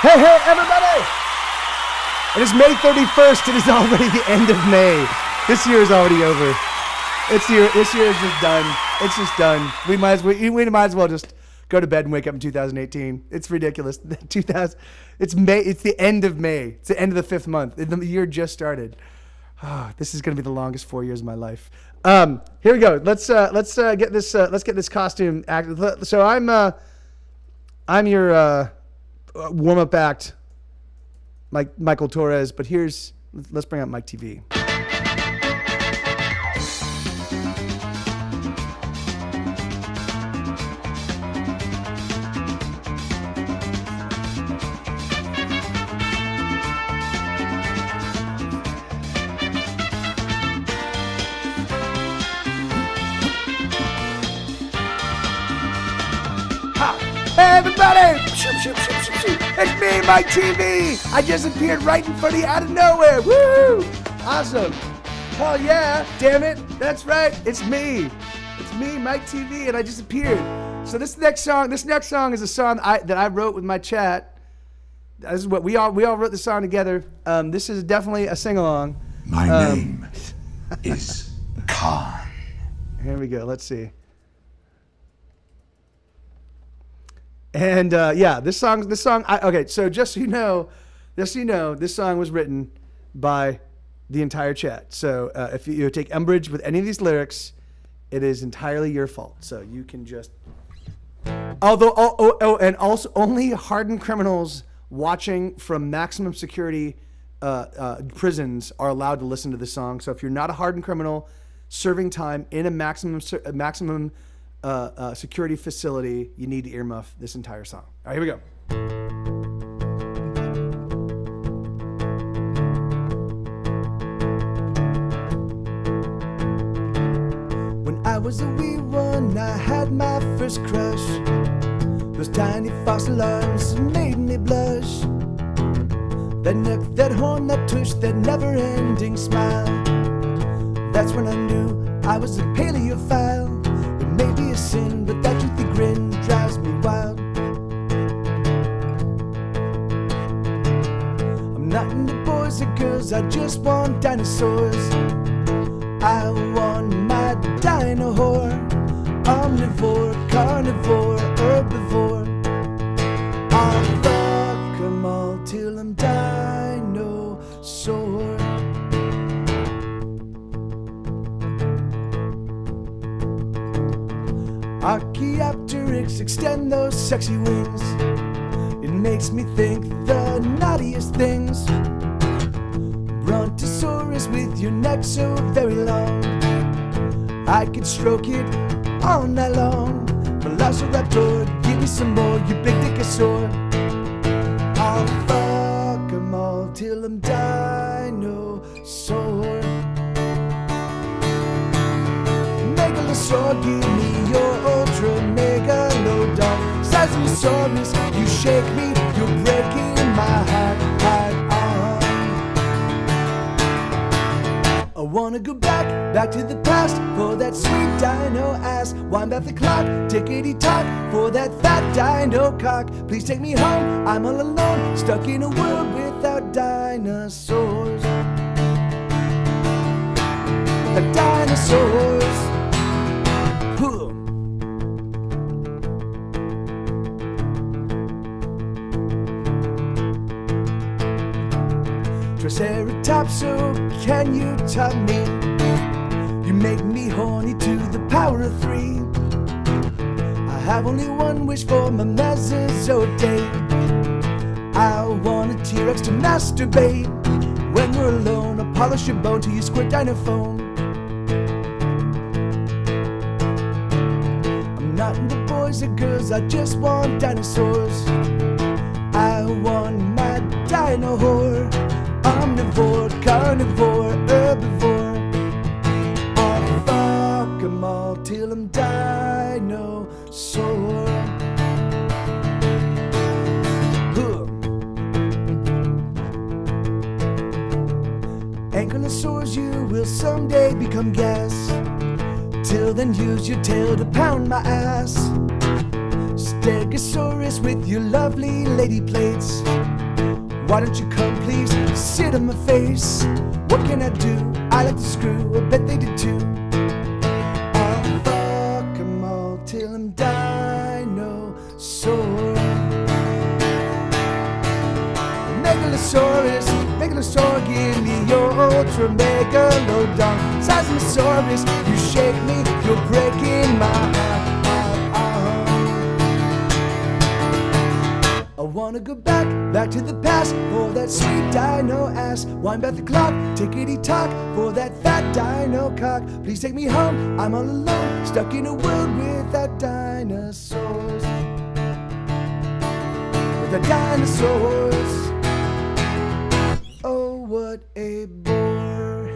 Hey, hey, everybody! It is May 31st. It is already the end of May. This year is already over. This year is just done. It's just done. We might as well just go to bed and wake up in 2018. It's ridiculous. It's May. It's the end of May. It's the end of the fifth month. The year just started. Oh, this is going to be the longest 4 years of my life. Here we go. Let's get this costume act. So I'm your warm-up act, Michael Torres. But let's bring up Mike TV. Everybody! It's me, Mike TV! I just appeared right in front of you out of nowhere! Woo! Awesome! Hell yeah! Damn it! That's right! It's me! It's me, Mike TV, and I just appeared. So this next song is a song that I wrote with my chat. This is what we all wrote the song together. This is definitely a sing-along. My name is Khan. Here we go. Let's see. And this song. Okay, so just so you know, this song was written by the entire chat. So if you take umbrage with any of these lyrics, it is entirely your fault. So you can just. And also only hardened criminals watching from maximum security prisons are allowed to listen to this song. So if you're not a hardened criminal serving time in a maximum security facility, you need to earmuff this entire song. All right, here we go. When I was a wee one, I had my first crush. Those tiny false alarms made me blush. That neck, that horn, that tush, that never-ending smile. That's when I knew I was a paleophile. Maybe a sin, but that toothy grin drives me wild. I'm not into boys or girls, I just want dinosaurs. I want my dino whore. Omnivore, carnivore, herbivore. I'll fuck 'em all till I'm dinosaur. Archaeopteryx extend those sexy wings. It makes me think the naughtiest things. Brontosaurus with your neck so very long, I could stroke it all night long. Velociraptor, give me some more, you big dickosaur. I'll fuck 'em all till I'm dinosaur. Megalosaur, give me your ultra megalodon. Sizemosaurus, you shake me, you're breaking my heart. I wanna go back to the past for that sweet dino ass. Wind back the clock, tickety-tock for that fat dino cock. Please take me home, I'm all alone, stuck in a world without dinosaurs. The dinosaurs. Triceratops, so can you top me? You make me horny to the power of 3. I have only one wish for my Mesozoic day. I want a T-Rex to masturbate. When we're alone, I'll polish your bone till you squirt dinophone. I'm not into boys or girls, I just want dinosaurs. I want my dino whore. Omnivore, carnivore, herbivore. I'll fuck 'em all till I'm dinosaur. Ankylosaurs, you will someday become gas. Till then use your tail to pound my ass. Stegosaurus with your lovely lady plates. Why don't you come please sit on my face? What can I do? I like to screw, I bet they did too. I'll fuck 'em all till I'm dinosaur. Megalosaurus, Megalosaur, give me your ultra megalodon. Seismosaurus, you shake me, you're breaking my heart. I wanna go back to the past for that sweet dino ass. Wind back the clock, tickety tock for that fat dino cock. Please take me home, I'm all alone, stuck in a world without dinosaurs. Without dinosaurs. Oh, what a bore.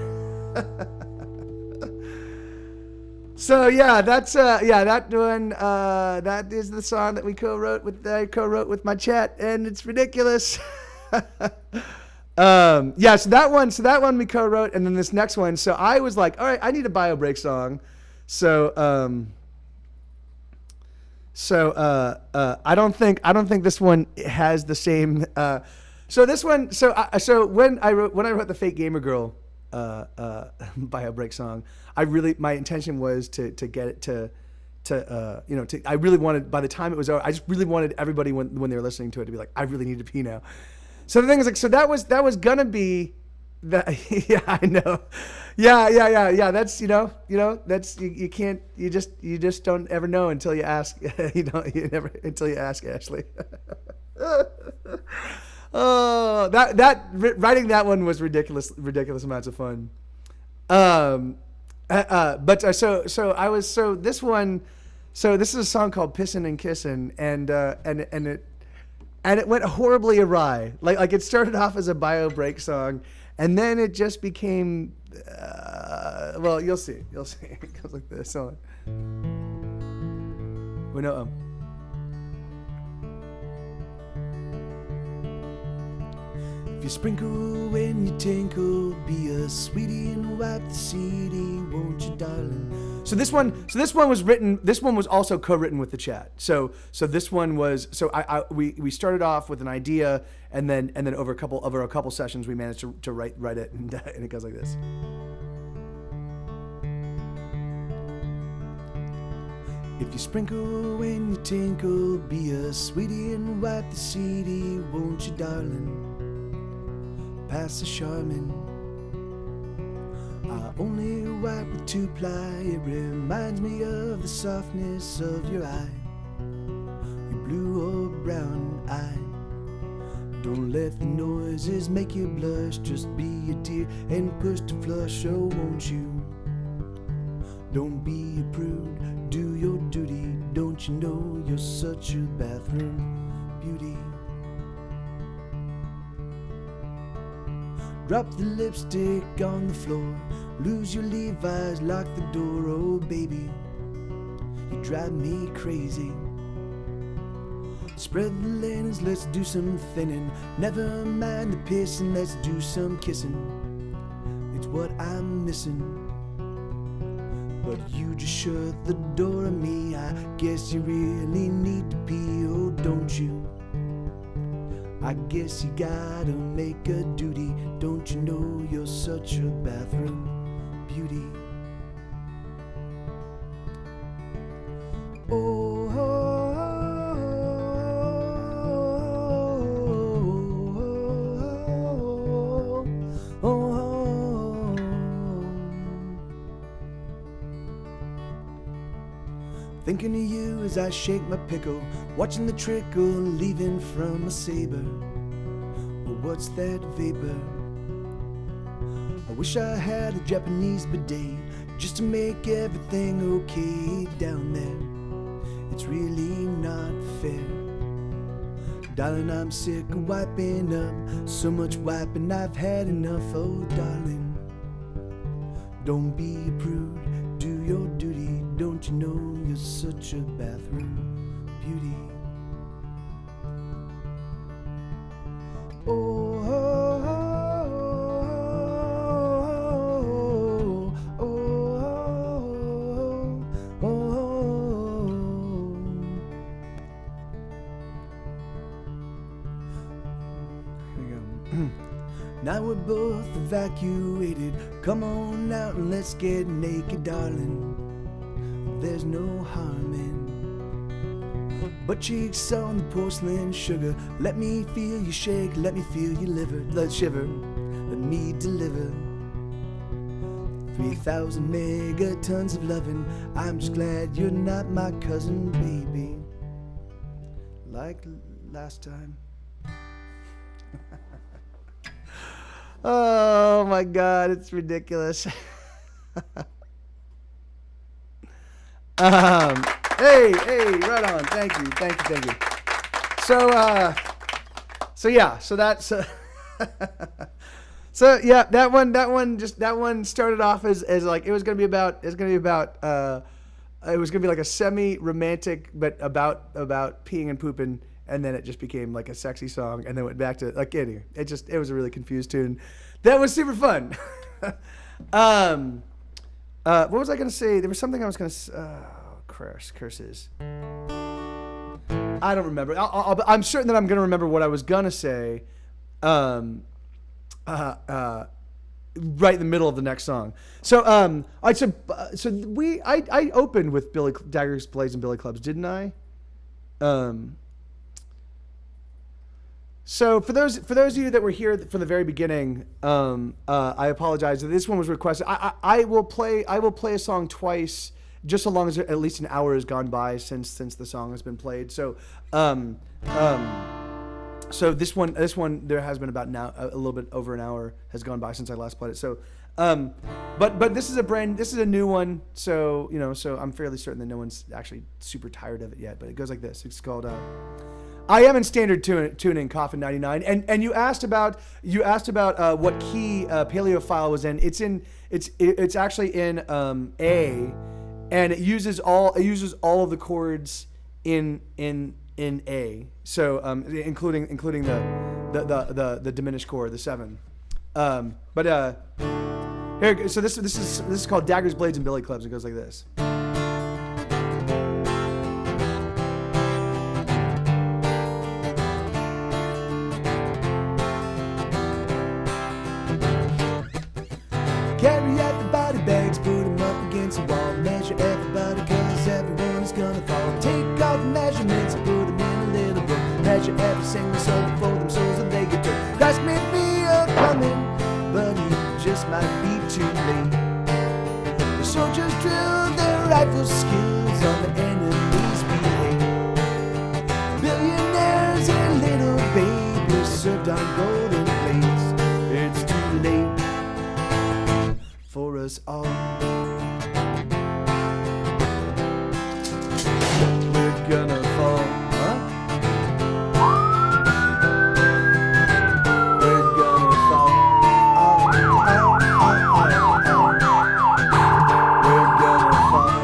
So yeah, that's that one. That is the song that I co-wrote with my chat, and it's ridiculous. So that one we co-wrote, and then this next one. So I was like, all right, I need a bio break song. So I don't think this one has the same. So this one. So when I wrote the Fake Gamer Girl bio break song, my intention was to get it to I really wanted, by the time it was over, I just really wanted everybody when they were listening to it to be like, I really need to pee now. So the thing is, like, so that was gonna be that. Yeah, I know. Yeah. That's that's you can't, you just don't ever know until you ask. You never until you ask Ashley. Oh, writing that one was ridiculous amounts of fun. But this one, so this is a song called "Pissin' and Kissin'," and it went horribly awry. Like it started off as a bio break song, and then it just became, well, you'll see. It goes like this. Hold on. We know. If you sprinkle when you tinkle, be a sweetie and wipe the CD, won't you, darling? So this one was written. This one was also co-written with the chat. So this one was. So we started off with an idea, and then over a couple sessions we managed to write it, and it goes like this. If you sprinkle when you tinkle, be a sweetie and wipe the CD, won't you, darling? Pass the Charmin. I only wipe with 2-ply. It reminds me of the softness of your eye, your blue or brown eye. Don't let the noises make you blush. Just be a dear and push to flush. Oh, won't you? Don't be a prude. Do your duty. Don't you know you're such a bathroom beauty? Drop the lipstick on the floor. Lose your Levi's, lock the door. Oh baby, you drive me crazy. Spread the linens, let's do some thinning. Never mind the pissing, let's do some kissing. It's what I'm missing. But you just shut the door on me. I guess you really need to pee, oh don't you? I guess you gotta make a duty. Don't you know you're such a bathroom beauty? Oh, oh, oh, oh, oh. Thinking of you as I shake my pickle, watching the trickle leaving from a saber. But what's that vapor? I wish I had a Japanese bidet just to make everything okay down there. It's really not fair. Darling, I'm sick of wiping up. So much wiping, I've had enough. Oh, darling, don't be a prude. Do your duty. Don't you know you're such a bathroom beauty? Oh, oh, oh, oh, oh, oh, oh. Here we go. Now we're both evacuated. Come on out and let's get naked, darling. There's no harm in butt cheeks on the porcelain sugar. Let me feel you shake, let me feel your liver. Let's shiver, let me deliver 3,000 megatons of loving. I'm just glad you're not my cousin, baby, like last time. Oh my God, it's ridiculous. Hey, right on. Thank you. So that's so yeah, that one started off as like it was gonna be like a semi-romantic, but about peeing and pooping, and then it just became like a sexy song, and then went back to like anyway. It was a really confused tune. That was super fun. What was I gonna say? There was something I was gonna. Curses. I don't remember. I'm certain that I'm gonna remember what I was gonna say. Right in the middle of the next song. So I opened with Daggers, Blades, and Billy Clubs, didn't I? So for those of you that were here from the very beginning, I apologize. This one was requested. I will play a song twice, just so long as at least an hour has gone by since the song has been played. So so this one there has been about now a little bit over an hour has gone by since I last played it. So but this is a new one. So so I'm fairly certain that no one's actually super tired of it yet. But it goes like this. It's called I am in standard tuning, Coffin 99, and you asked about what key Paleophile was in. It's actually in A, and it uses all of the chords in A. So including the diminished chord, the 7. But here, so this is called Daggers, Blades, and Billy Clubs. It goes like this. Carry out the body bags, put them up against the wall. Measure everybody, cause everyone's gonna fall. Take all the measurements and put them in a little book. Measure every single soul for them souls that they get took. Christ may be coming, but he just might be too late. The soldiers drill their rifle skills on the enemies we hate. Billionaires and little babies served on golden plates. It's too late for us all. We're gonna fall, huh? We're gonna fall. We're gonna fall.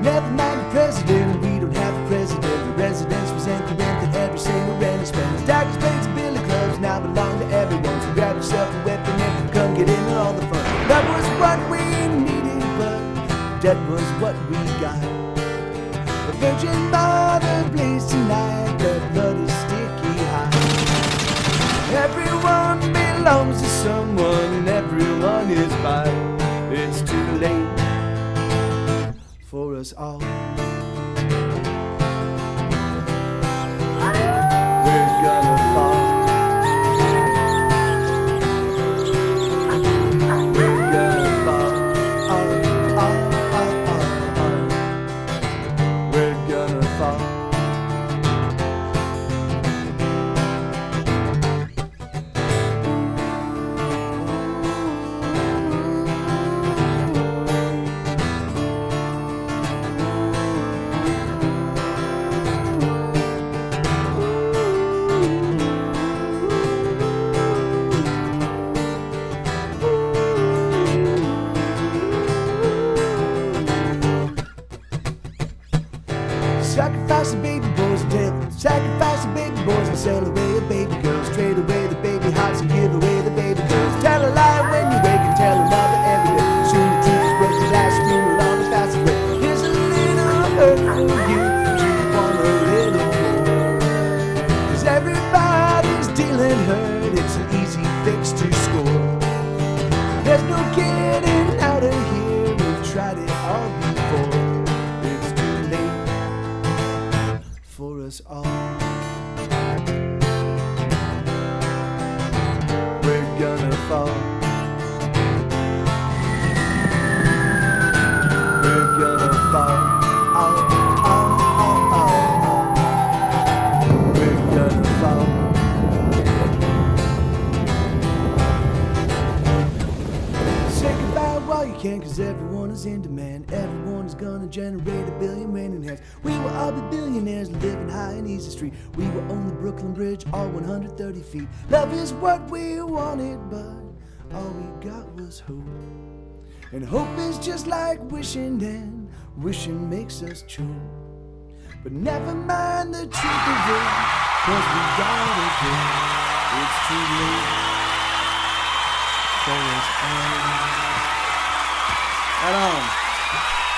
Never mind the president, we don't have a president. The residents resent the rent that every single renter spends. Daggers, blades, and billy clubs now belong to everyone. So grab yourself a weapon and come get into all the fun. That was what we needed, but that was what we got. The Virgin Mother blazed tonight, the blood is sticky hot. Everyone belongs to someone, and everyone is mine. It's too late for us all. We're gonna fall. We're gonna fall. We're gonna fall. Sacrifice the baby boys and tell them. Sacrifice the baby boys and sell away the baby girls. Trade away the baby hearts and give away the baby girls. Tell a lie when you wake and tell another every day. Soon the truth is worth the last funeral on the fast way. Here's a little hurt for you. You want a little more. can, cause everyone is in demand. Everyone is gonna generate $1 billion raining hands. We will all be billionaires living high and easy street. We will own the Brooklyn Bridge, all 130 feet. Love is what we wanted, but all we got was hope. And hope is just like wishing, and wishing makes us choke. But never mind the truth of it, cause we gotta go. It's too late for us all.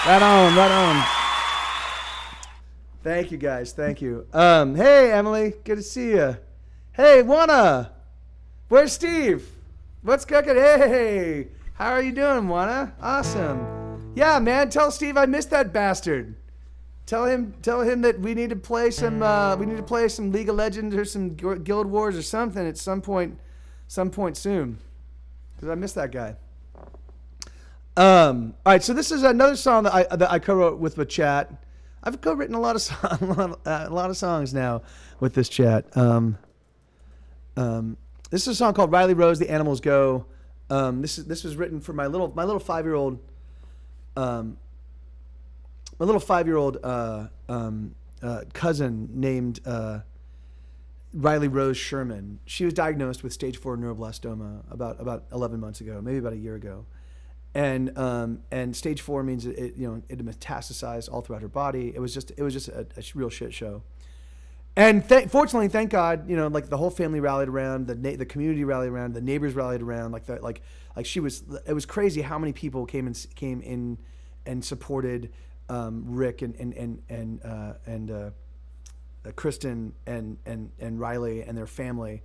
Right on. Thank you guys, thank you. Hey Emily, good to see you. Hey Juana, where's Steve? What's cooking? Hey, how are you doing, Juana? Awesome. Yeah, man, tell Steve I missed that bastard. Tell him that we need to play some League of Legends or some Guild Wars or something at some point soon. Cause I miss that guy. All right, so this is another song that I co-wrote with Chat. I've co-written a lot of songs now with this chat. This is a song called Riley Rose, The Animals Go. This was written for my little 5-year-old cousin named Riley Rose Sherman. She was diagnosed with stage 4 neuroblastoma about 11 months ago, maybe about a year ago. And stage 4 means it metastasized all throughout her body. It was just a real shit show. And fortunately, thank God, like the whole family rallied around, the community rallied around, the neighbors rallied around. It was crazy how many people came in and supported Rick and Kristen and Riley and their family.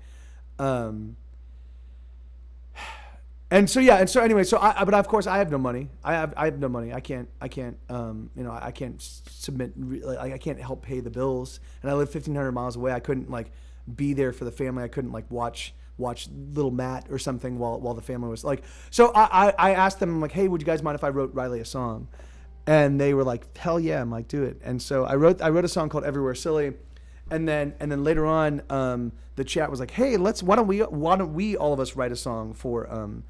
But of course I have no money. I have no money. I can't submit. I can't help pay the bills. And I live 1,500 miles away. I couldn't be there for the family. I couldn't watch little Matt or something while the family was So I asked them, I'm like, hey, would you guys mind if I wrote Riley a song? And they were like, hell yeah. I'm like, do it. And so I wrote a song called Everywhere Silly. And then later on, the chat was like, hey, why don't we all of us write a song for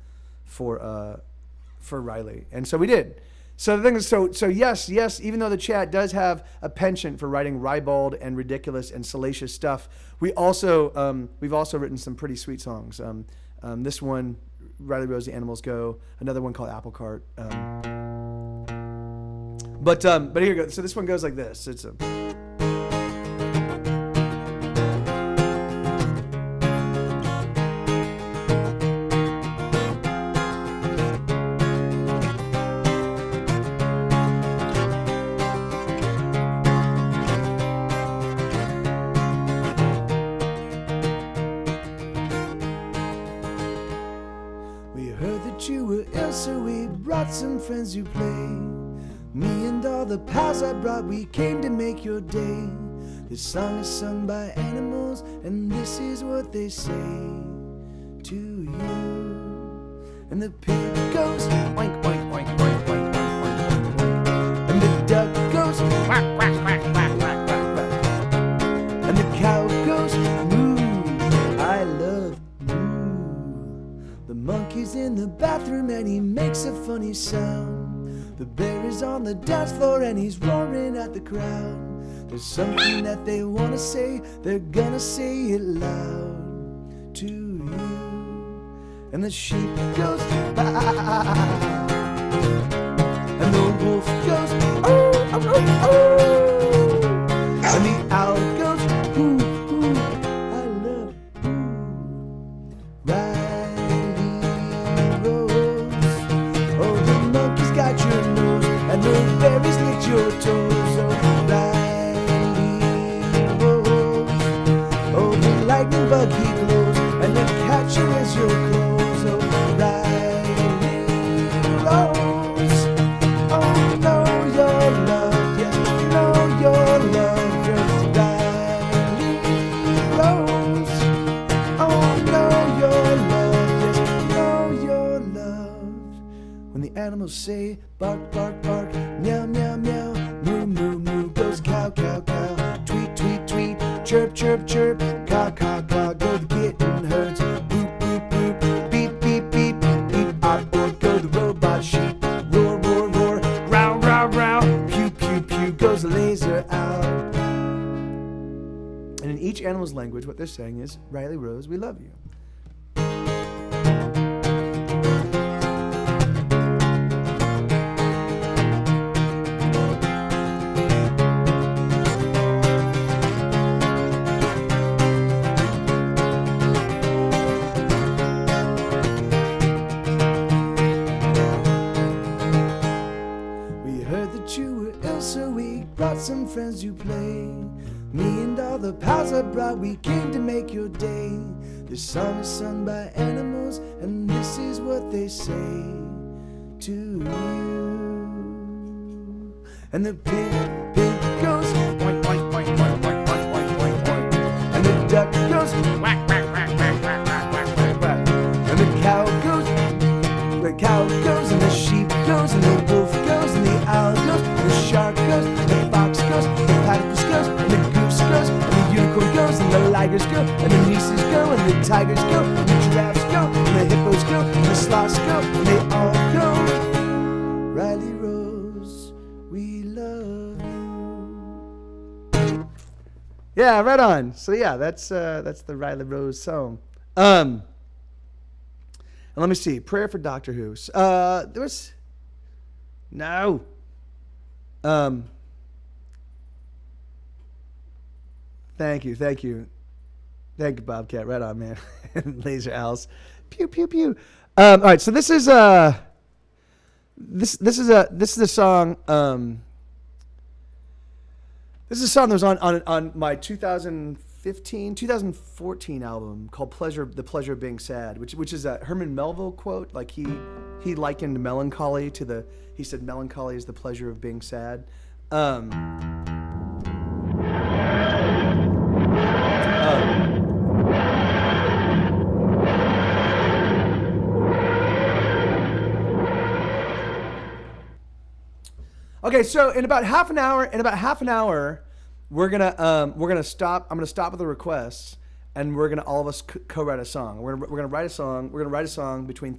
Riley? And so we did. So the thing is, so yes, even though the chat does have a penchant for writing ribald and ridiculous and salacious stuff, we've also written some pretty sweet songs. This one, Riley Rose, The Animals Go. Another one called Apple Cart. But here you go. So this one goes like this. It's a. Some friends who play. Me and all the pals I brought, we came to make your day. This song is sung by animals, and this is what they say to you. And the pig goes oink, oink, oink, oink, oink, oink, oink, oink. And the duck goes quack, quack, quack, quack, quack, quack, quack. And the cow goes moo, I love moo. The monkey's in the bathroom and he makes a funny sound. The bear is on the dance floor and he's roaring at the crowd. There's something that they want to say, they're gonna say it loud to you. And the sheep goes bah, and the wolf goes oh, oh, oh, oh. And the owl goes ooh, ooh, I love ooh. Riley Rose. Oh, the monkey's got your nose and the berries licked your toes. Oh, Riley Rose. Oh, the lightning bug he glows and the catcher is your clothes. Oh, Riley Rose. Oh, know your love, yes, know your love, just Riley Rose. Oh, know your love, yes, know your love. When the animals say bark, bark, bark, meow, meow, meow, moo, moo, moo, goes cow, cow, cow, tweet, tweet, tweet, chirp, chirp, chirp, caw, caw, caw, go the kitten herds, boop, boop, boop, beep, beep, beep, beep, beep, or go the robot sheep, each animal's language, what they're saying is, Riley Rose, we love you. Some friends you play. Me and all the pals I brought, we came to make your day. This song is sung by animals, and this is what they say to you. And the pig goes oink, oink, oink, oink, oink, oink, oink, oink, oink. And the duck goes whack, whack, whack, whack, whack, whack, whack, whack, whack. And the cow goes, and the sheep goes, and the wolf goes, and the owl goes, and the shark goes, and the fox goes, and the platypus goes, and the goose goes, and the unicorn goes, and the ligers go, and the nieces go, and the tigers go, and the giraffes go, and the hippos go, and the sloths go, and they all go. Riley Rose, we love you. Yeah, right on. So yeah, that's the Riley Rose song. And let me see. Prayer for Doctor Who. There was no. Thank you, Bobcat. Right on, man. Laser owls. Pew pew pew. All right, so this is a song. This is a song that was on my 2014 album called The Pleasure of Being Sad, which is a Herman Melville quote. Like he likened melancholy to he said melancholy is the pleasure of being sad. Okay, so in about half an hour, we're gonna stop. I'm gonna stop with the requests, and we're gonna all of us co-write a song. We're gonna write a song. We're gonna write a song between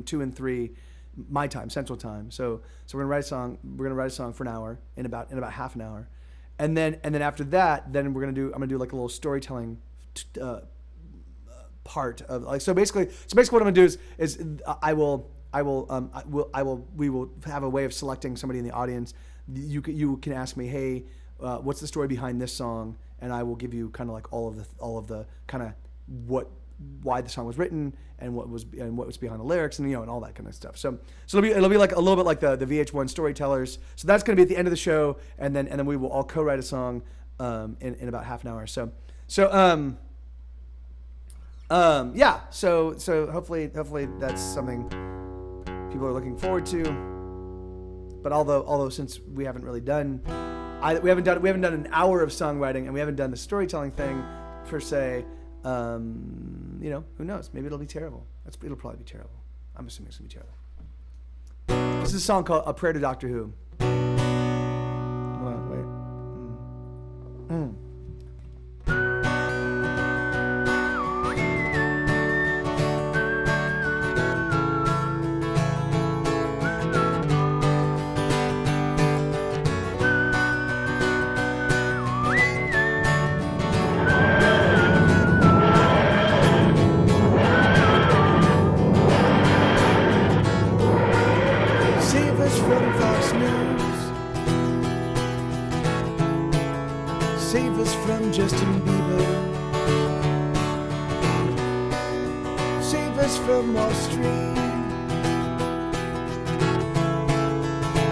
2 and 3, my time, Central Time. So we're gonna write a song. We're gonna write a song for an hour in about half an hour, and then after that, then I'm gonna do like a little storytelling part of like so basically what I'm gonna do is we will have a way of selecting somebody in the audience. You can ask me, hey, what's the story behind this song? And I will give you kind of like all of the kind of why the song was written and what was behind the lyrics and and all that kind of stuff. So it'll be like a little bit like the VH1 Storytellers. So that's going to be at the end of the show, and then we will all co-write a song in about half an hour. So hopefully that's something people are looking forward to. But although since we haven't really done we haven't done an hour of songwriting and we haven't done the storytelling thing per se, who knows? Maybe it'll be terrible. It'll probably be terrible. I'm assuming it's gonna be terrible. This is a song called "A Prayer to Doctor Who." Hold on, wait. Save us from Justin Bieber. Save us from Wall Street.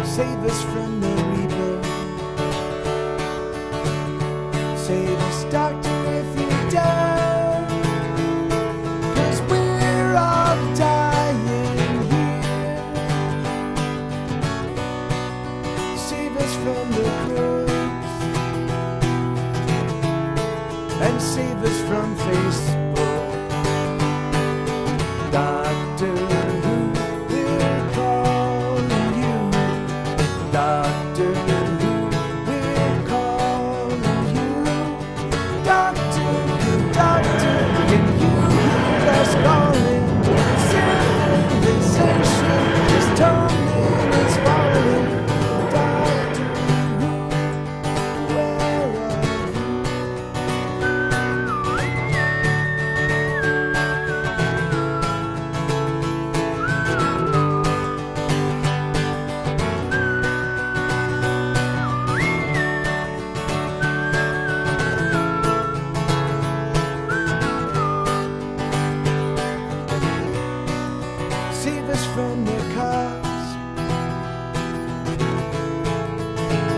Save us from the Reaper. Save us, Doctor, if you're down, 'cause we're all dying here. Save us from the crooks and save us from Facebook. Doctor Who, we're calling you. Doctor Who, we're calling you. Doctor Who, Doctor, can you hear us calling? Civilization is tumbling, it's falling. Doctor Who, where are you?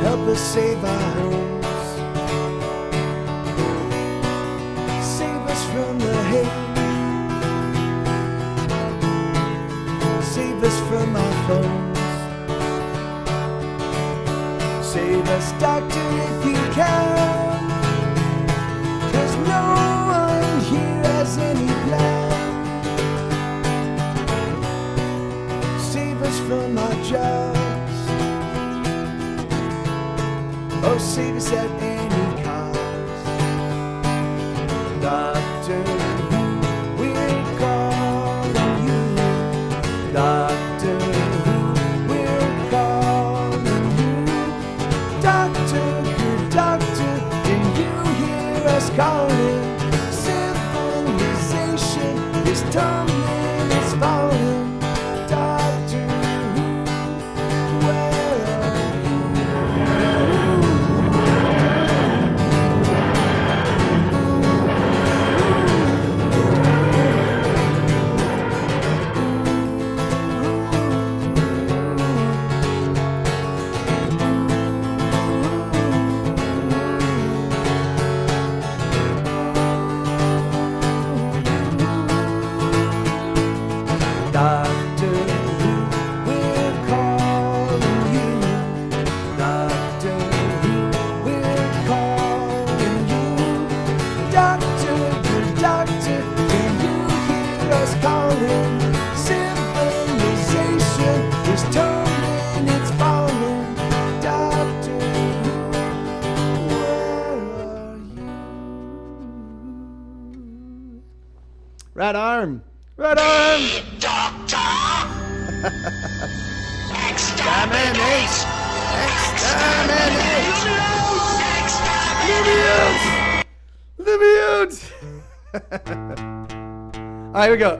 help us save our homes. Save us from the hate. Save us from our phones. Save us, doctor, if you can. 'Cause no one here has any plan. Save us from our jobs. Oh, save us at any cost. Doctor, we're calling you. Doctor, we're calling you. Doctor, good doctor, can you hear us calling? Civilization is tumbling, it's falling. Doctor, where are you? Doctor, we're calling you. Doctor, we're calling you. Doctor, good doctor, can you hear us calling? Civilization is tumbling, it's falling. Doctor, where are you? Right arm. Right arm. Exterminate! Exterminate! Libyans! All right, here we go.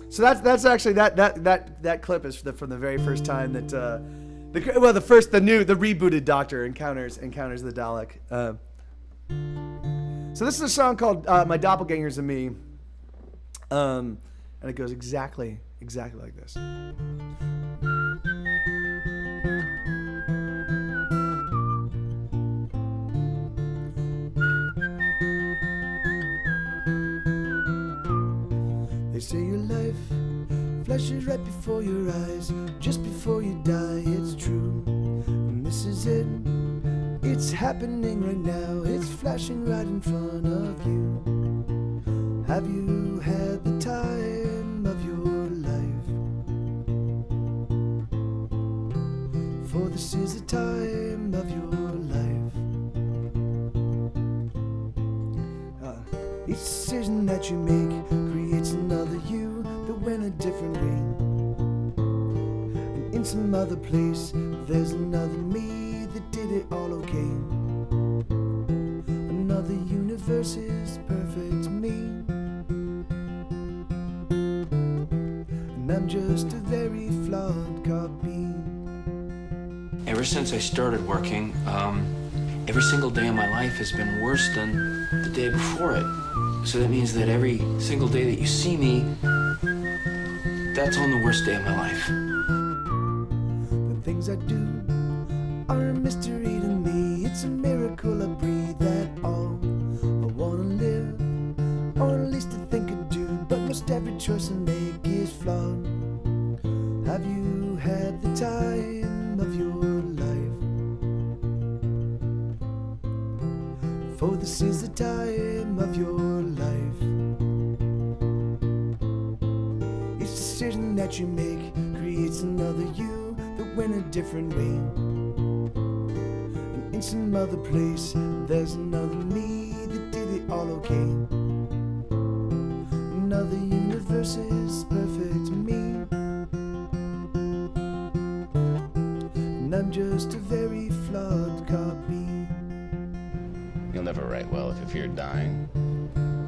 So that's actually that clip is from the very first time that the rebooted Doctor encounters the Dalek. So this is a song called "My Doppelgangers and Me," and it goes exactly like this. They say your life flashes right before your eyes, just before you die, it's true. And this is it, it's happening right now, it's flashing right in front of you. Have you had the time of your life? For this is the time of your life. Each decision that you make creates another you that went a different way. And in some other place, there's another me that did it all okay. Another universe is perfect me. And I'm just a very flawed copy. Ever since I started working, every single day of my life has been worse than the day before it. So that means that every single day that you see me, that's on the worst day of my life. The things I do are a mystery to me. It's a miracle I breathe at all. I wanna live, or at least I think I do. But most every choice I make is flawed. Have you had the time of your life? For this is the time of your life. Each decision that you make creates another you that went a different way. And in some other place, there's another me that did it all okay. Another universe is perfect me. And I'm just a very flawed copy. You'll never write well if you fear dying.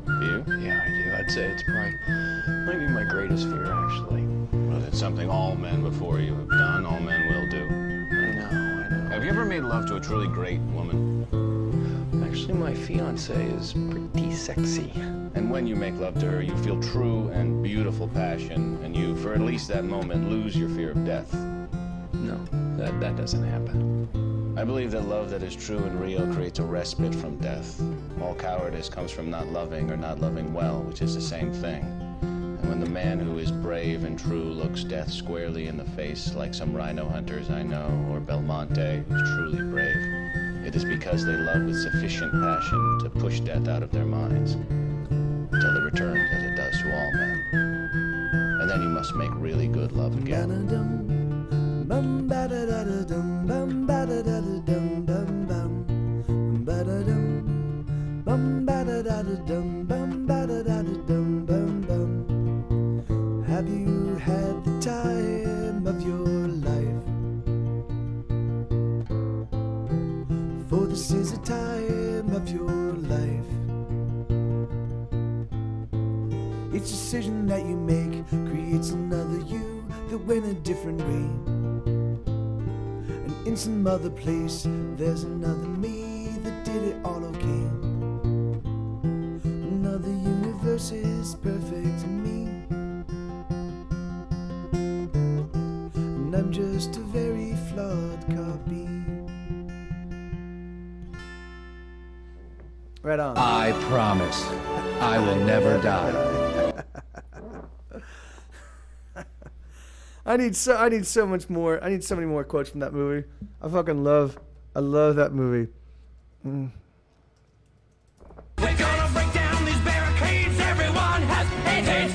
Do you? Yeah, I do. I'd say it's might be my greatest fear, actually. Well, it's something all men before you have done, all men will do. I know. Have you ever made love to a truly great woman? Actually, my fiance is pretty sexy. And when you make love to her, you feel true and beautiful passion, and you, for at least that moment, lose your fear of death. No, that doesn't happen. I believe that love that is true and real creates a respite from death. All cowardice comes from not loving or not loving well, which is the same thing. And when the man who is brave and true looks death squarely in the face, like some rhino hunters I know, or Belmonte, who's truly brave, it is because they love with sufficient passion to push death out of their minds, until it returns as it does to all men. And then you must make really good love again. Bum ba da da da dum bum ba da da da dum bum bum ba da dum bum ba da da da dum bum ba da da da dum bum bum. Have you had the time of your life? For this is the time of your life. Each decision that you make creates another you that went a different way. And in some other place, there's another me that did it all okay. Another universe is perfect to me, and I'm just a very flawed copy. Right on. I promise I will never die. I need so much more. I need so many more quotes from that movie. I love that movie. We're gonna break down these barricades. Everyone has AIDS.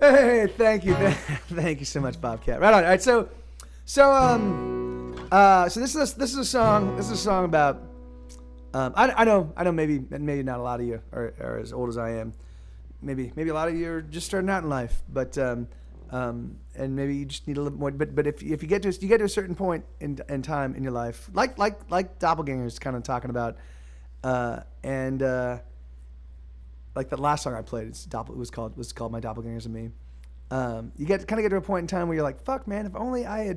Hey, thank you, thank you so much, Bobcat. Right on. All right, so this is a song. This is a song about. I know. Maybe not a lot of you are as old as I am. Maybe a lot of you are just starting out in life, but and maybe you just need a little more. But if you get to a certain point in time in your life, like Doppelgangers kind of talking about, and like the last song I played, it was called My Doppelgangers and Me. You get to a point in time where you're like, fuck, man, if only I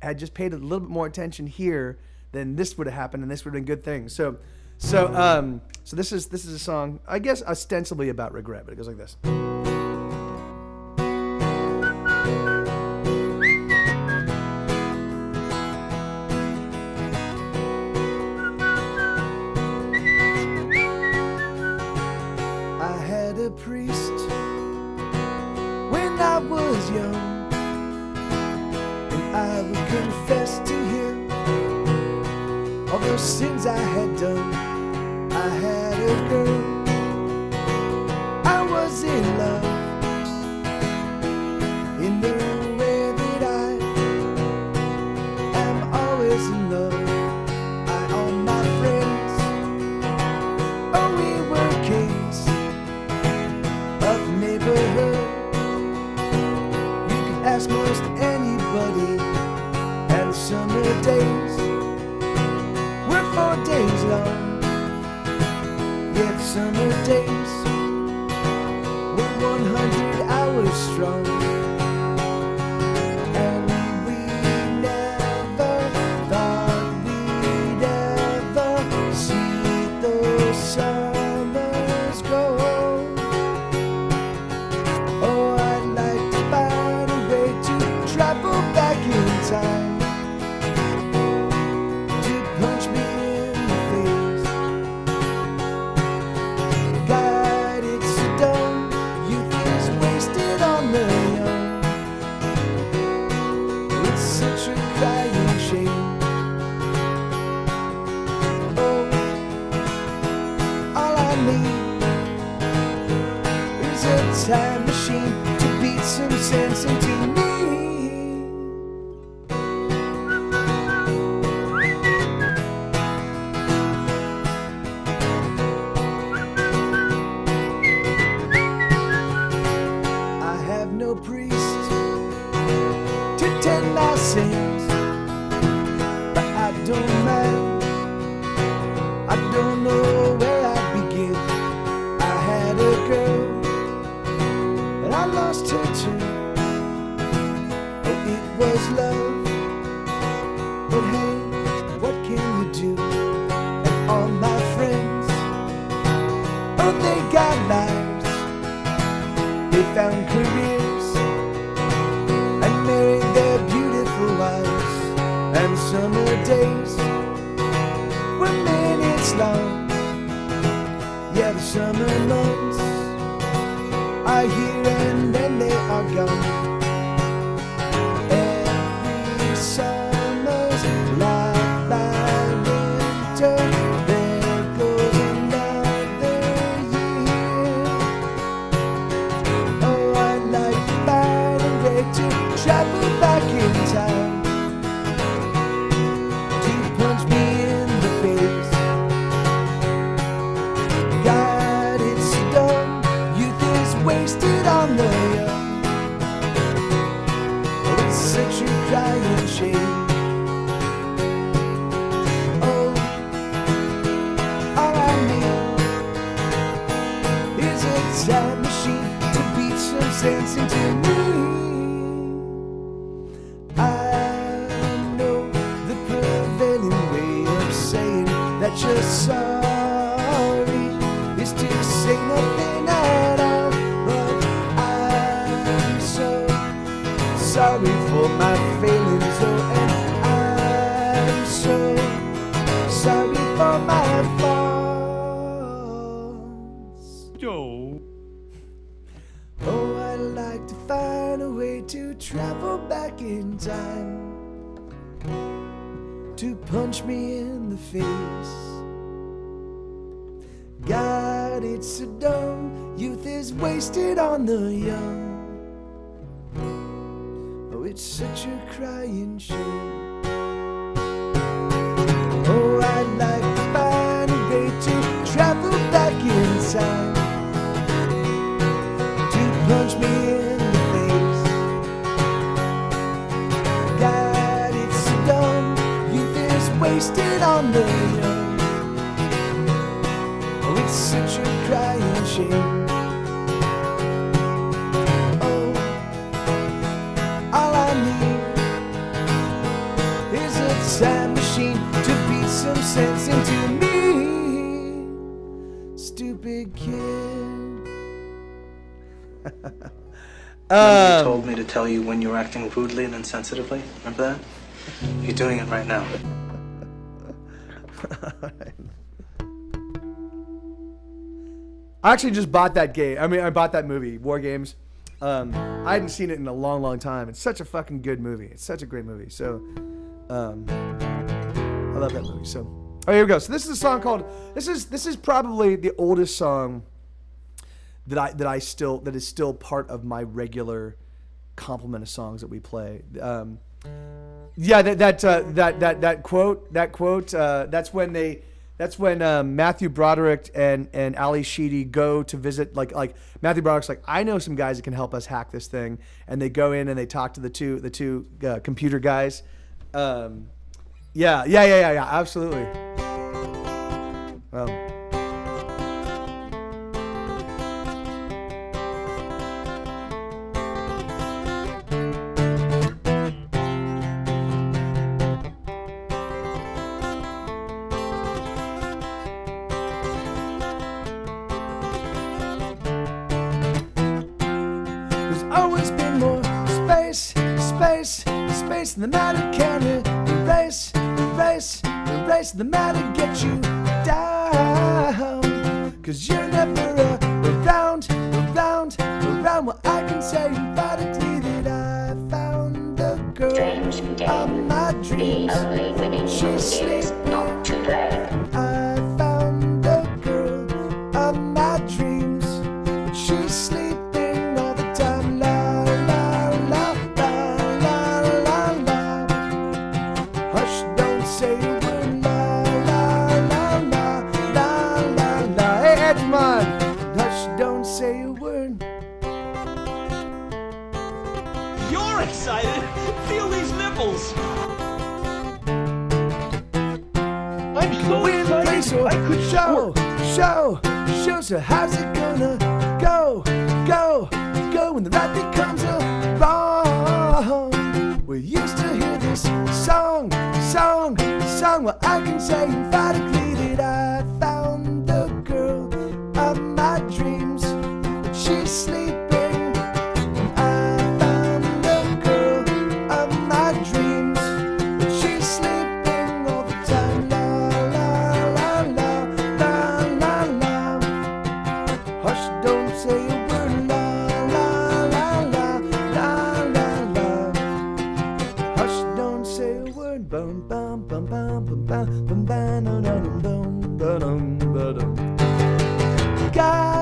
had just paid a little bit more attention here, then this would have happened and this would have been good things. So this is a song, I guess ostensibly about regret, but it goes like this. I had a priest when I was young, and I would confess to him all those sins I had done. I had a girl, I was in love, in the way that I am always in love. I own my friends, oh, we were kings of the neighborhood. You can ask most anybody, and summer days were 4 days long. Yet summer days were 100 hours strong. And we never thought we'd ever see those summers go. Oh, I'd like to find a way to travel back in time to punch me in the face. God, it's so dumb. Youth is wasted on the young. It's such a crying shame. Oh, all I need is a time machine to beat some sense into me. I have no priest to tend my sins, but I don't mind. I don't know where I'd begin. I had a girl, and I lost her too. summer months are here and then they are gone. Every summer's like by winter, there goes another year. Oh, I'd like to find a way to travel back in time to punch me in the face. God, it's dumb. Youth is wasted on the young. Oh, it's such a crying shame. Oh, all I need is a time machine to beat some sense into me. I know the prevailing way of saying that you're sorry is to say nothing at all. But I'm so sorry for my failings, oh, and I'm so sorry for my faults. Oh, I'd like to find a way to travel back in time to punch me in the face. God, it's so dumb. Youth is wasted on the young. Oh, it's such a crying shame. Oh, I'd like to find a way to travel back in time to punch me in the face. God, it's so dumb. Youth is wasted on the young. Oh, it's such a crying shame. Oh, all I need is a time machine to beat some sense into me. Stupid kid. You told me to tell you when you were acting rudely and insensitively. Remember that? You're doing it right now. I actually just bought that game. I mean, I bought that movie, War Games. I hadn't seen it in a long, long time. It's such a fucking good movie. It's such a great movie. So, I love that movie. So, oh, here we go. So this is a song called. This is probably the oldest song that is still part of my regular complement of songs that we play. Yeah, that quote. That's when Matthew Broderick and Ali Sheedy go to visit. Like Matthew Broderick's like, I know some guys that can help us hack this thing, and they go in and they talk to the two computer guys. Yeah, absolutely. There's always been more space in the matter can erase the matter get you down. 'Cause you're never around. Well, I can say emphatically that I found the girl of my dreams. She's sleeping. I found the girl of my dreams. She's sleeping all the time. La la la la la la la. Hush, don't say a word. La la la la la la la. Hey, Edgemont. Hush, don't say a word. You're excited. Feel these nipples. I'm so excited. I could show. So how's it gonna go when the right becomes a wrong? We used to hear this song. Well, I can say emphatically that I found the girl of my dreams, but she's sleeping. I found the girl of my dreams, but she's sleeping all the time. La la la la la la la.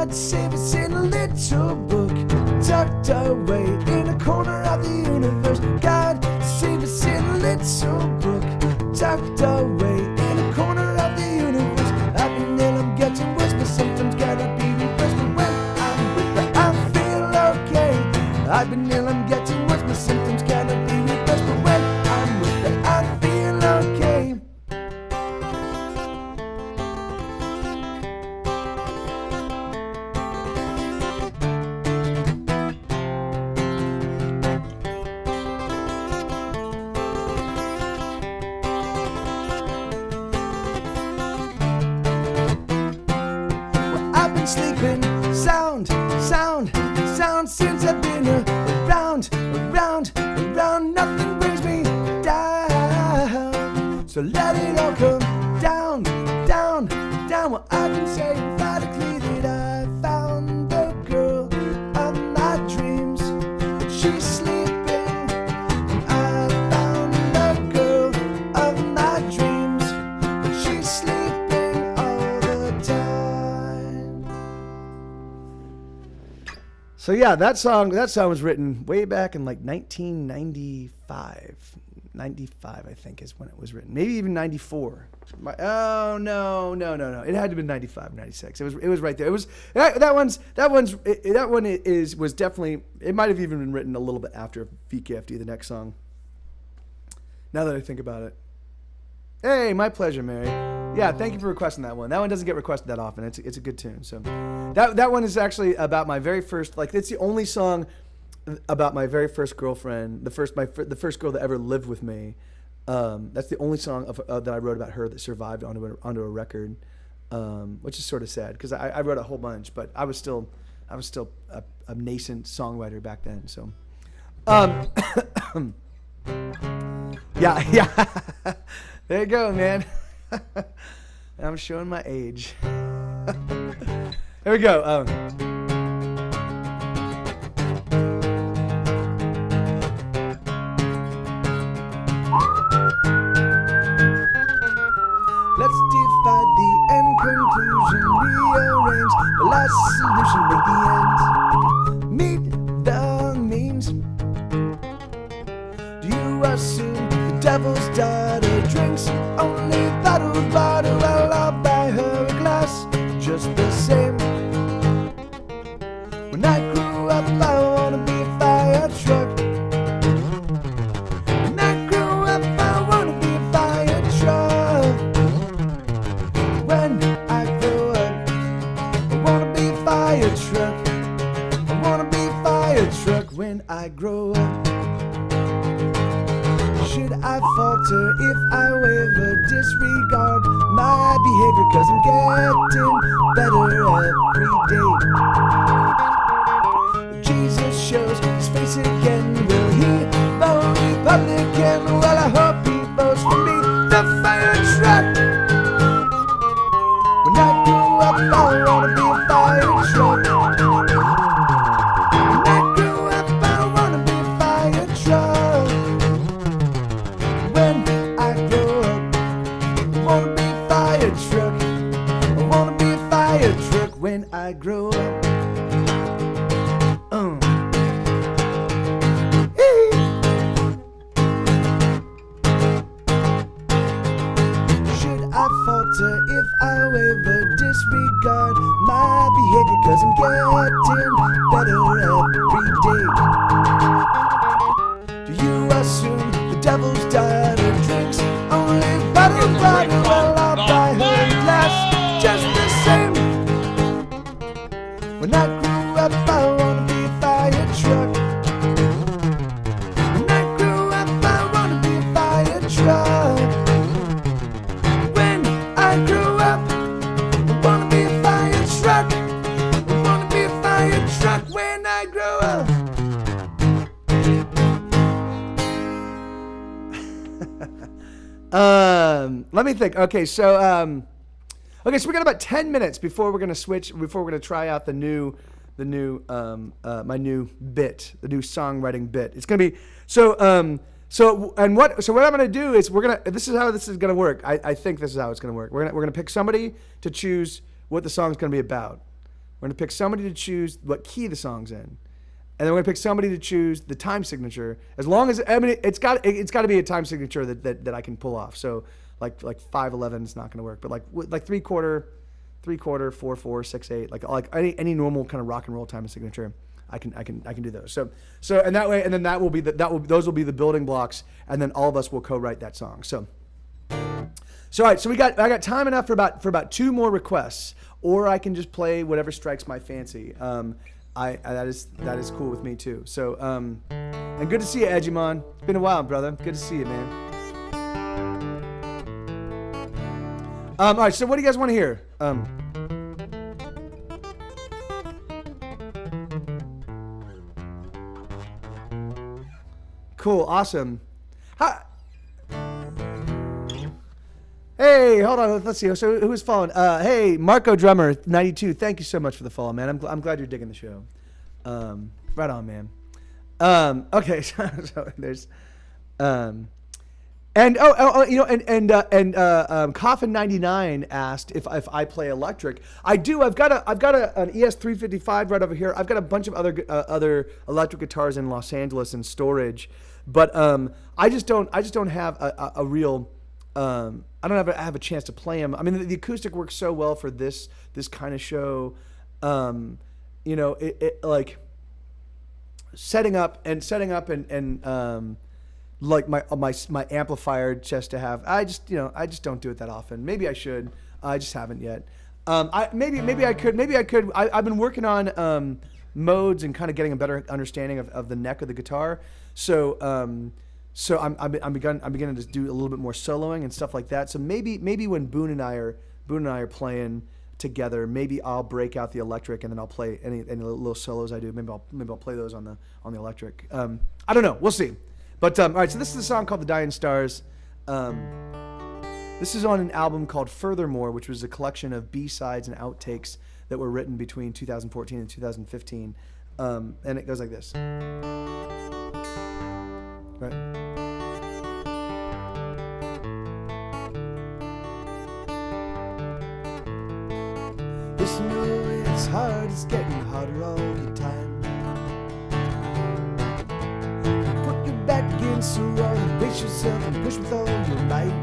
God save us in a little book tucked away in a corner of the universe. God save us in a little book tucked away in a corner of the universe. I've been ill, I'm getting worse, but sometimes gotta be reversed. But when I'm with her, I feel okay. I've been ill, I'm getting worse, but sometimes gotta be reversed. But when I'm with her, I feel okay. I've been sleeping sound since I've been around. Nothing brings me down. So let it all come down. Well, I can say emphatically that I found the girl of my dreams. She's sleeping. I found the girl of my dreams. She's sleeping all the time. So yeah, that song was written way back in like 1995. 95, I think, is when it was written. Maybe even 94. Oh no! It had to be 95, 96. It was right there. It was that one was definitely. It might have even been written a little bit after VKFD, the next song. Now that I think about it. Hey, my pleasure, Mary. Yeah, thank you for requesting that one. That one doesn't get requested that often. It's a good tune. So that one is actually about my very first. Like, it's the only song about my very first girlfriend, the first girl that ever lived with me. That's the only song that I wrote about her that survived onto a record, which is sort of sad because I wrote a whole bunch, but I was still a nascent songwriter back then. So, yeah, there you go, man. I'm showing my age. There we go. Let's divide the end conclusion, rearrange the last solution, make the end. Meet the means. Do you assume the devil's daughter drinks only bottled water? Well, I'll buy her a glass just the same. When I grew up, I wanna be a fire truck. When I grew up, I wanna be a fire truck. When I grow up, I wanna be a fire truck. I wanna be a fire truck when I grow up. Should I falter if I waver, disregard my behavior? 'Cause I'm getting better every day. Jesus shows his face again. Will he vote Republican? Well, I hope he votes for me, the fire truck. When I grew up, I wanna be a fire truck. When I grew up, I wanna be a fire truck. When I grow up, I wanna be a fire truck. I wanna be a fire truck when I grow up. Should I falter if I waver, disregard my behavior? 'Cause I'm getting better every day. Do you assume the devil's daughter drinks only bottled water? Well, I'll buy her a glass just the same. When I grew up, I wanna be a fire truck. When I grew up, I wanna be a fire truck. When I grew up, I wanna be a fire truck. I wanna be a fire truck when I grow up. Let me think. Okay, so we got about 10 minutes before we're gonna switch. Before we're gonna try out my new bit, the new songwriting bit. It's gonna be so. What I'm gonna do is this is how this is gonna work. I think this is how it's gonna work. We're gonna pick somebody to choose what the song's gonna be about. We're going to pick somebody to choose what key the song's in. And then we're going to pick somebody to choose the time signature. As long as, I mean, it's got to be a time signature that I can pull off. So like 5/11 is not going to work, but like 3/4, 4/4, 6/8, like any normal kind of rock and roll time signature, I can do those. So and that way, and then those will be the building blocks, and then all of us will co-write that song. So all right, so I got time enough for about 2 more requests, or I can just play whatever strikes my fancy. That is cool with me too. So and good to see you, Edgemon. It's been a while, brother. Good to see you, man. All right, so what do you guys want to hear? Cool, awesome. Hi. Hey, hold on. Let's see. So who's following? Hey, Marco Drummer 92. Thank you so much for the follow, man. I'm glad you're digging the show. Right on, man. Okay, so there's Coffin 99 asked if I play electric. I do. I've got an ES355 right over here. I've got a bunch of other electric guitars in Los Angeles in storage, but I just don't have a real. I don't have a chance to play them. I mean, the acoustic works so well for this kind of show. It like setting up and like my amplifier just to have. I just don't do it that often. Maybe I should. I just haven't yet. Maybe I could. I've been working on modes and kind of getting a better understanding of the neck of the guitar. So I'm beginning to do a little bit more soloing and stuff like that. So maybe when Boone and I are playing together, maybe I'll break out the electric and then I'll play any little solos I do. Maybe I'll play those on the electric. I don't know. We'll see. But all right. So this is a song called "The Dying Stars." This is on an album called Furthermore, which was a collection of B-sides and outtakes that were written between 2014 and 2015. And it goes like this. Right. Yes, you know it's hard, it's getting harder all the time. Put your back against the wall and brace yourself and push with all your might.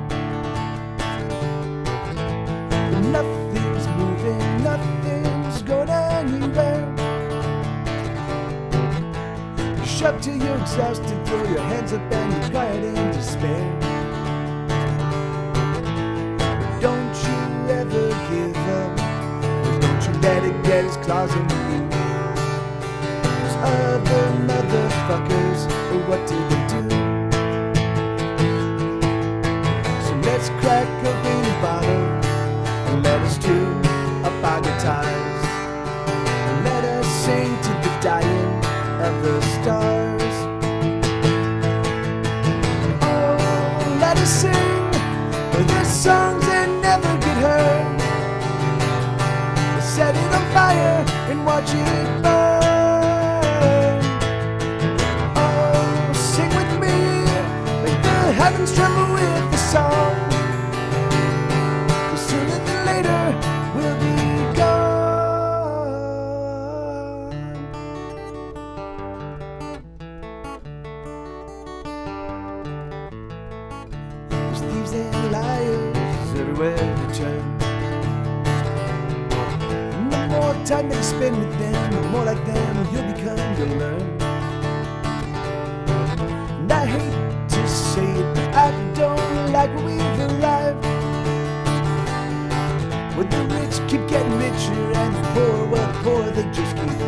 But nothing's moving, nothing's going anywhere. You shove till you're exhausted, throw your hands up and you cry out in despair. But don't you ever give up. Let it get his claws in you. Those other motherfuckers, what do they do? So let's crack open a bottle and let us tune up our guitars and let us sing to the dying of the stars. Oh, let us sing the songs that never get heard. Set it on fire and watch it burn. Oh, sing with me, make the heavens tremble with the song. 'Cause sooner than later we'll be gone. There's thieves and liars everywhere you turn. The more time that you spend with them, the more like them you'll become to learn. And I hate to say it, but I don't like where we've arrived. Where the rich keep getting richer and the poor, well, the poor, they just keep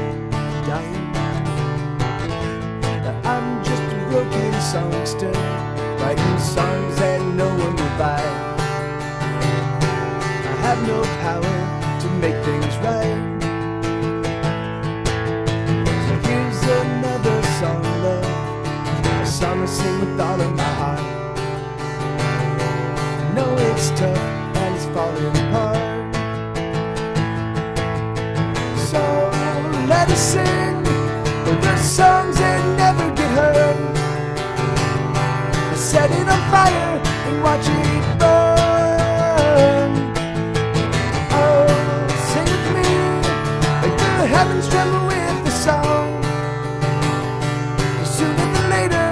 dying. Now I'm just a broken songster, writing songs that no one will buy. I have no power to make things right. So here's another song, love, a song I sing with all of my heart. I know it's tough and it's falling apart. So let us sing the songs that never get heard. Set it on fire and watch it burn. Oh, sing with me like the heavens tremble with the song. Sooner than later,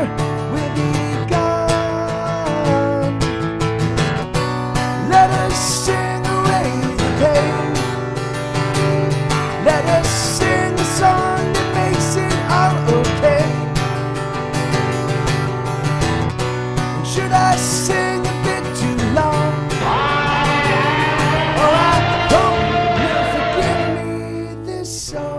we'll be gone. Let us sing away the pain. Let us sing the song that makes it all okay. And should I sing a bit too long? Oh, I hope you'll forgive me this song.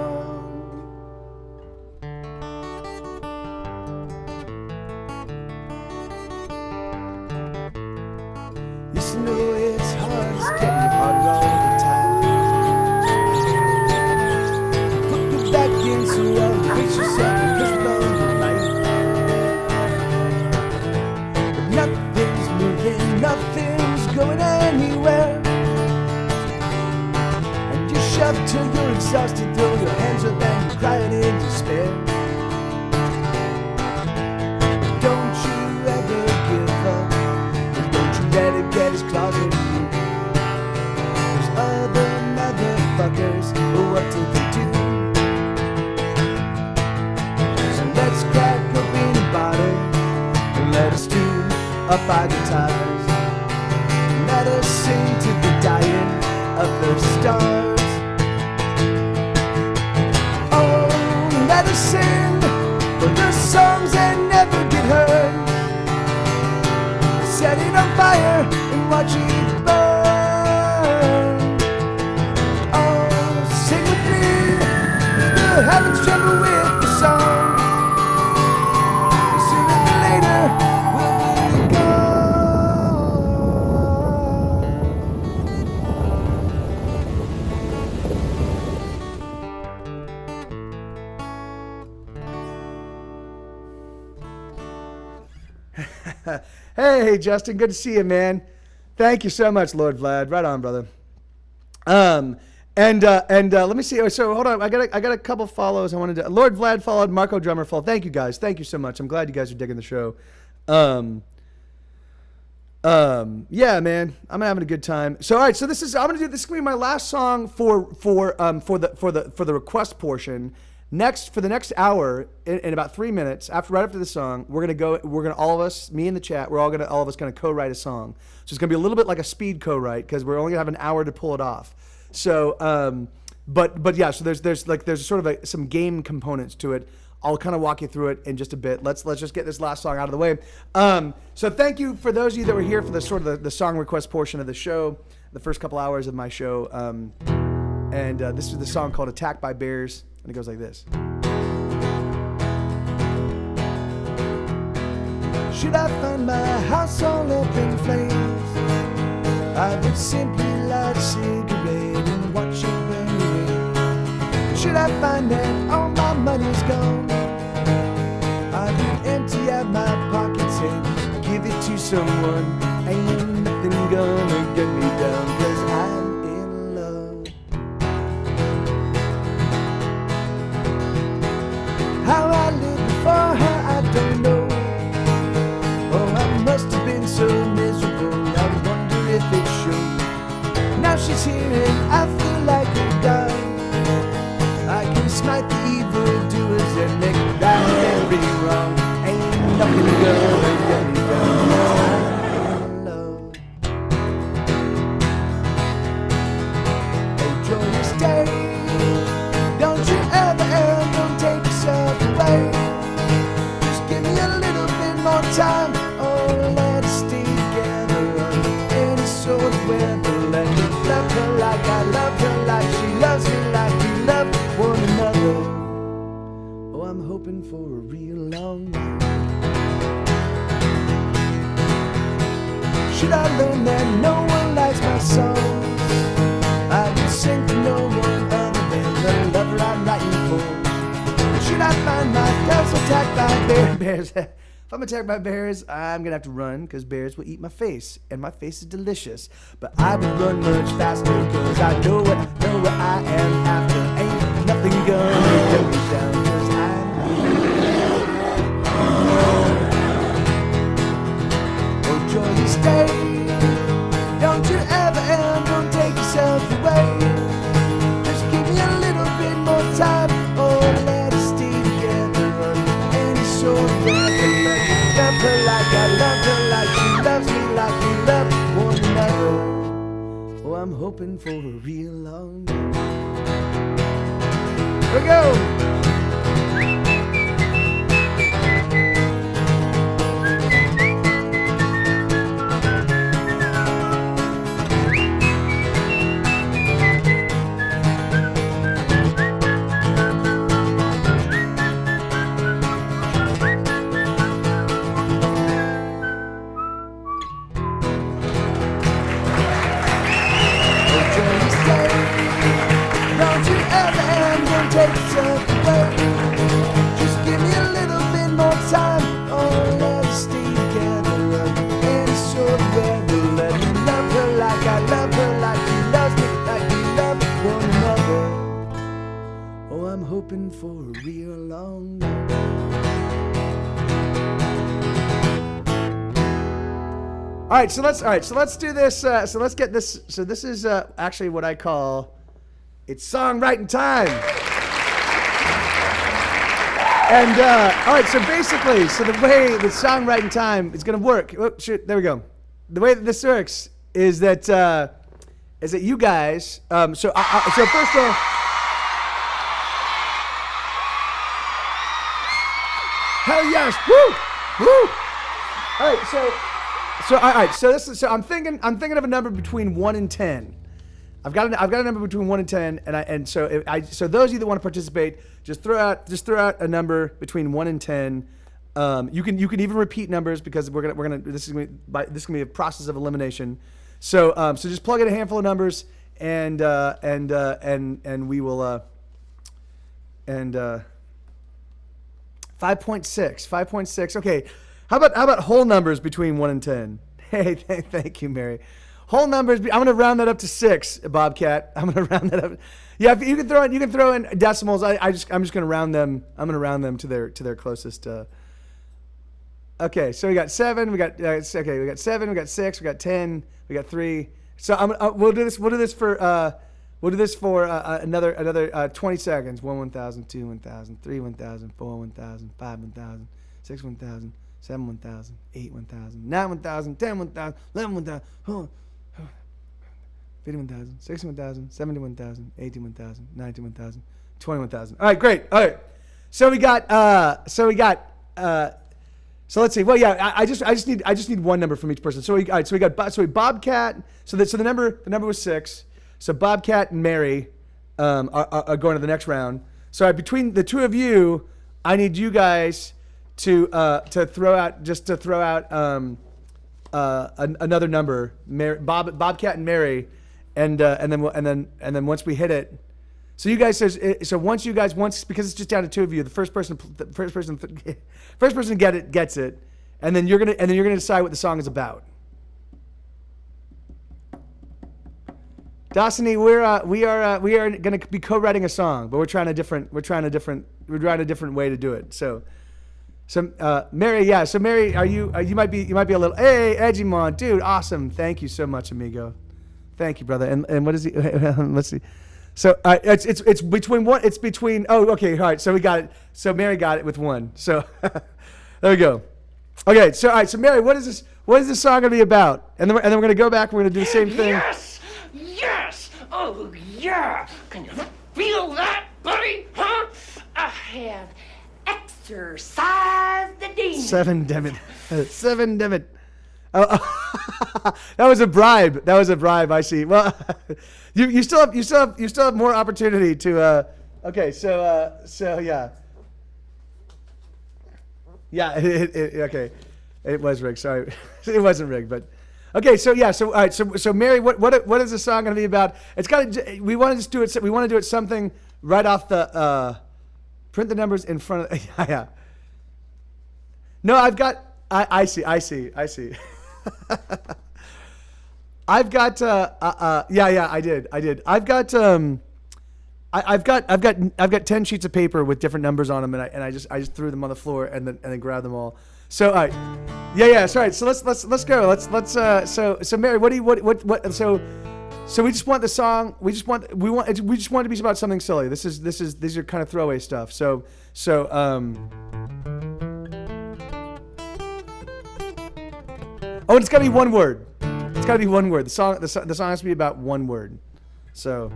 Yes, I know it's hard, it's getting harder all the time. Put your back in so well, face yourself and push down the light. But nothing's moving, nothing's going anywhere. And you shove till you're exhausted, throw your hands up and you're crying in despair. But don't you ever give up. Don't you let it get his claws in you. There's other motherfuckers, oh, what do they do? So let's crack open a bottle and let us tune up our guitars. And let us sing to the dying of the stars. Oh, let us sing for the songs that never get heard. Set it on fire and watch it burn. Oh, sing with me. The heavens tremble with the song. Sooner than later, we'll be gone. Hey, Justin, good to see you, man. Thank you so much, Lord Vlad. Right on, brother. Let me see. So hold on, I got a couple follows I wanted to. Lord Vlad followed, Marco Drummer followed. Thank you guys. Thank you so much. I'm glad you guys are digging the show. Yeah, man, I'm having a good time. So all right, so this is gonna be my last song for the request portion. Next, for the next hour, in about 3 minutes, right after the song, we're gonna all of us, me and the chat, all of us gonna co-write a song. So it's gonna be a little bit like a speed co-write because we're only gonna have an hour to pull it off. So, but yeah, so there's sort of some game components to it. I'll kind of walk you through it in just a bit. Let's just get this last song out of the way. So thank you for those of you that were here for the sort of the song request portion of the show, the first couple hours of my show. And this is the song called "Attacked by Bears." And it goes like this. Should I find my house all up in flames, I would simply light a cigarette and watch it burn away. Should I find that all my money's gone, I would empty out my pockets and give it to someone. Ain't nothing gonna get me down, 'cause I'm in love. How I lived before her, I don't know. Oh, I must have been so miserable, I wonder if it showed. Now she's here and I feel like a god. I can smite the evildoers and make right every wrong. Ain't nothing gonna get me down, 'cause I'm in love. Oh, joyous day, don't you ever take yourself away. Just give me a little bit more time. Oh, let's stay together under any sort of weather. Let me love her like I love her, like she loves me, like we love one another. Oh, I'm hoping for a real long night. Should I learn that no one likes my songs, I would sing for no one other than the lover I'm writing for. Should I find myself attacked by bears? If I'm attacked by bears, I'm gonna have to run, because bears will eat my face, and my face is delicious. But I would run much faster, because I know what I am after. Ain't nothing gonna get me down, 'cause I'm oh, joyous day, don't you ever take yourself away. Just give me a little bit more time. hoping for a real long day. Here we go. Don't you ever and take yourself away. Just give me a little bit more time. Oh, let us stay together under any sort of weather. Let me love her like I love her, like she loves me, like we love one another. Oh, I'm hoping for a real long night. All right, so let's do this. So let's get this. So this is actually what I call it's songwriting time. And all right, so basically, so the way the songwriting time is going to work. Oh, shoot, there we go. The way that this works is that you guys. So first of all. Hell yes! Woo! Woo! All right, so I'm thinking of a number between 1 and 10. I've got a number between 1 and 10, so those of you that want to participate, just throw out a number between 1 and 10. You can even repeat numbers because this is gonna be a process of elimination. So just plug in a handful of numbers and we will 5.6. Okay. How about whole numbers between 1 and 10? Hey, thank you, Mary. Whole numbers. I'm going to round that up to 6, Bobcat. I'm going to round that up. Yeah, you can throw in decimals. I'm just going to round them. I'm going to round them to their closest. Okay, so we got 7. We got 7. We got 6. We got 10. We got 3. So we'll do this. We'll do this for another 20 seconds. 1, 1,000, 2, 1,000, 3, 1,000, 4, 1,000, 5, 1,000, 6, 1,000. 7, 1,000, 8, 1,000, 9, 1,000, 10, 1,000, 11, 1,000, 50, 1,000, 60, 1,000, 70, 1,000, 80, 1,000, 90, 1,000, 21,000. All right, great. All right. So let's see. Well, yeah, I just need one number from each person. So we got Bobcat. So the number was 6. So Bobcat and Mary are going to the next round. So between the two of you, I need you guys to throw out another number, Bobcat and Mary, and then once we hit it, so you guys once because it's just down to two of you, the first person gets it, and then you're gonna decide what the song is about. Dawsony, we are gonna be co-writing a song, but we're trying a different way to do it. So Mary, yeah. So Mary, you might be a little, hey, Edgymon, dude, awesome. Thank you so much, amigo. Thank you, brother. And what is he? Let's see. So it's between. Oh, okay, all right. So we got it. So Mary got it with 1. So there we go. Okay. So all right. So Mary, what is this song gonna be about? And then we're gonna go back. We're gonna do the same thing. Yes. Oh yeah. Can you feel that, buddy? Huh? I have exercised the demon. 7, damn it. 7, damn it. Oh, that was a bribe. I see. Well, you still have more opportunity to. Okay, so yeah. Yeah. Okay, it was rigged. Sorry, it wasn't rigged, but. Okay, so yeah, so all right, so Mary, what is the song going to be about? It's got to. We want to just do it. We want to do it something right off the. Print the numbers in front of. Yeah. No, I've got. I see. I've got. Yeah. I did. I've got. I've got 10 sheets of paper with different numbers on them, and I just threw them on the floor and then grabbed them all. So all right. Yeah. So all right. So let's go. So Mary, what? So we just want the song. We just want it to be about something silly. These are kind of throwaway stuff. So. Oh, it's got to be one word. It's got to be one word. The song has to be about one word. So.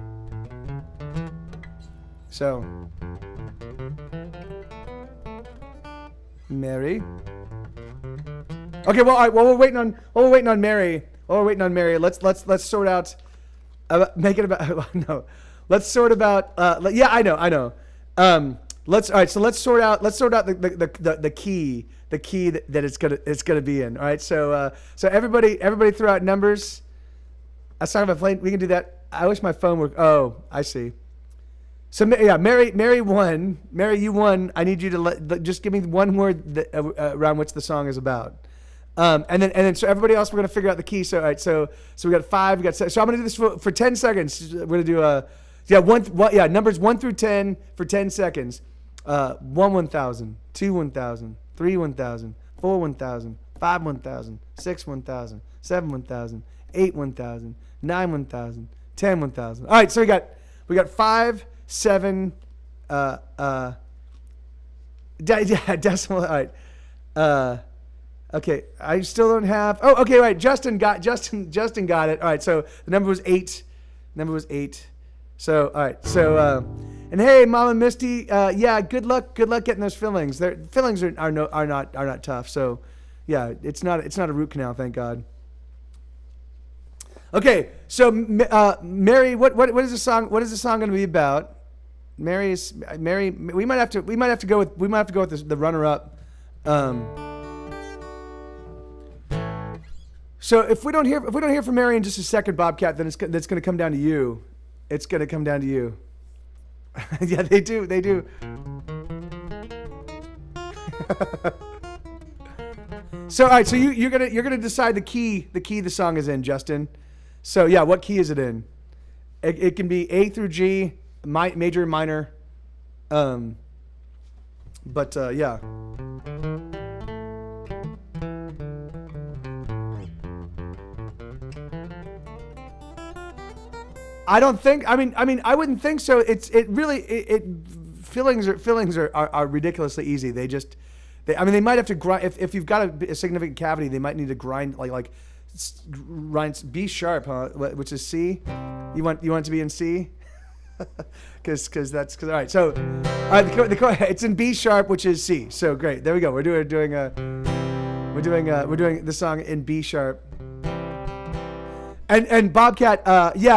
Mary. Okay, well, all right, while we're waiting on Mary, let's sort out. Make it about no. Let's sort about. Yeah, I know. Let's sort out the key that it's gonna be in. All right, so everybody throw out numbers. I was talking about playing. We can do that. I wish my phone worked. Oh, I see. So yeah, Mary won. Mary, you won. I need you to just give me one word around which the song is about. And then so everybody else, we're gonna figure out the key. So all right, so we got 5, we got 6. So I'm gonna do this for 10 seconds. We're gonna do numbers 1 through 10 for 10 seconds. 1 1,000, 2 1,000, 3 1,000, 4 1,000, 5 1,000, 6 1,000, 7 1,000, 8 1,000, 9 1,000, 10 1,000. All right, so we got 5, 7, decimal. All right. Okay, I still don't have. Oh, okay, right. Justin got it. All right, so the number was 8. So all right, so and hey, Mama Misty, yeah, good luck getting those fillings. Their fillings are not tough. So yeah, it's not a root canal, thank God. Okay, so Mary, what is the song? What is the song going to be about? Mary. We might have to go with the runner up. So if we don't hear from Mary in just a second, Bobcat, then that's going to come down to you. It's going to come down to you. Yeah, they do. So all right, so you're gonna decide the key the song is in, Justin. So yeah, what key is it in? It can be A through G, major, minor. But yeah. I don't think. I mean, I wouldn't think so. Fillings are ridiculously easy. They might have to grind. If you've got a significant cavity, they might need to grind grind B sharp, huh? Which is C. You want it to be in C, because all right. So, it's in B sharp, which is C. So great. There we go. We're doing the song in B sharp. And Bobcat, can you?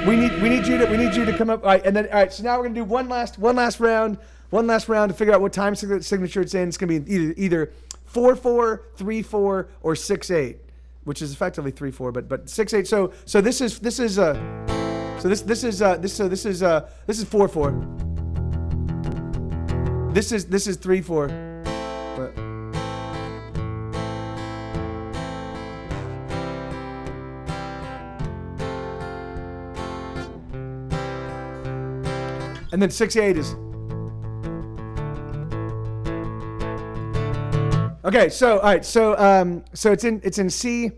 We need you to come up. All right, and then all right. So now we're gonna do one last round to figure out what time signature it's in. It's gonna be either 4/4, 3/4, or 6/8, which is effectively 3/4, but 6/8. So this is 4/4. This is 3/4. But, and then 6/8 is. Okay, so all right, so it's in C.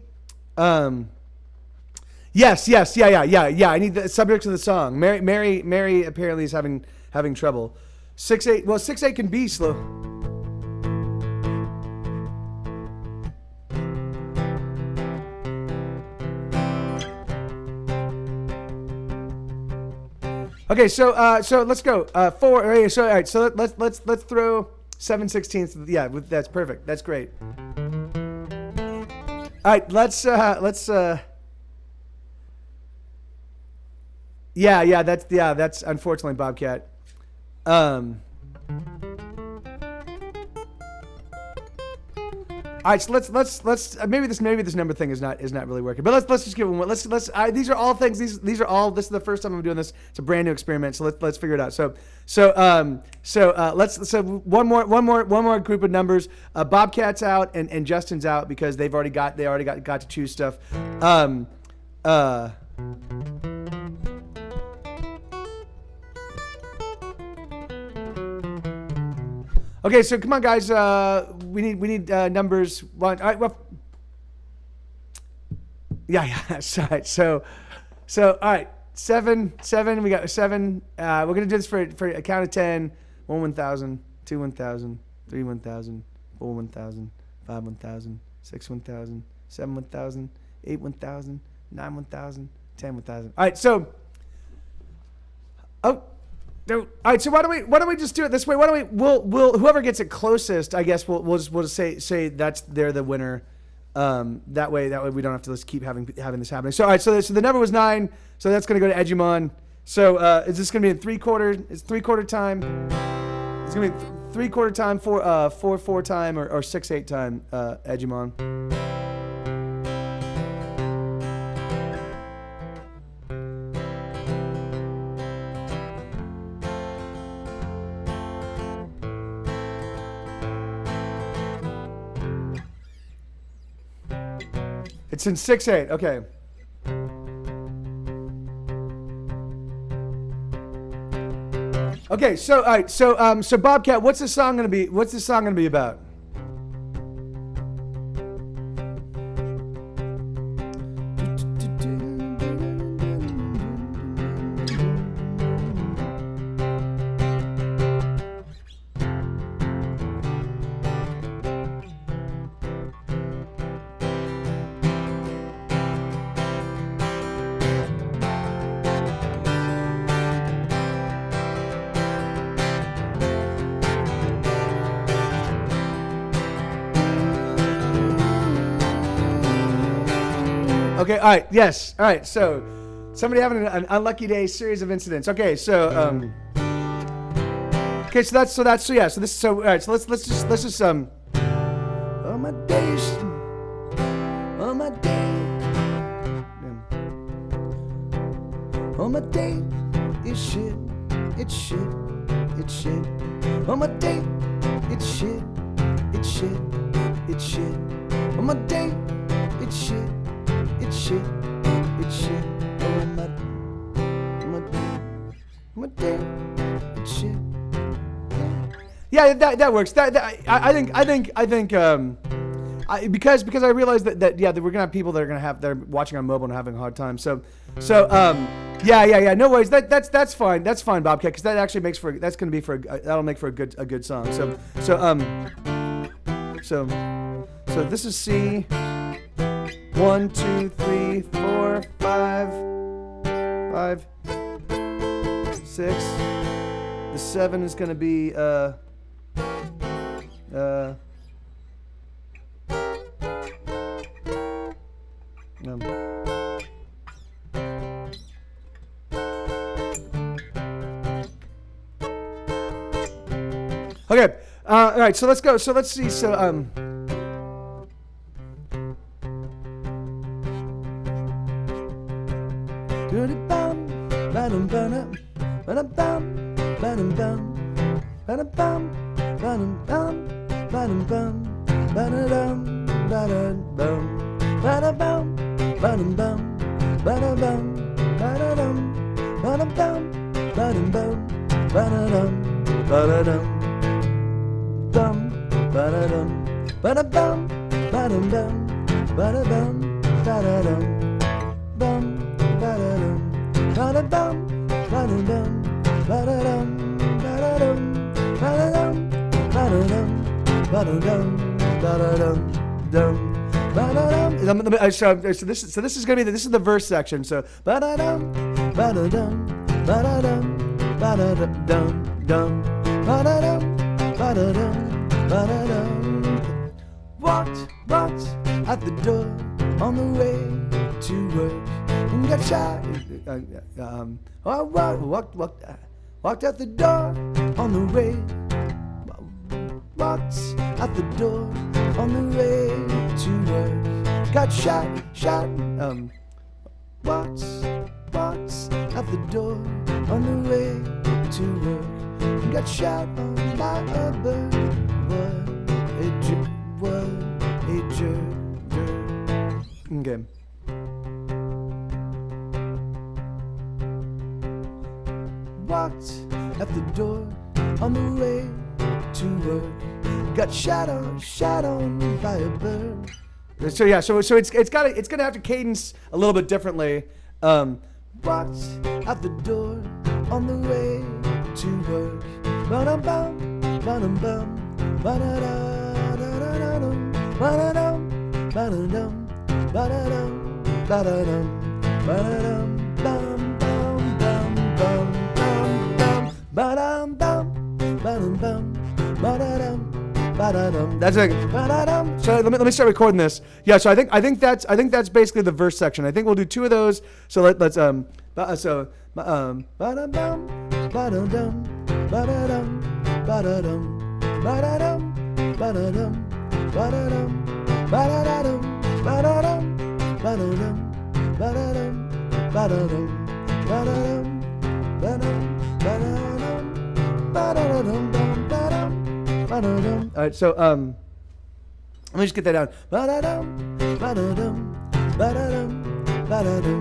Yes, yeah. I need the subject of the song. Mary apparently is having trouble. 6/8. Well, 6/8 can be slow. Okay, so let's go. 4. Okay, so all right, so let's throw 7/16. Yeah, that's perfect. That's great. All right, let's. Yeah. That's unfortunately Bobcat. All right, so let's maybe this number thing is not really working, but let's just give them one. These are all things. These are all. This is the first time I'm doing this. It's a brand new experiment, so let's figure it out. So one more group of numbers. Bobcat's out and Justin's out because they already got to choose stuff. Okay, so come on, guys. We need numbers. One. All right. Well. Yeah. So, all right. 7. We got 7. We're gonna do this for a count of 10. 1 1,000, 2 1,000, 3 1,000, 4 1,000, 5 1,000, 6 1,000, 7 1,000, 8 1,000, 9 1,000, 10,000. All right, so. Oh. No. All right, so why don't we just do it this way? Why don't we'll whoever gets it closest, I guess we'll just say they're the winner. That way we don't have to just keep having this happening. So all right, so the number was 9, so that's gonna go to Edgemon. So is this gonna be in 3/4? It's 3/4 time. It's gonna be 3/4 time, 4/4 time, or 6/8 time, Edgemon. It's in 6/8. Okay. Okay. So all right. So Bobcat, what's this song gonna be? What's this song gonna be about? Okay, all right, yes, all right. So, somebody having an unlucky day, series of incidents. Okay, so okay, so that's yeah. So all right. So let's just on my days, on my day, on my day, it's shit, it's shit, it's shit. On my day, it's shit, it's shit, it's shit. On my day, it's shit. It's shit, it's shit. Oh my day, it's shit. Yeah, that works. I think because I realized that we're gonna have people that are they're watching on mobile and having a hard time. So yeah. No worries. That's fine. That's fine, Bobcat, because that actually makes for that'll make for a good song. So this is C. 1, 2, 3, 4, 5, 6. The 7 is gonna be okay. All right. So let's go. So let's see. So so this is gonna be the verse section. So walked at the door on the way to work and got shot. I walked at the door on the way. Walked at the door on the way to work. Got shot. Walked at the door on the way to work. Got shot by a bird. What a jerk. Okay. Walked at the door on the way to work. Got shot on by a bird. So yeah, so it's gonna have to cadence a little bit differently. Walked at the door on the way to work. Ba-dum-bum, ba-dum-bum, ba-da-da-da-da-dum, ba-da-dum, ba-da-dum, ba-da-dum, ba-da-dum, ba-da-dum. ba-da-dum. That's like ba-da-dum. So let me start recording this. Yeah. So I think that's basically the verse section. I think we'll do 2 of those. So let's ba-dum, ba-da-dum, ba-da-dum, ba-da-dum, ba-da-dum, ba-da-dum, ba-da-dum, ba-da-dum, ba-da-dum, ba-da-dum, ba-da-dum, ba-da-dum, ba-da-dum, ba-da-dum, ba-da-dum, ba-da-dum, ba-da-dum, ba-da-dum. All right, so let me just get that down. Ba-da-dum, ba-da-dum, ba-da-dum, ba-da-dum,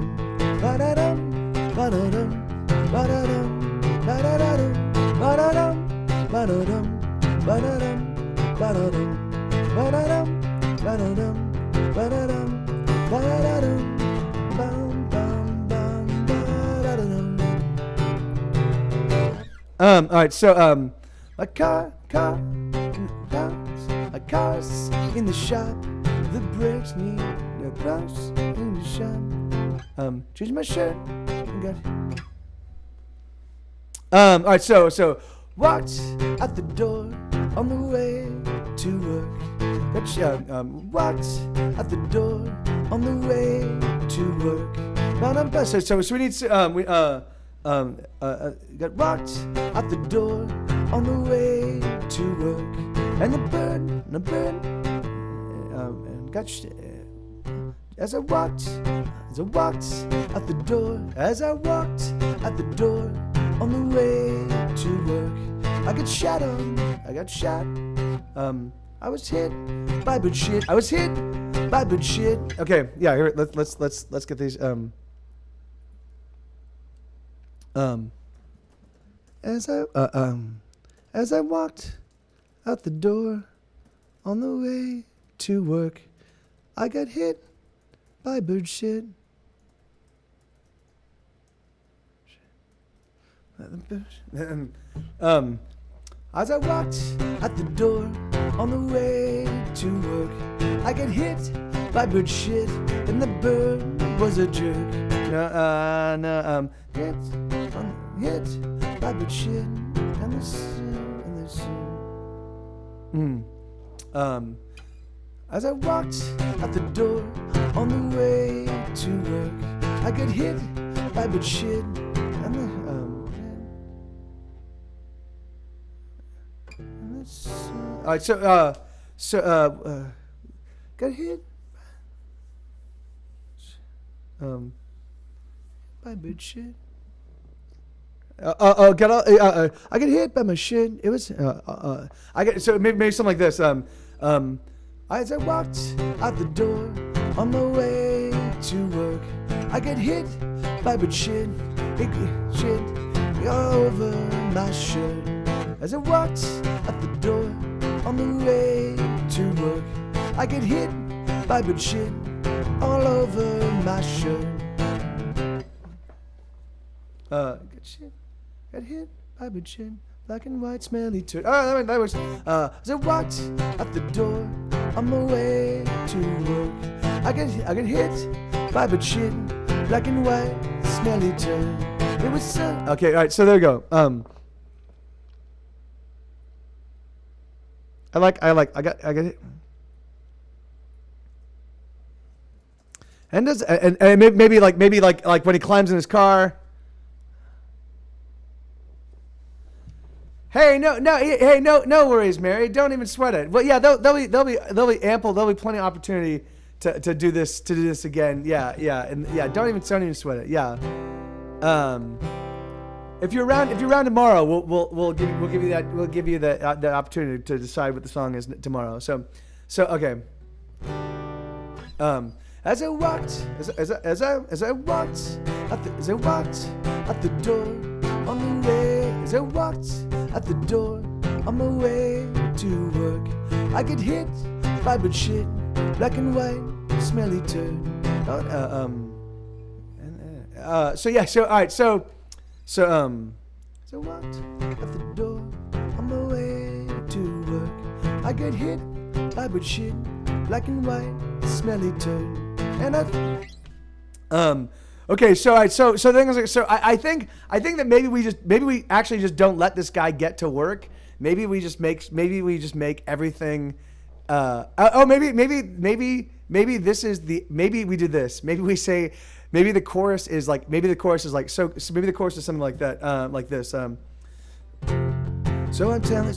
ba-da-dum, ba-da-dum, ba-da-dum, ba-da-dum, ba-da-dum, ba-da-dum, ba-da-dum, ba-da-dum, ba-da-dum, ba-da-dum, ba-da-dum, ba-da-dum, bum, bum, bum, ba-da-dum. All right, so a car's in the shop. The brakes need a brush in the shop. Change my shirt. Got it. All right, so walked out the door on the way to work. Walked out the door on the way to work. So we need got walked out the door on the way to work, and the bird got as I walked out the door, on the way to work, I got shot. I was hit by bird shit. Okay, yeah. Here, let's get these. As I walked out the door on the way to work, I got hit by bird shit. As I walked out the door on the way to work, I got hit by bird shit, and the bird was a jerk. Hit by bird shit, and as I walked out the door on the way to work, I got hit by bird shit, and all right, got hit by bird shit. I get hit by my shit. It was maybe something like this. As I walked out the door on the way to work, I get hit by bird shit. Shit all over my shirt. As I walked out the door on the way to work, I get hit by bird shit all over my shirt. Good shit. Got hit by bird shit, black and white, smelly turd. Oh, that works. As I walked out the door on my way to work, I get hit by bird shit, black and white, smelly turd. It was okay. All right, so there you go. I got hit. And maybe like when he climbs in his car. Hey, no worries, Mary. Don't even sweat it. Well, yeah, there'll be plenty of opportunity to do this again. Yeah, and yeah, don't even sweat it. Yeah. If you're around tomorrow, we'll give you the opportunity to decide what the song is tomorrow. So okay. As I walked out the door on the way, as I walked out the door on my way to work, I get hit by bird shit, black and white, smelly turd. So all right, so I walked out the door on my way to work, I get hit by bird shit, black and white, smelly turd. And okay, so all right, so the thing is, so I think that maybe we actually just don't let this guy get to work. Maybe we just make everything maybe this is the, maybe we did this. Maybe we say, maybe the chorus is like, maybe the chorus is like, so maybe the chorus is something like that, like this. So I'm telling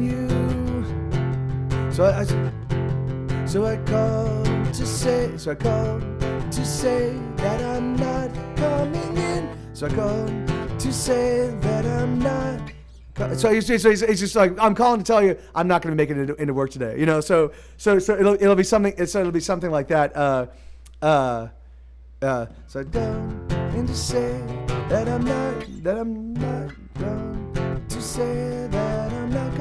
you. So I called to say that I'm not coming in. So I called to say that I'm not. So he's just like, I'm calling to tell you I'm not going to make it into work today. You know, so it'll be something. So it'll be something like that. So I don't mean to say that I'm not going to say that I'm not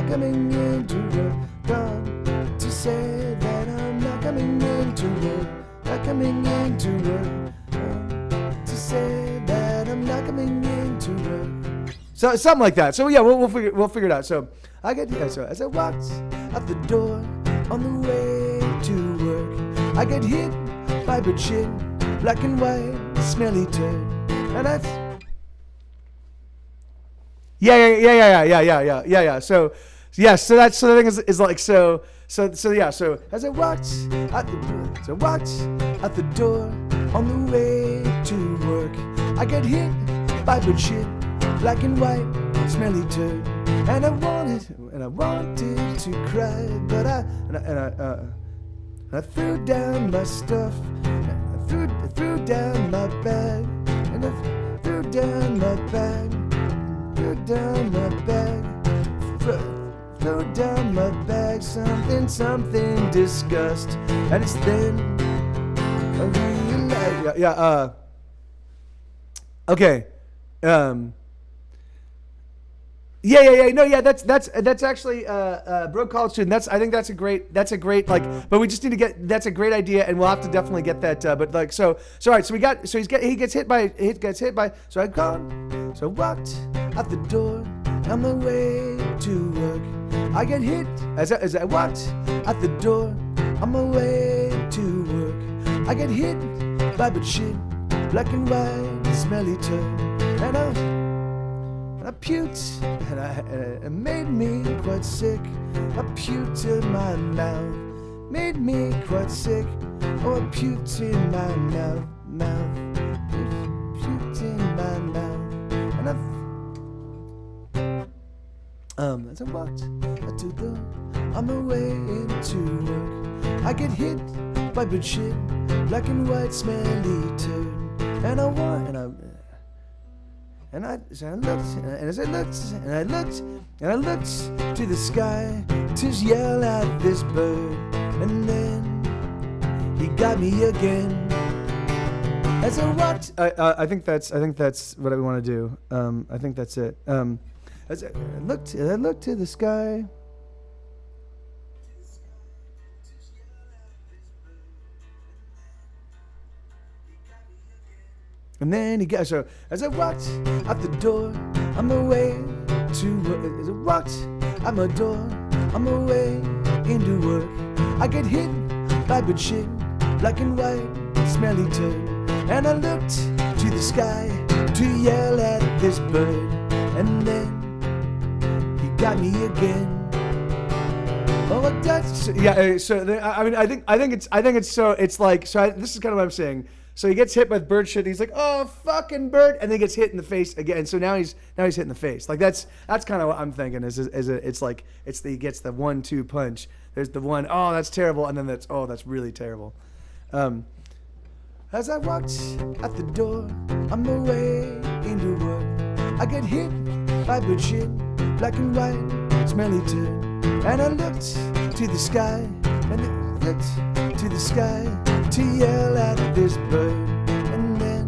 coming into work. Gone to say that I'm not coming into work. Not coming into work. To say that I'm not coming into work. So something like that. So yeah, we'll figure it out. So I get so as I walked out the door on the way to work, I get hit by bird shit, black and white, smelly turd, and that's yeah. So yes, so that's so the thing is like so yeah. So as I walked out the door on the way to work, I get hit by bird shit, black and white, smelly turd, and I wanted to cry, but I threw down my stuff, I threw down my bag, and I threw down my bag, threw down my bag, something disgust, and it's then I realized, okay. That's actually broke college student. I think that's a great like, but we just need to get, that's a great idea, and we'll have to definitely get that. But like so all right. So he gets hit by. So I gone. So I walked out the door on my way to work. I get hit as I walked out the door on my way to work. I get hit by bird shit, black and white, smelly turd, and I puked, and it made me quite sick. I puked in my mouth, made me quite sick. Oh, I puked in my mouth, puked in my mouth, and as I walked out the door on my way into work, I get hit by bird shit, black and white, smelly turd, and I looked to the sky to yell at this bird, and then he got me again. As I walked, I think that's what I want to do. I think that's it. As I looked to the sky. And then he got, so as I walked out the door on my way to work, as I walked out my door on my way into work, I get hit by bird shit, black and white, smelly turd, and I looked to the sky to yell at this bird, and then he got me again. Oh, that's yeah. So I mean, I think it's so it's like so. This is kind of what I'm saying. So he gets hit by bird shit. And he's like, "Oh, fucking bird!" And then gets hit in the face again. So now he's hit in the face. Like that's kind of what I'm thinking. It's like he gets the 1-2 punch. There's the one, oh, that's terrible, and then that's really terrible. As I walked at the door on my way into work, I get hit by bird shit, black and white, smelly turd, and I looked to the sky, and I looked to the sky to yell at this bird, and then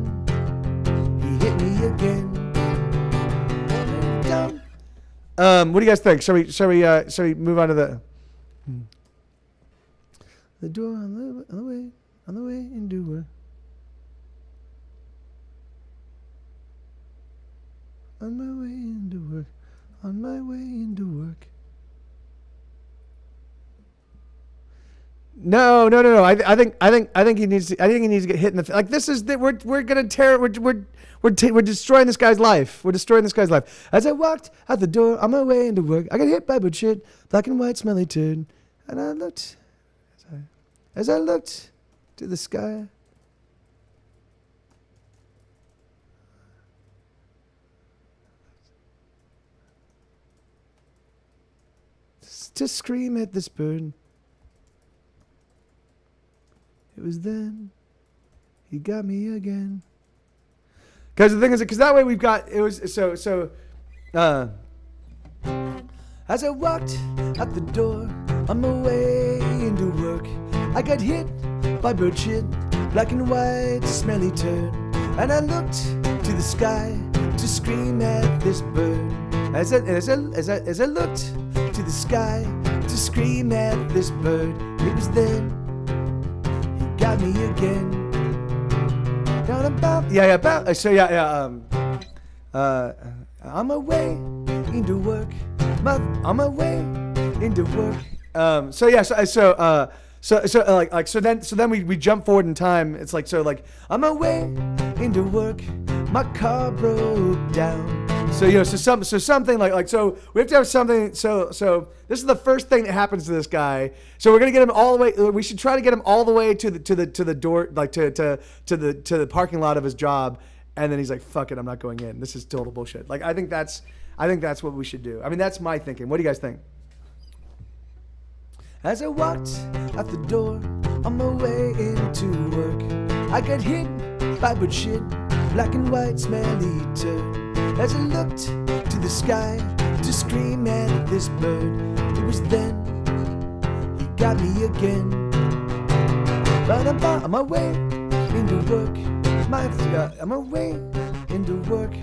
he hit me again. What do you guys think? Shall we move on to the door on the way into work? On my way into work. No. I think he needs to. I think he needs to get hit in the like. This is that we're gonna tear. We're destroying this guy's life. We're destroying this guy's life. As I walked out the door on my way into work, I got hit by bullshit, black and white, smelly turd, and I looked. As I looked to the sky. To scream at this bird. It was then he got me again. Because the thing is, because that way we've got, it was, as I walked out the door on my way into work, I got hit by bird shit, black and white, smelly turd. And I looked to the sky to scream at this bird. As I looked to the sky to scream at this bird, it was then he got me again. Down about on my way into work, on my way into work. So then we jump forward in time. It's like on my way into work, my car broke down. So something like we have to have something. So this is the first thing that happens to this guy. So we're gonna get him all the way. We should try to get him all the way to the door, like to the parking lot of his job, and then he's like, "Fuck it, I'm not going in. This is total bullshit." Like I think that's what we should do. I mean, that's my thinking. What do you guys think? As I walked out the door on my way into work, I got hit by bird shit, black and white, smelly turd. As I looked to the sky to scream at this bird, it was then he got me again. But I'm on my way into work, on my way into work.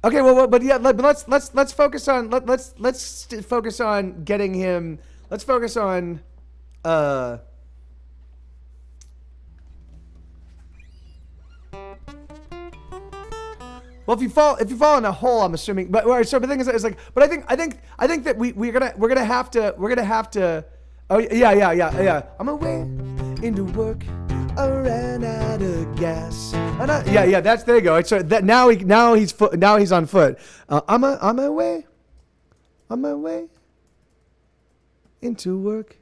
Okay, but let's focus on let's focus on getting him. Let's focus on Well, if you fall in a hole, I'm assuming. But so the thing is, like, but I think that we're gonna have to. Oh yeah. On my way into work, I ran out of gas. And that's there you go. So that now he's on foot. On my way into work,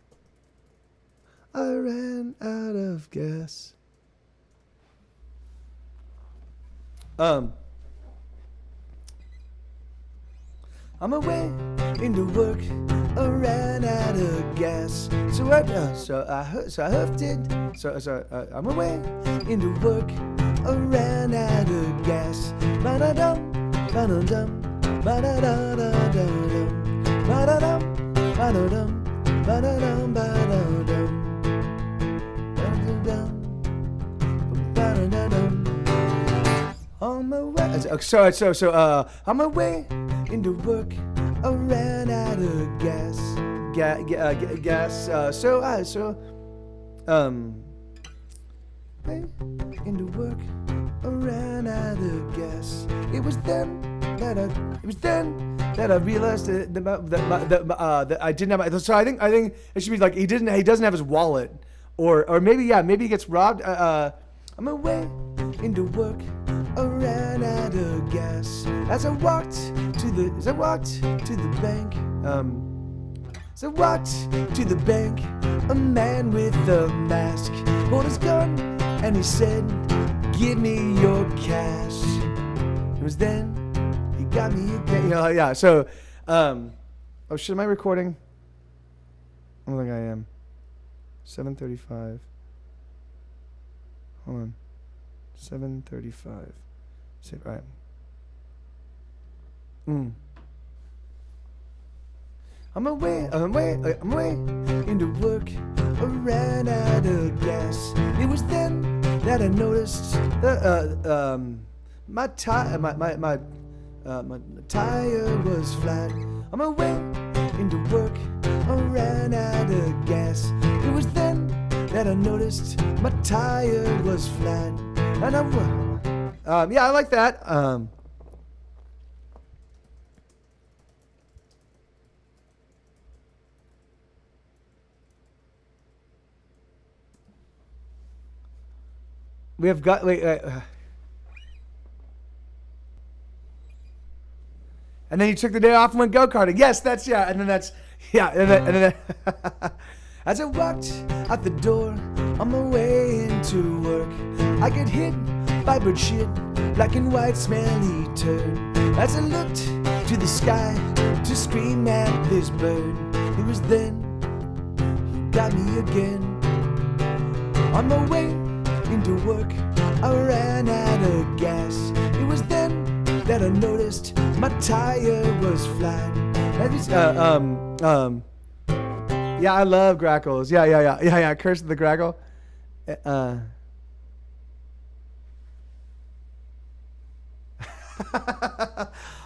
I ran out of gas. On my way into work, I ran out of gas. So I huffed it. On my way into work, I ran out of gas. Ba-da-dum, ba-da-dum, ba-da-da-da-da-dum, ba-da-dum, ba-da-dum, ba-da-dum, ba-da-dum, ba-da-dum, ba-da-da-dum. On my way, on my way into work, I ran out of gas. Way into work, I ran out of gas. It was then that I realized that I didn't have. So I think it should be like he doesn't have his wallet, or maybe he gets robbed. On my way into work, I ran out of gas. As I walked to the bank, a man with a mask pulled his gun and he said, "Give me your cash." It was then he got me again. Yeah. So, oh shit, am I recording? I don't think I am. 7:35. Hold on. 7:35. All right. On my way into work, I ran out of gas. It was then that I noticed my tire was flat. On my way into work, I ran out of gas. It was then that I noticed my tire was flat. And I like that. We have got. Wait, and then you took the day off and went go-karting. Yes, that's, yeah. And then that's, yeah. And then As I walked out the door on my way into work, I get hit by bird shit, black and white smelly turd. As I looked to the sky to scream at this bird, it was then he got me again. On my way into work, I ran out of gas. It was then that I noticed my tire was flat. yeah, I love grackles. Yeah. Curse of the Grackle.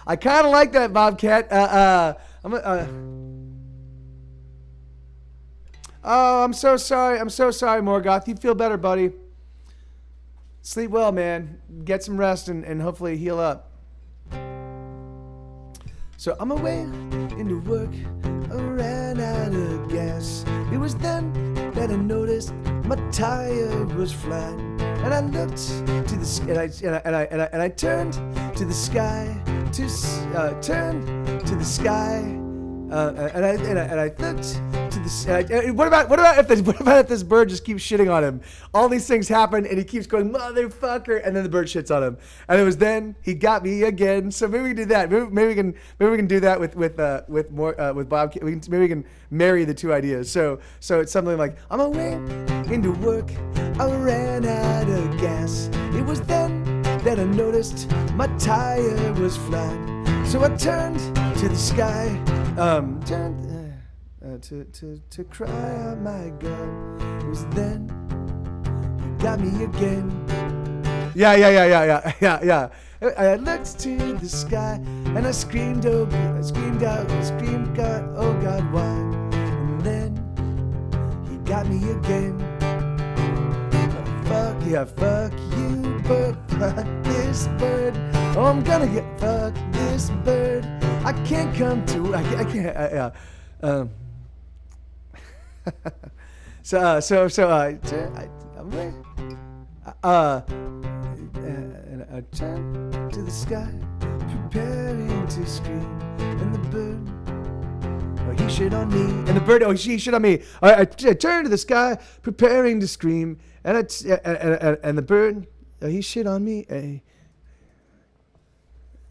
I kind of like that, Bobcat. Oh, I'm so sorry. I'm so sorry, Morgoth. You feel better, buddy. Sleep well, man. Get some rest and hopefully heal up. So on my way into work, I ran out of gas. It was then that I noticed my tire was flat, and I looked to the sky, and I turned to the sky to turn to the sky, and I looked to the sky. What about if this bird just keeps shitting on him? All these things happen, and he keeps going motherfucker, and then the bird shits on him, and it was then he got me again. So maybe we can do that. Maybe we can do that with Bob. Maybe we can marry the two ideas. So it's something like, on my way into work, I ran out of gas. It was then that I noticed my tire was flat. So I turned to the sky, to cry, oh my God. It was then you got me again. Yeah. I looked to the sky and I screamed, God, oh God, why? And then he got me again. Fuck you, bird, fuck this bird. Oh, I'm gonna get fuck this bird. I can't come to, I can't. I turned to the sky, preparing to scream, and the bird, oh, he shit on me, and the bird, oh, she shit on me. I turned to the sky, preparing to scream, and the bird, oh, he shit on me.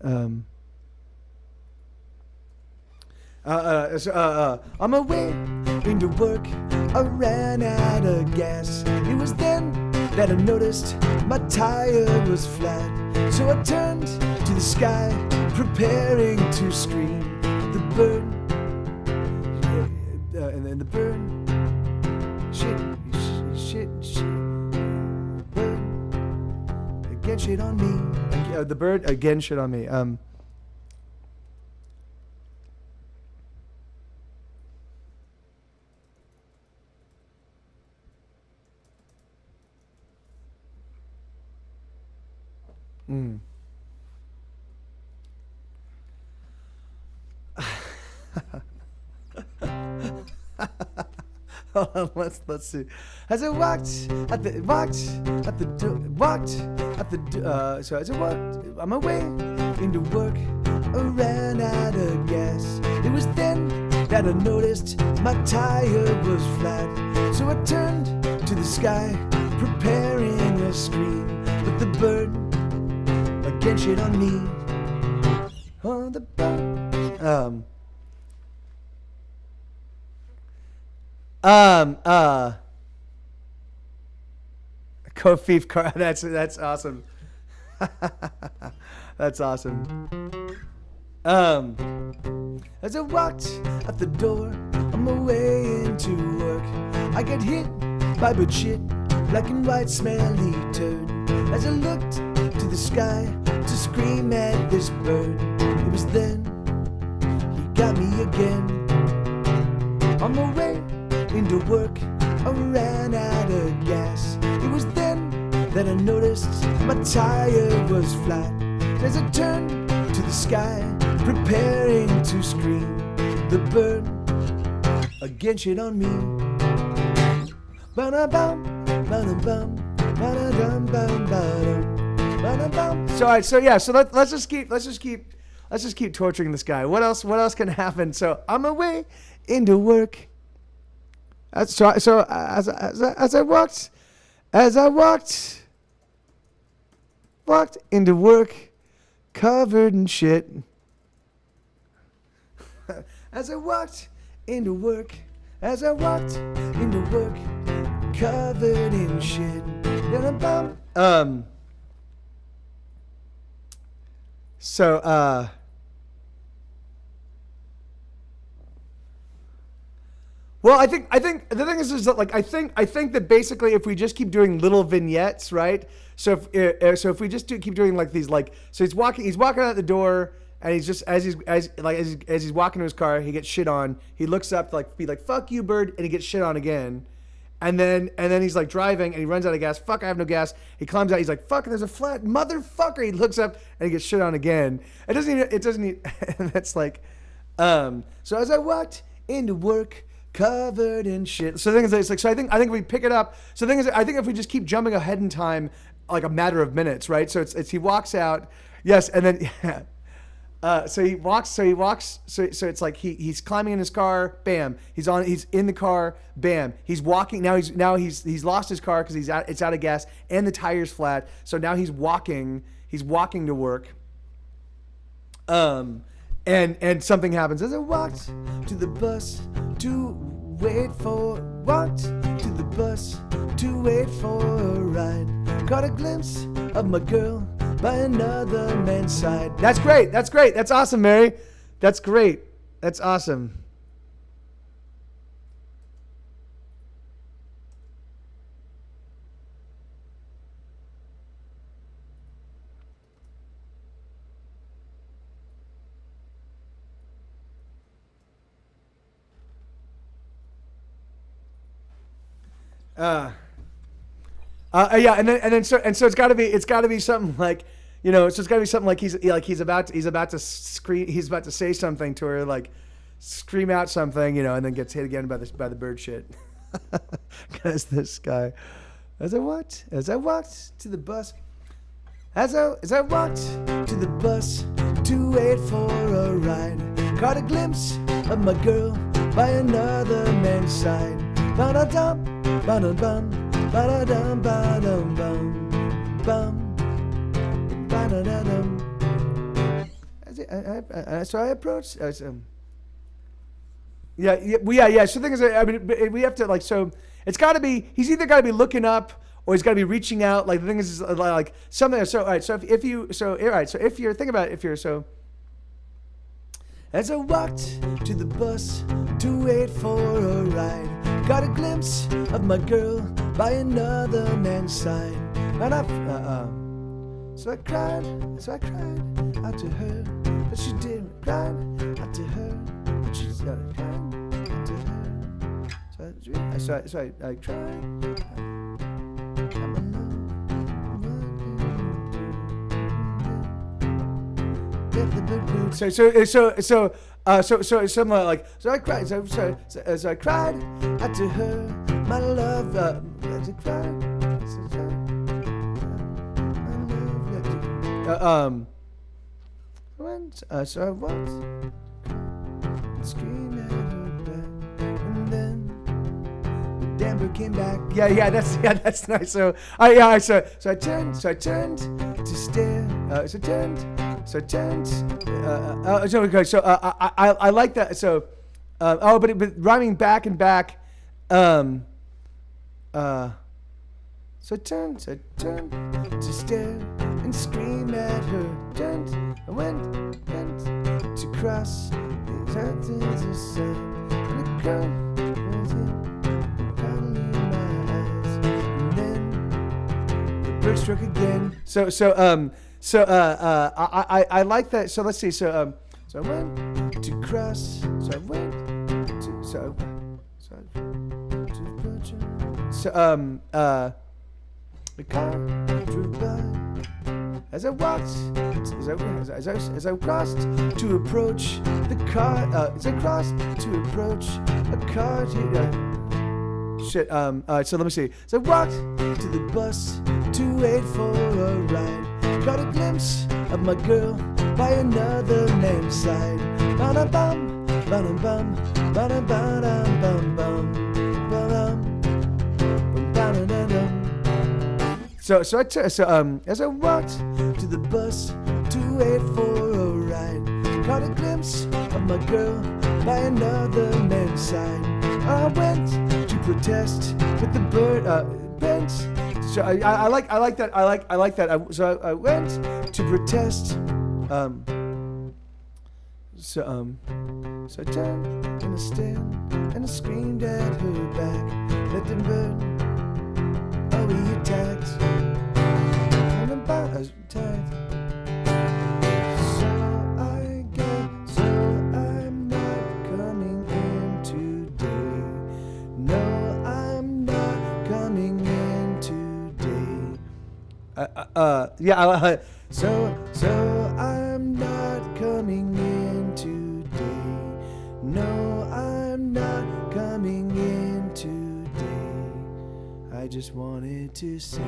On my way into work, I ran out of gas. It was then that I noticed my tire was flat. So I turned to the sky, preparing to scream. The bird, and the bird, shit, bird, again shit on me. The bird again shit on me. Let's see. As I walked at the so as I walked on my way into work, I ran out of gas. It was then that I noticed my tire was flat. So I turned to the sky, preparing a scream, but the bird again shit on me. Oh, the bird. Kofif car. That's awesome. That's awesome. As I walked out the door on my way into work, I got hit by bird shit, black and white smelly turd. As I looked to the sky to scream at this bird, it was then he got me again. On my way into work, I ran out of gas. It was then that I noticed my tire was flat. As I turned to the sky, preparing to scream, the bird again shit on me. Ba-da-bum, ba-da-bum, ba-da-dum, ba-da. all right, so yeah, so let's just keep torturing this guy. What else can happen? So I'm away into work. So as I walked into work, covered in shit. As I walked into work, covered in shit. Well, I think the thing is that like I think that basically if we just keep doing little vignettes, right? So if we just keep doing like these like so he's walking out the door and he's just as he's walking to his car, he gets shit on. He looks up to like be like fuck you bird, and he gets shit on again. And then he's like driving and he runs out of gas. Fuck, I have no gas. He climbs out. He's like, fuck, there's a flat motherfucker. He looks up and he gets shit on again. It doesn't need, that's like, so as I walked into work, covered in shit. So the thing is, it's like, so I think we pick it up. So the thing is, I think if we just keep jumping ahead in time, like a matter of minutes, right? So it's he walks out. Yes. And then, yeah. So it's like he's climbing in his car, bam. He's in the car, bam. He's walking he's lost his car because it's out of gas and the tire's flat. So now he's walking to work. And something happens as I walked to the bus to wait for a ride. Caught a glimpse of my girl by another man's side. That's great. That's awesome, Mary. That's great. That's awesome. Yeah, and then so it's got to be something like, you know, so it's got to be something like he's about to scream, he's about to say something to her, like scream out something, you know, and then gets hit again by the bird shit. Because this guy, as I walked to the bus, as I walked to the bus to wait for a ride, caught a glimpse of my girl by another man's side. Ba-da-dum, ba-da-bum, ba-da-dum, ba-dum, bum, bum, ba-da-da-dum. So I approached. Yeah. So the thing is, I mean, we have to like. So it's got to be. He's either got to be looking up or he's got to be reaching out. Like the thing is like something. So all right. So if you're think about it. If you're so. As I walked to the bus to wait for a ride, got a glimpse of my girl by another man's side. And so I cried out to her, but she didn't. Cried out to her, but she cried out to her. So I cried. So something like so I cried so I cried out to her my love as I cried so I walked and screamed at her back, and then Denver came back. Yeah, that's nice. So I turned to stare. I like that. So, but rhyming back and back. So I turned to stare and scream at her. I went to cross the sand, and the current was finally in my eyes, and then the bird struck again. So I like that. So let's see. So I went to cross. The car drove by as I walked. As I crossed to approach the car. As I crossed to approach a car. So let me see. So I walked to the bus to wait for a ride. Caught a glimpse of my girl by another man's side. Ba-da-bum, ba-da-bum, ba-da-ba-dum, bum, bum, ba-dum, ba-da-da-dum. So as I walked to the bus to wait for a ride, caught a glimpse of my girl by another man's side. I went to protest with the bent. So I like that. I like that. So I went to protest. So I turned and I stared and I screamed at her back. Let them burn. Oh, he attacked. And I'm attacked. So I'm not coming in today. No, I'm not coming in today. So I'm not coming in today. No, I'm not coming in today. I just wanted to say,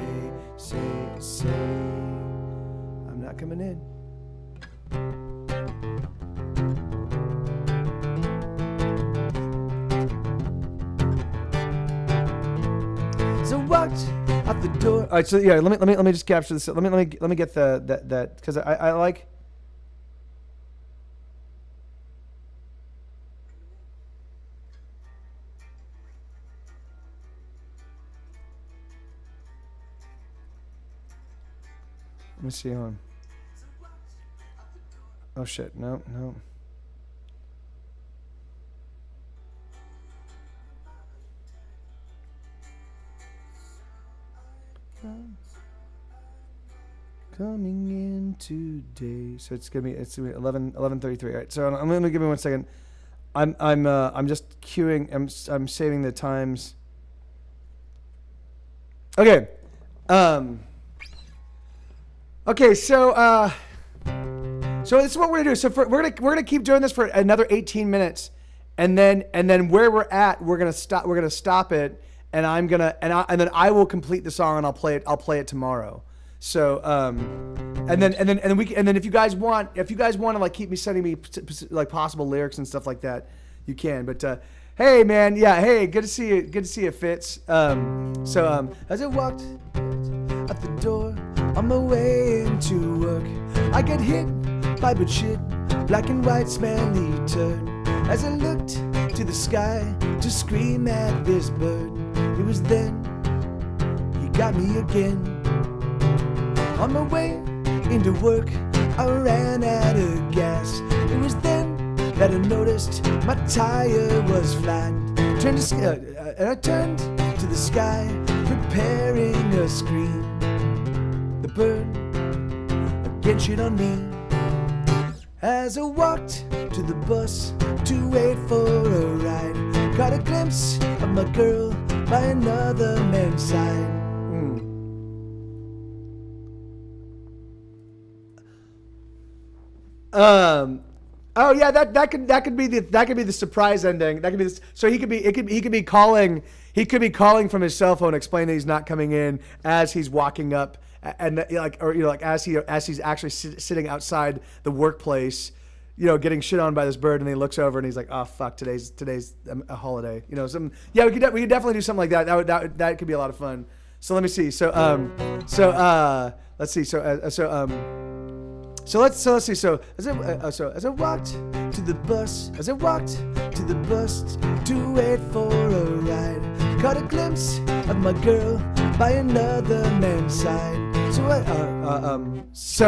I'm not coming in. So walked out the door. All right, so yeah, let me just capture this. Let me get that because I like. Let me see on. Oh shit! No. Coming in today. So it's gonna be 11:33. All right. So I'm gonna give me 1 second. I'm just queuing. I'm saving the times. Okay. Okay. So this is what we're gonna do. So we're gonna keep doing this for another 18 minutes, and then where we're at, we're gonna stop it. And then I will complete the song and I'll play it tomorrow. So and then if you guys want to like keep me sending me like possible lyrics and stuff like that, you can. But hey man, yeah, hey, good to see you, Fitz. As I walked out the door on my way into work, I get hit by bullshit, black and white smelly turd. As I looked to the sky to scream at this bird, it was then he got me again. On my way into work, I ran out of gas. It was then that I noticed my tire was flat. And I turned to the sky, preparing a scream. The bird again shit on me. As I walked to the bus to wait for a ride, got a glimpse of my girl by another man's side. Oh yeah, that could be the surprise ending. That could be so he could be calling from his cell phone, explaining that he's not coming in as he's walking up, and as he's actually sitting outside the workplace, getting shit on by this bird, and he looks over and he's like, oh fuck, today's a holiday. We could definitely do something like that. That could be a lot of fun. So let me see. So let's see. So let's see. So as I walked to the bus, to wait for a ride, caught a glimpse of my girl by another man's side. So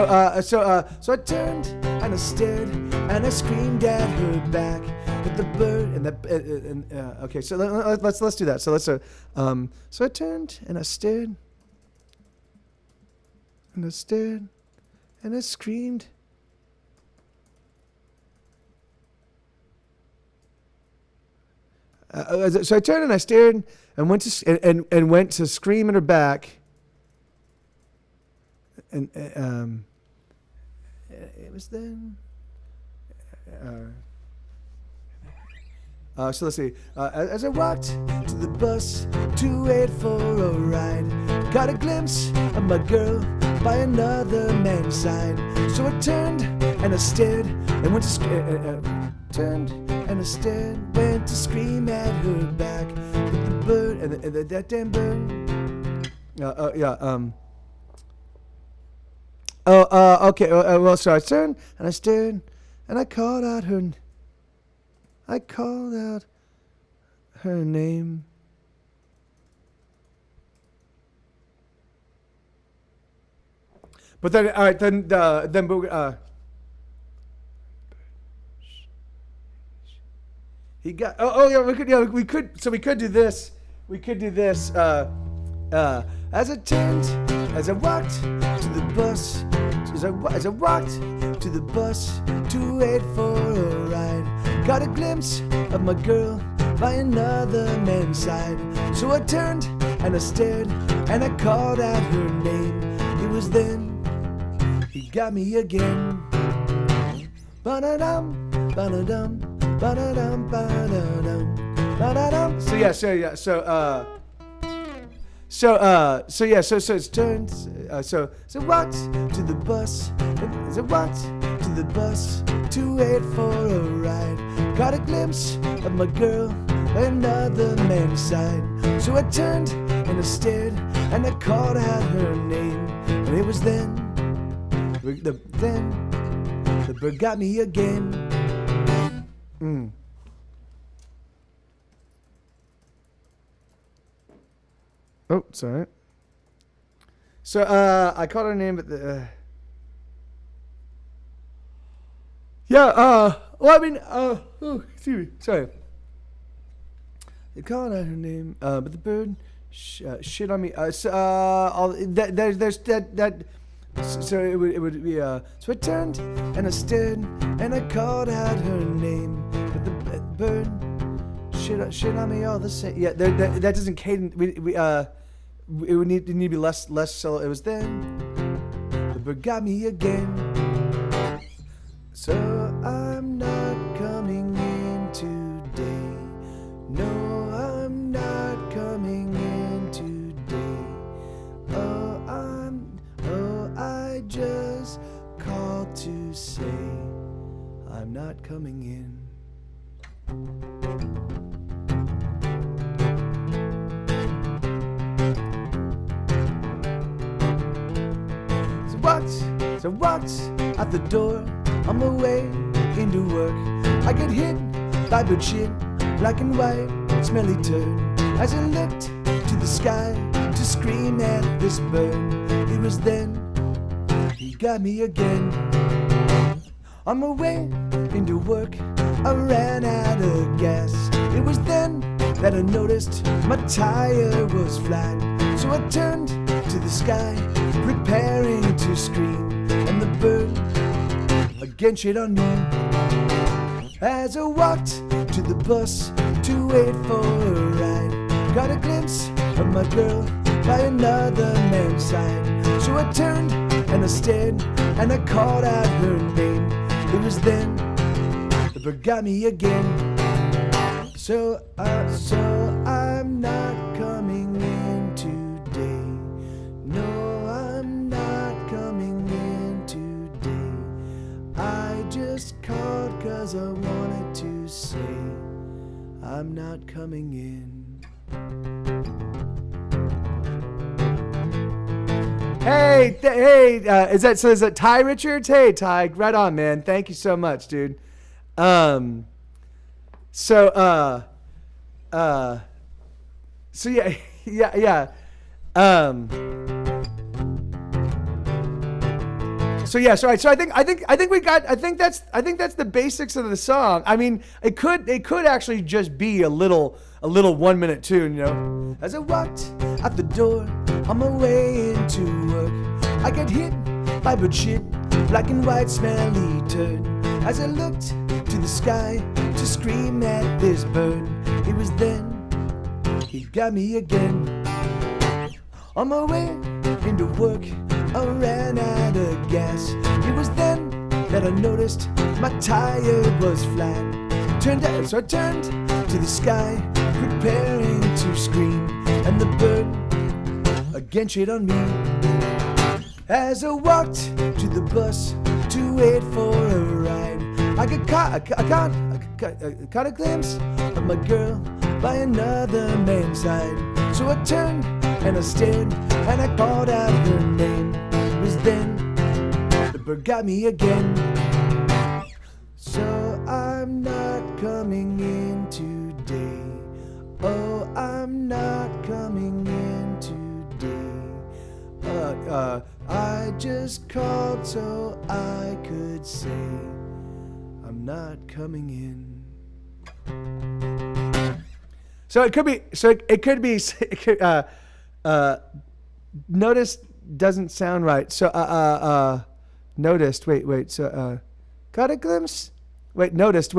I turned and I stared and I screamed at her back. But the bird okay. So let's do that. So I turned and I stared and I stared. And I screamed. So I turned and I stared and went to scream at her back. And it was then. So let's see. As I walked to the bus to wait for a ride, got a glimpse of my girl by another man's side. So I turned and I stared and went to went to scream at her back. But the bird and that damn bird. Okay. Well, so I turned and I stared and I called out her. I called out her name. But then, all right, he got. We could. So we could do this. We could do this. As I turned, as I walked to the bus, as I walked to the bus to wait for a ride, got a glimpse of my girl by another man's side. So I turned and I stared and I called out her name. It was then he got me again. Ba-da-dum, ba-da-dum, ba-da-dum, ba-da-dum, ba-da-dum. So it's turned. So walked to the bus. As I walked to the bus to wait for a ride, got a glimpse of my girl by another man's side. So I turned and I stared and I called out her name. And it was then the bird got me again. Oh, sorry. So I called her name, but excuse me. Sorry. They called out her name, but the bird shit on me. So it would be. So I turned and I stared and I called out her name, but the bird shit on me all the same. Yeah, that doesn't cadence. It would need to be less. So it was then the bird got me again. So I'm not coming in today. No, I'm not coming in today. I just called to say I'm not coming in. So walked out the door on my way into work. I get hit by bird shit, black and white, smelly turd. As I looked to the sky to scream at this bird, it was then he got me again. On my way into work, I ran out of gas. It was then that I noticed my tire was flat. So I turned to the sky, preparing to scream, and the bird again shit on me. As I walked to the bus to wait for a ride, got a glimpse of my girl by another man's side. So I turned and I stared and I called out her name. It was then the bird got me again. So I'm not coming in today. No, I'm not coming in today. I just called 'cause I wanted to say I'm not coming in. Hey, is that Ty Richards? Hey, Ty, right on, man. Thank you so much, dude. So yeah. So I think that's the basics of the song. I mean, it could actually just be a little 1 minute tune, you know. As I walked out the door on my way into work, I got hit by bird shit, black and white, smelly turd. As I looked to the sky to scream at this bird, it was then he got me again. On my way into work, I ran out of gas. It was then that I noticed my tire was flat. So I turned to the sky, preparing to scream, and the bird again shit on me. As I walked to the bus to wait for a ride, I caught a glimpse of my girl by another man's side. So I turned and I stared and I called out her name. It was then the bird got me again. So I'm not coming in today. Oh, I'm not coming in today. I just called so I could say I'm not coming in. So it could be. Noticed doesn't sound right. So noticed. Wait. So got a glimpse. Wait, noticed.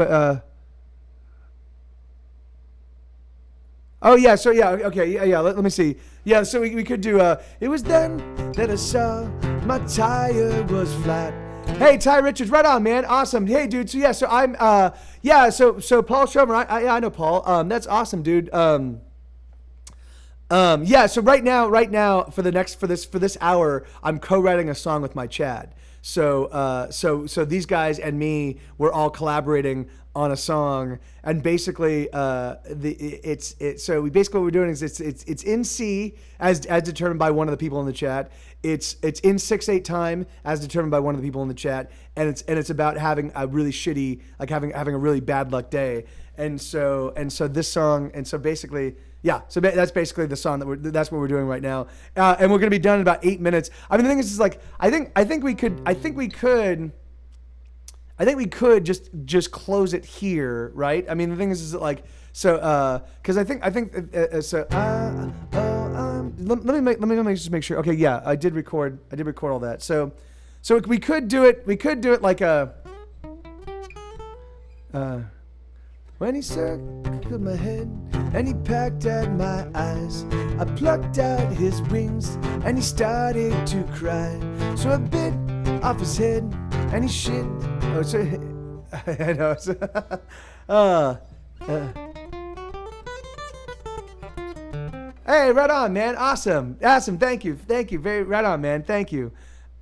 Oh yeah. So yeah. Okay. Yeah. Let me see. Yeah. So we could do. It was then that I saw my tire was flat. Hey, Ty Richards, right on, man. Awesome. Hey, dude. So yeah. So I'm. Yeah. So Paul Schomer. I know Paul. That's awesome, dude. Yeah. So right now for this hour, I'm co-writing a song with my Chad. So these guys and me, we're all collaborating on a song, and basically, so what we're doing is it's in C as determined by one of the people in the chat. It's in 6/8 time as determined by one of the people in the chat, and it's about having a really shitty, like having a really bad luck day, and so this song, and so basically. Yeah, so that's basically the song that's what we're doing right now, and we're gonna be done in about 8 minutes. I mean, the thing is like, I think we could just close it here, right? I mean, the thing is that like, so because I think let me just make sure. Okay, yeah, I did record all that. So we could do it like a. When he circled my head and he pecked at my eyes, I plucked out his wings and he started to cry. So I bit off his head and he shit. Oh, so I know. Hey, right on, man. Awesome. Thank you. Very right on, man. Thank you.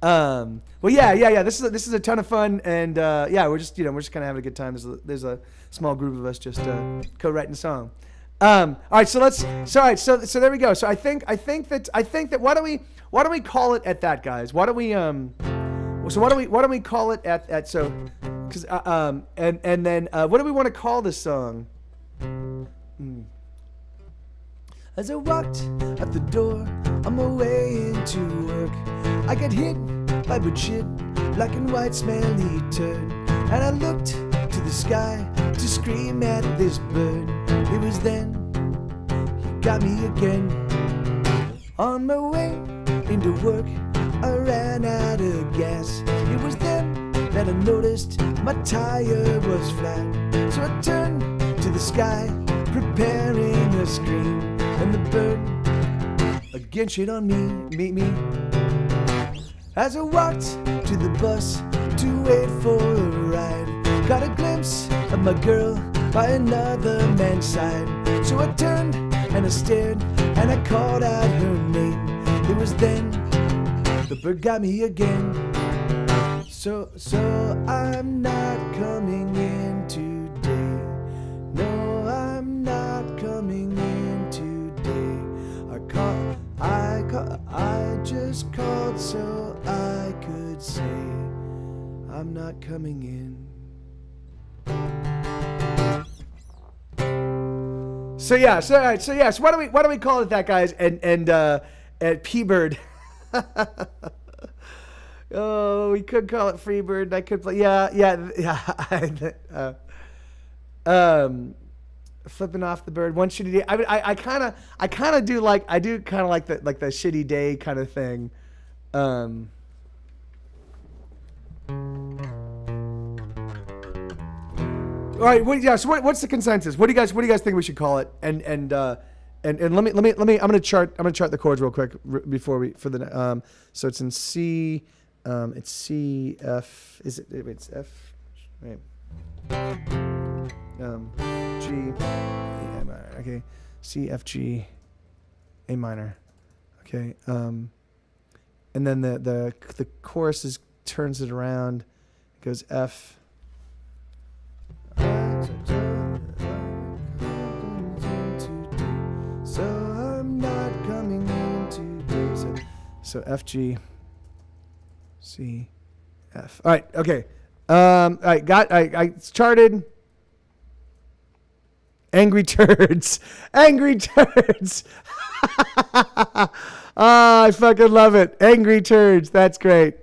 Well, yeah. This is a ton of fun, and yeah, we're just kind of having a good time. There's a small group of us just co-writing a song. All right, so there we go. So I think that why don't we call it at that, guys? Why don't we call it at so because and then what do we want to call this song? As I walked out the door on my way into work, I got hit by bullshit, black and white smelly turd. And I looked to the sky to scream at this bird. It was then he got me again. On my way into work, I ran out of gas. It was then that I noticed my tire was flat. So I turned to the sky, preparing a scream. And the bird again shit on me. As I walked to the bus to wait for a ride, got a glimpse of my girl by another man's side. So I turned and I stared and I called out her name. It was then the bird got me again. So I'm not coming in today. No, I'm not coming in today. I just called so I could say I'm not coming in. So yeah, so why don't we call it that, guys? And P-Bird. Oh, we could call it Freebird. I could play. Yeah. Flipping off the bird, one shitty day. I kind of do like the shitty day kind of thing. All right. So what's the consensus? What do you guys think we should call it? And let me. I'm gonna chart the chords real quick so it's in C. It's C F. Is it? It's F. Right. G, A minor. Okay, C, F, G, A minor. Okay. and then the chorus turns it around. It goes F. So I'm not coming in today. So F, G, C, F. All right, okay. It's charted. Angry Turds. Angry Turds. I fucking love it. Angry Turds. That's great.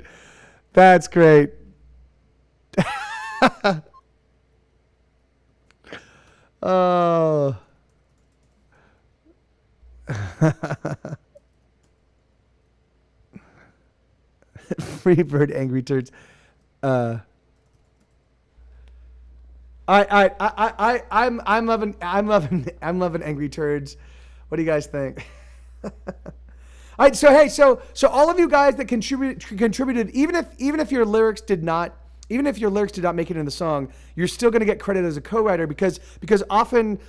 That's great. Oh. Freebird Angry Turds. I'm loving Angry Turds. What do you guys think? All right, so all of you guys that contributed, even if your lyrics did not make it in the song, you're still going to get credit as a co-writer because often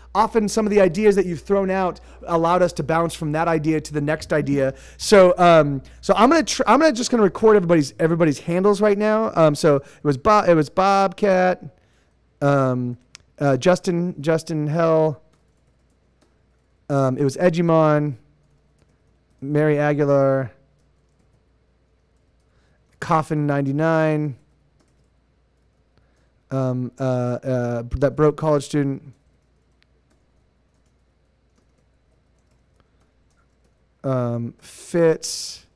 some of the ideas that you've thrown out allowed us to bounce from that idea to the next idea. So I'm just gonna record everybody's handles right now. So it was Bobcat, Justin Hell, it was Edgemon, Mary Aguilar, Coffin 99. That broke college student. Fitz.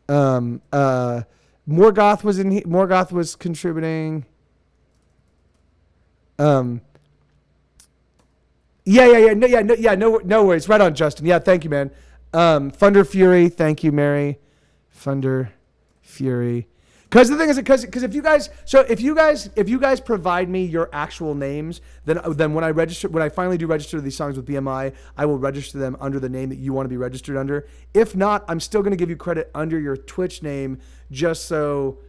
Morgoth was in. Morgoth was contributing. No worries. Right on, Justin. Yeah, thank you, man. Thunder Fury. Thank you, Mary. Thunder Fury. Because the thing is, because if you guys provide me your actual names, then when I finally do register these songs with BMI, I will register them under the name that you want to be registered under. If not, I'm still going to give you credit under your Twitch name, just so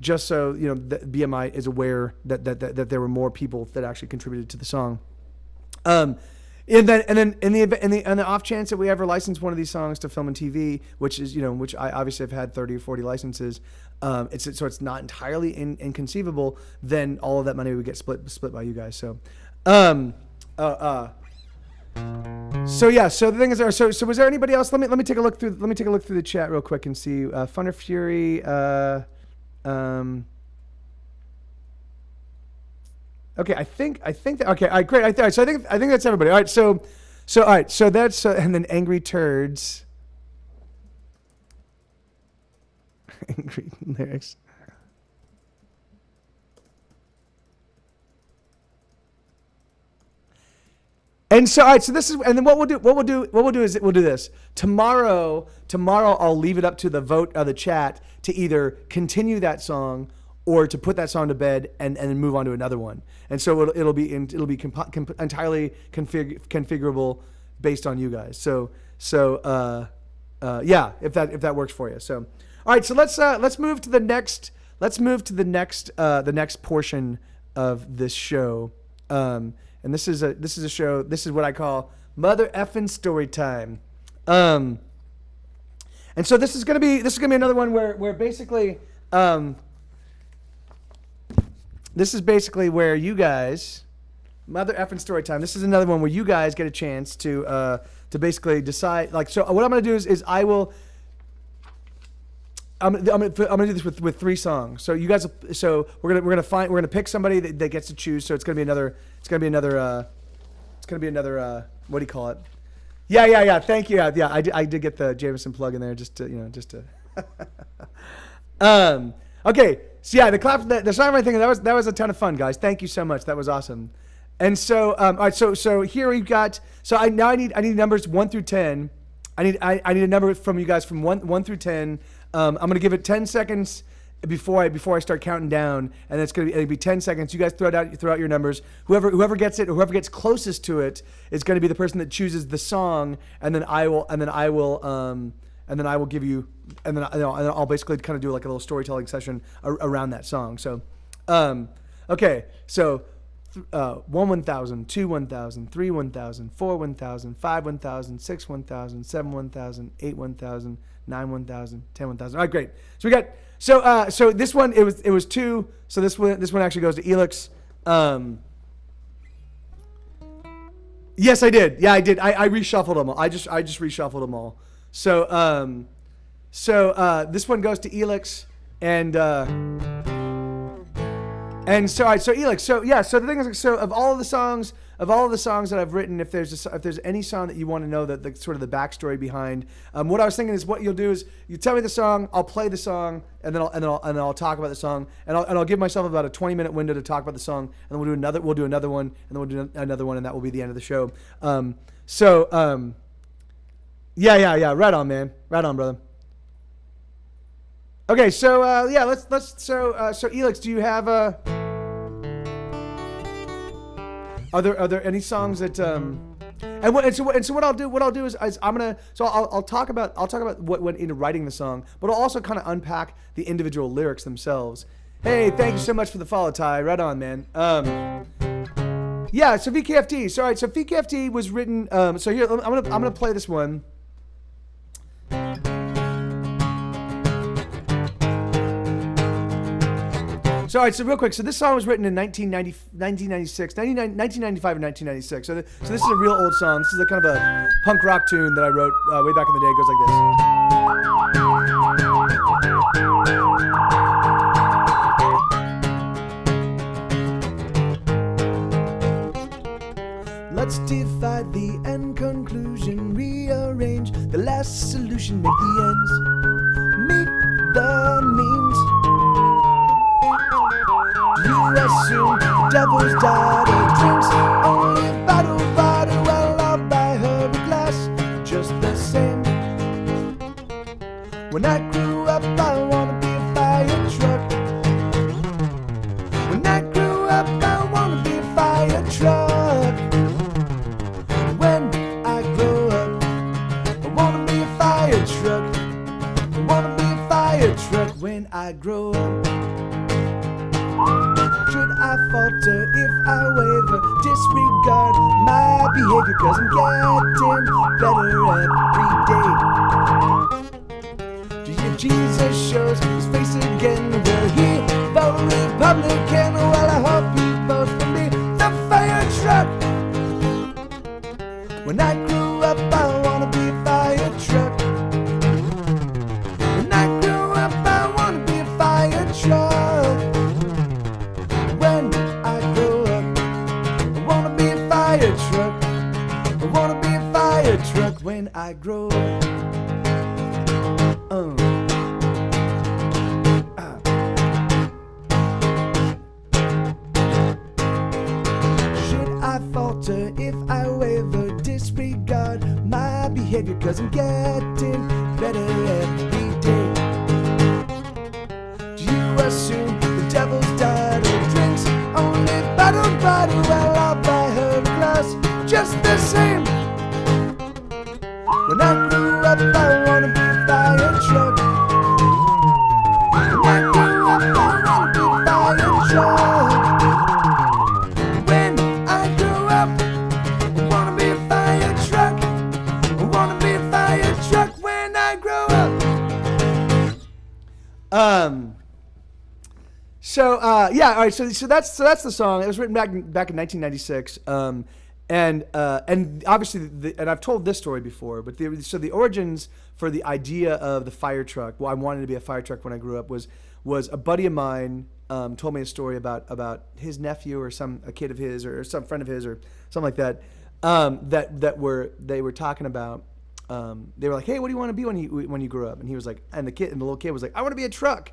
you know that BMI is aware that there were more people that actually contributed to the song. And then in the off chance that we ever license one of these songs to film and TV, which I obviously have had 30 or 40 licenses, it's not entirely inconceivable, then all of that money would get split by you guys. So, so the thing is, so was there anybody else? Let me take a look through the chat real quick and see. Thunder Fury. Okay, I think that, okay, all right, great. So I think that's everybody. All right, so that's and then Angry Turds. Angry lyrics. And so, all right, so this is, and then what we'll do is we'll do this. Tomorrow I'll leave it up to the vote of the chat to either continue that song or to put that song to bed and then move on to another one. And so it'll be entirely configurable based on you guys. So yeah, if that works for you. So all right, so let's move to the next portion of this show. And this is a show. This is what I call mother effing story time. And so this is gonna be another one where basically this is basically where you guys, mother effing story time. This is another one where you guys get a chance to basically decide. Like, so what I'm gonna do is I'm gonna do this with 3 songs. So you guys, we're gonna pick somebody that gets to choose. So it's gonna be another. What do you call it? Yeah. Thank you. Yeah. I did get the Jameson plug in there just to. Okay. So yeah, the song thing that was a ton of fun, guys. Thank you so much. That was awesome. And so all right. So here we've got. So I need numbers 1 through 10. I need a number from you guys from 1 through 10. I'm gonna give it 10 seconds before I start counting down, and it'll be 10 seconds. You guys throw out your numbers. Whoever gets it, or whoever gets closest to it, is going to be the person that chooses the song, and then I will give you, and then I'll basically kind of do like a little storytelling session around that song. So, okay, so 1 1000, 2 1000, 3 1000, 4 1000, 5 1000, 6 1000, 7 1000, 8 1000, 9 1000, 10 1000. All right, great. So we got so this one it was 2. So this one actually goes to Elix. Yes, I did. Yeah, I did. I reshuffled them all. I just reshuffled them all. So this one goes to Elix and so, all right, so Elix, so the thing is, so of all of the songs that I've written, if there's any song that you want to know that the sort of the backstory behind, what I was thinking is what you'll do is you tell me the song, I'll play the song, and then I'll talk about the song, and I'll give myself about a 20-minute window to talk about the song, and then we'll do another one, and then we'll do another one, and that will be the end of the show. Yeah, right on, man, right on, brother. Okay, so let's so Elix, do you have are there any songs that so what I'll do is I'm gonna I'll talk about what went into writing the song, but I'll also kind of unpack the individual lyrics themselves. Hey, thank you so much for the follow, Ty. Right on, man. Yeah, so VKFT. So all right, so VKFT was written. So here I'm gonna play this one. So, all right, so real quick. So this song was written in 1995 and 1996. So this is a real old song. This is a kind of a punk rock tune that I wrote way back in the day. It goes like this. Let's divide the end conclusion, rearrange the last solution, make the ends meet the means. You assume devil's daughter drinks only bottled water. Well, I'll buy her a glass just the same. When I grew up, I wanna be a fire truck. When I grew up, I wanna be a fire truck. When I grow up, I wanna be a fire truck. I wanna be a fire truck when I grow up. Should I falter if I waver, disregard my behavior, 'cause I'm getting better every day. Jesus shows his face again, will he vote Republican? Well, I hope he votes for me, the fire truck. When I grew up, I wanna be a fire truck. When I grew up, I wanna be a fire truck. When I grow up, I wanna be a fire truck. I wanna be a fire truck when I grow up. Should I falter if I waver, disregard my behavior, 'cause I'm getting better every day. Do you assume the devil's daughter drinks only bottled water? Well, I'll buy her a glass just the same. When I grew up, I wanna be a fire truck. When I grew up, I wanna be a fire truck. When I grew up, I wanna be a fire truck. I wanna be a fire truck when I grow up. Yeah, all right. So that's the song. It was written back in 1996. And obviously, and I've told this story before, but the origins for the idea of the fire truck. Well, I wanted to be a fire truck when I grew up. Was a buddy of mine told me a story about his nephew or a kid of his or some friend of his or something like that. They were talking about. They were like, "Hey, what do you want to be when you grow up?" And he was like, and the little kid was like, "I want to be a truck."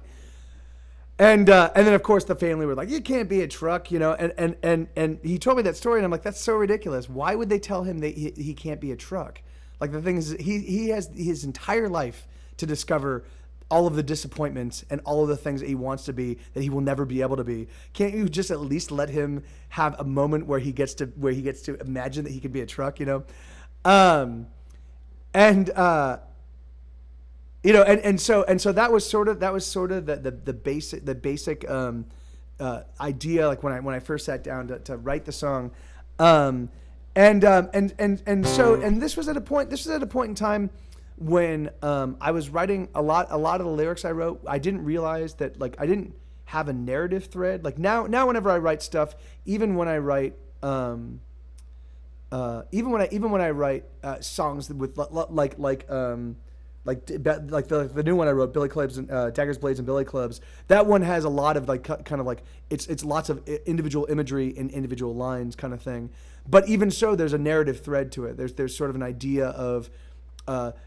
And then of course the family were like, "You can't be a truck," you know. And he told me that story, and I'm like, "That's so ridiculous. Why would they tell him that he can't be a truck?" Like, the thing is, he has his entire life to discover all of the disappointments and all of the things that he wants to be that he will never be able to be. Can't you just at least let him have a moment where he gets to imagine that he could be a truck, you know? You know, and so that was sort of the basic idea, like when I first sat down to write the song, and this was at a point in time when I was writing a lot of the lyrics I wrote. I didn't realize that like I didn't have a narrative thread. Like now whenever I write stuff, even when I write even when I write songs with like the new one I wrote, Billy Clubs and Daggers, Blades, and Billy Clubs. That one has a lot of like kind of like it's lots of individual imagery and individual lines kind of thing. But even so, there's a narrative thread to it. There's sort of an idea of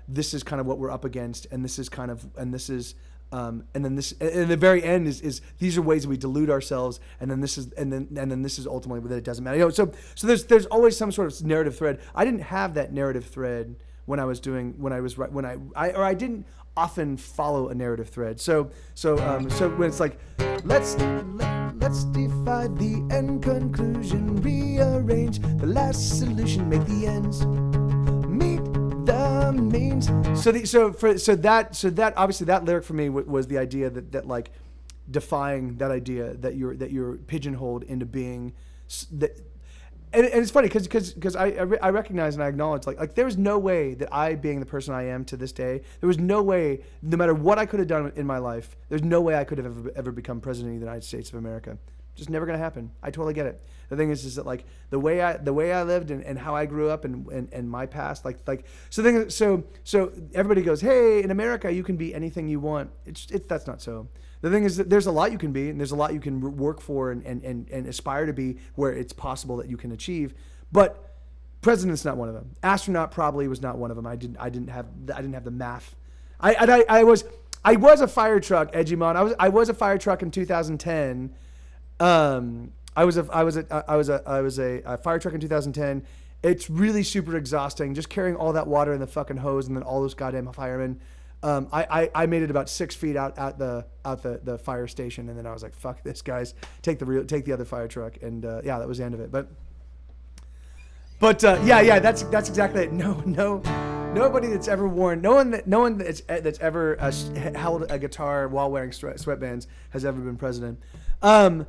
this is kind of what we're up against, and this is kind of and then this and the very end is these are ways that we delude ourselves, and then this is ultimately that it doesn't matter. So there's always some sort of narrative thread. I didn't have that narrative thread when I didn't often follow a narrative thread. So when it's like let's defy the end conclusion, rearrange the last solution, make the ends meet the means. So that obviously that lyric for me was the idea that like defying that idea that you're pigeonholed into being that. And it's funny because I recognize and I acknowledge like there was no way that I, being the person I am to this day, there was no way, no matter what I could have done in my life, there's no way I could have ever become president of the United States of America. Just never gonna happen. I totally get it. The thing is that like the way I lived and how I grew up and my past so everybody goes, hey, in America you can be anything you want. That's not so. The thing is that there's a lot you can be, and there's a lot you can work for and aspire to be where it's possible that you can achieve. But president's not one of them. Astronaut probably was not one of them. I didn't have the math. I was a fire truck, Edgymon. I was a fire truck in 2010. I was a fire truck in 2010. It's really super exhausting just carrying all that water in the fucking hose and then all those goddamn firemen. I made it about 6 feet out the fire station, and then I was like, "Fuck this, guys! Take the other fire truck." And yeah, that was the end of it. But yeah, that's exactly it. Nobody that's ever worn, no one that's ever held a guitar while wearing sweatbands has ever been president. So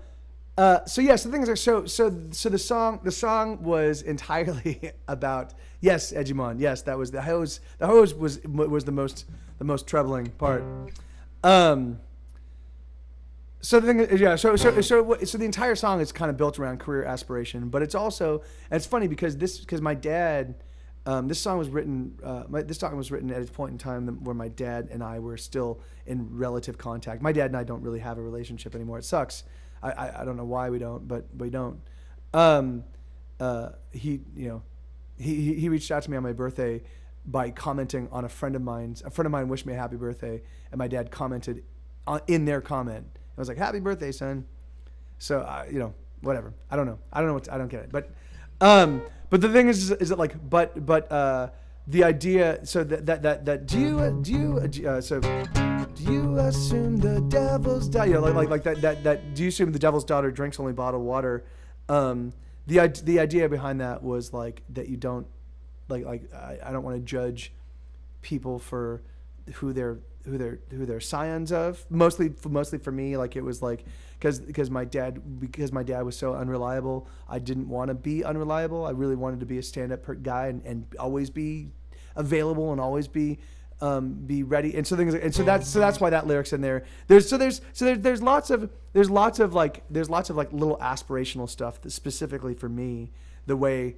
yeah, so things are so the song was entirely about, yes, Edgymon, yes, that was the hose was the most troubling part. So the thing is, yeah, so the entire song is kind of built around career aspiration, but it's also, and it's funny because my dad, this song was written at a point in time where my dad and I were still in relative contact. My dad and I don't really have a relationship anymore. It sucks. I don't know why we don't, but we don't. He reached out to me on my birthday by commenting on a friend of mine wished me a happy birthday, and my dad commented in their comment. I was like, "Happy birthday, son." So whatever. I don't know. I don't get it. But the thing is that like, the idea. So that do you assume the devil's daughter? Like that. Do you assume the devil's daughter drinks only bottled water? The idea behind that was like that you don't like I don't want to judge people for who they're scions of. Mostly for me, like it was like because my dad was so unreliable. I didn't want to be unreliable. I really wanted to be a stand-up guy and always be available and always be ready. And so that's why that lyric's in there. There's lots of like little aspirational stuff that specifically for me, the way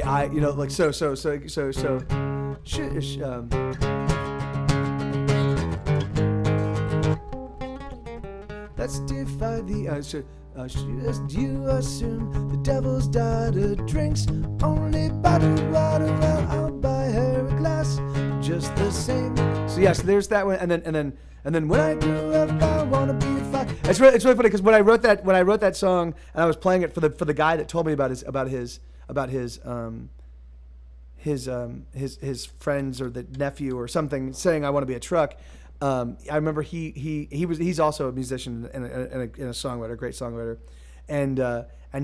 I like so let's defy the do you assume the devil's daughter drinks only bottled water? Well, I'll buy her a glass just the same. So yes, there's that one, and then when I grew up, I wanna be a fire. It's really funny because when I wrote that song and I was playing it for the guy that told me about his friends or the nephew or something saying I want to be a truck. I remember he's also a musician and a songwriter, a great songwriter, and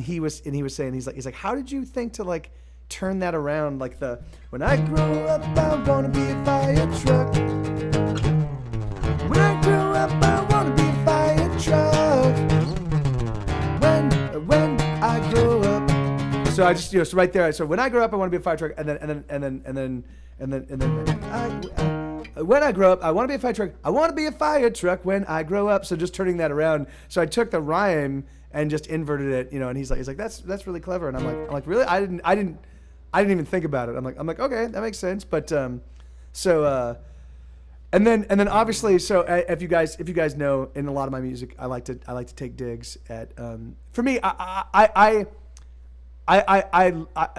he was saying he's like how did you think to like turn that around, like when I grow up I'm gonna be a fire truck. When I grow up I wanna be a fire So I just, so right there. So when I grow up, I want to be a fire truck, and then when I grow up, I want to be a fire truck. I want to be a fire truck when I grow up. So just turning that around. So I took the rhyme and just inverted it, and he's like, that's really clever. And I'm like, really? I didn't even think about it. I'm like, okay, that makes sense. But and then obviously, so if you guys know, in a lot of my music, I like to take digs at, for me,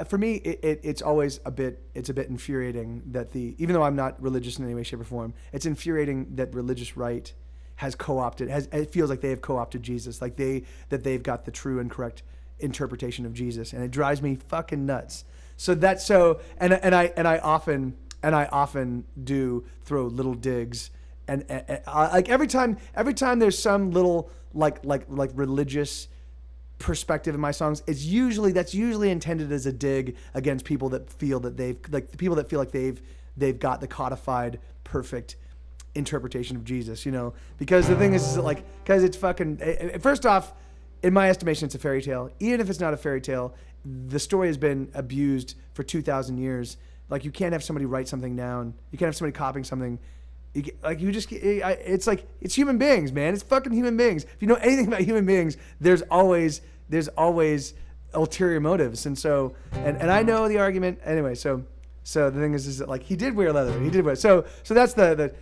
for me, it's always a bit infuriating that even though I'm not religious in any way, shape, or form, it's infuriating that religious right has co-opted, it feels like they have co-opted Jesus, like they've got the true and correct interpretation of Jesus, and it drives me fucking nuts. So I often do throw little digs, and like every time there's some little like religious perspective in my songs, that's usually intended as a dig against people that feel that they've got the codified perfect interpretation of Jesus, because the thing is like, because it's fucking, first off, in my estimation, it's a fairy tale. Even if it's not a fairy tale, the story has been abused for 2,000 years. Like, you can't have somebody write something down. You can't have somebody copying something. It's like, it's human beings, man. It's fucking human beings. If you know anything about human beings, there's always ulterior motives. And so, and I know the argument anyway. So the thing is that, like, he did wear leather. So that's so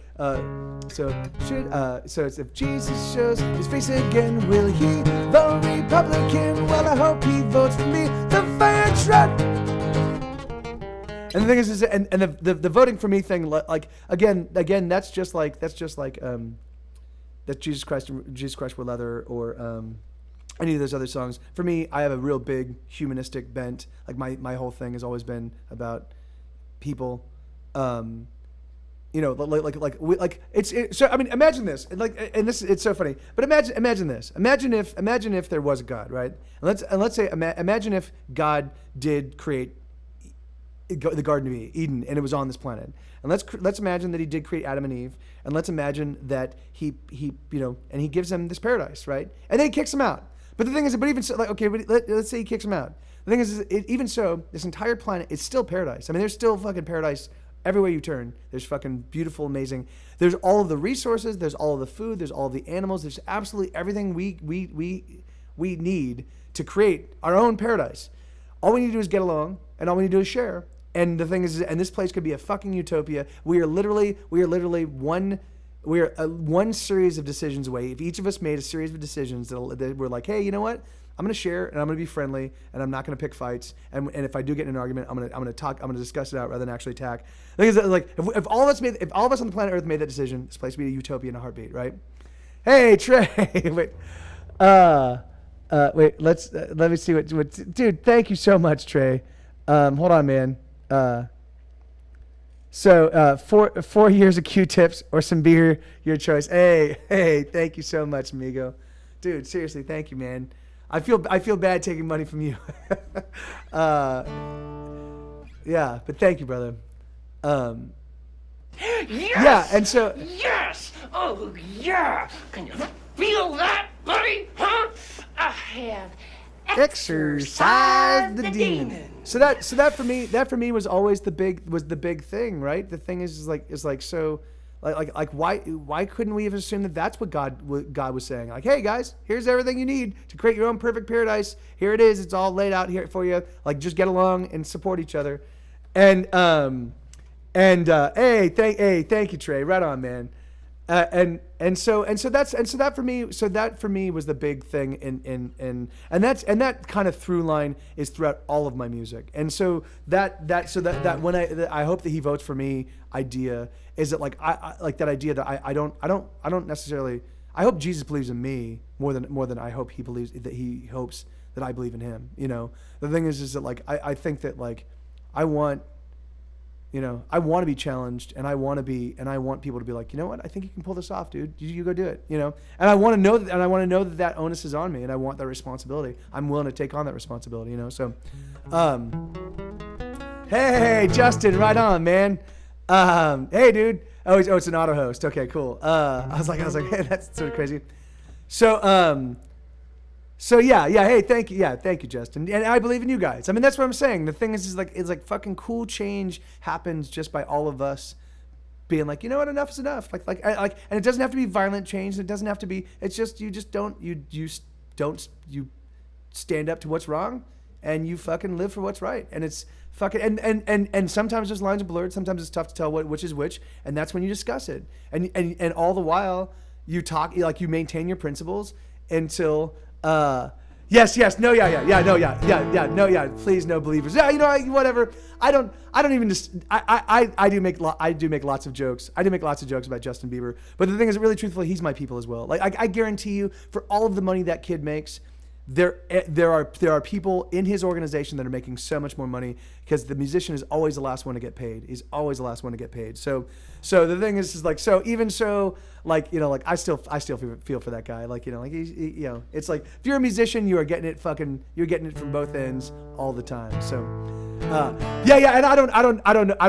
it's, if Jesus shows his face again, will he vote Republican? Well, I hope he votes for me, the fire truck. And the thing is and the voting for me thing, like, again, that's just like that Jesus Christ wore leather, or any of those other songs. For me, I have a real big humanistic bent. Like, my whole thing has always been about people. So I mean, imagine this, and this, it's so funny, but imagine this. Imagine if there was a God, right? And let's say imagine if God did create the Garden of Eden, and it was on this planet. And let's imagine that he did create Adam and Eve, and let's imagine that he and he gives them this paradise, right? And then he kicks them out. But the thing is, but even so, like, okay, let's say he kicks them out. The thing is, even so, this entire planet is still paradise. I mean, there's still fucking paradise everywhere you turn. There's fucking beautiful, amazing. There's all of the resources. There's all of the food. There's all of the animals. There's absolutely everything we need to create our own paradise. All we need to do is get along, and all we need to do is share. And the thing is, and this place could be a fucking utopia. We are literally one series of decisions away. If each of us made a series of decisions that we're like, hey, you know what? I'm going to share, and I'm going to be friendly, and I'm not going to pick fights. And if I do get in an argument, I'm going to discuss it out rather than actually attack. The thing is, like, if all of us on the planet Earth made that decision, this place would be a utopia in a heartbeat, right? Hey, Trey, wait. Let me see what. Dude, thank you so much, Trey. Hold on, man. So 4 years of Q-tips or some beer, your choice. Hey, thank you so much, amigo. Dude, seriously, thank you, man. I feel bad taking money from you. Yeah, but thank you, brother. Yes! Yeah, and so Yes! Oh, yeah! Can you feel that, buddy? Huh? I have exorcise the demon. So that for me was always the big thing, right? The thing is like so, like why couldn't we have assumed that that's what God was saying? Like, hey guys, here's everything you need to create your own perfect paradise. Here it is. It's all laid out here for you. Like, just get along and support each other. And thank you, Trey. Right on, man. So that for me was the big thing, and that kind of through line is throughout all of my music. And so that when I hope that he votes for me idea is that, like, I like that idea that I don't necessarily, I hope Jesus believes in me more than I hope he hopes that I believe in him. The thing is that, like, I think that, like, I want to be challenged, and I want people to be like, you know what? I think you can pull this off, dude. You go do it, And I want to know that onus is on me, and I want that responsibility. I'm willing to take on that responsibility, So, hey, Justin, right on, man. Hey, dude. Oh, it's an auto host. Okay, cool. I was like, hey, that's sort of crazy. So, So yeah. Hey, thank you, Justin. And I believe in you guys. I mean, that's what I'm saying. The thing is like fucking cool change happens just by all of us being like, you know what, enough is enough. Like, and it doesn't have to be violent change. It doesn't have to be. It's just you stand up to what's wrong, and you fucking live for what's right. And it's fucking and sometimes those lines are blurred. Sometimes it's tough to tell which is which, and that's when you discuss it. And all the while you talk, like, you maintain your principles until. Yes, no, yeah, please, no believers. Yeah, you know, whatever. I don't even just, I do make lots of jokes. I do make lots of jokes about Justin Bieber. But the thing is, really truthfully, he's my people as well. Like, I guarantee you, for all of the money that kid makes, there are people in his organization that are making so much more money, because the musician is always the last one to get paid. He's always the last one to get paid. So the thing is like, so even so, like, you know, like I still feel for that guy. Like, you know, like he, you know, it's like, if you're a musician, you're getting it from both ends all the time. So yeah, and I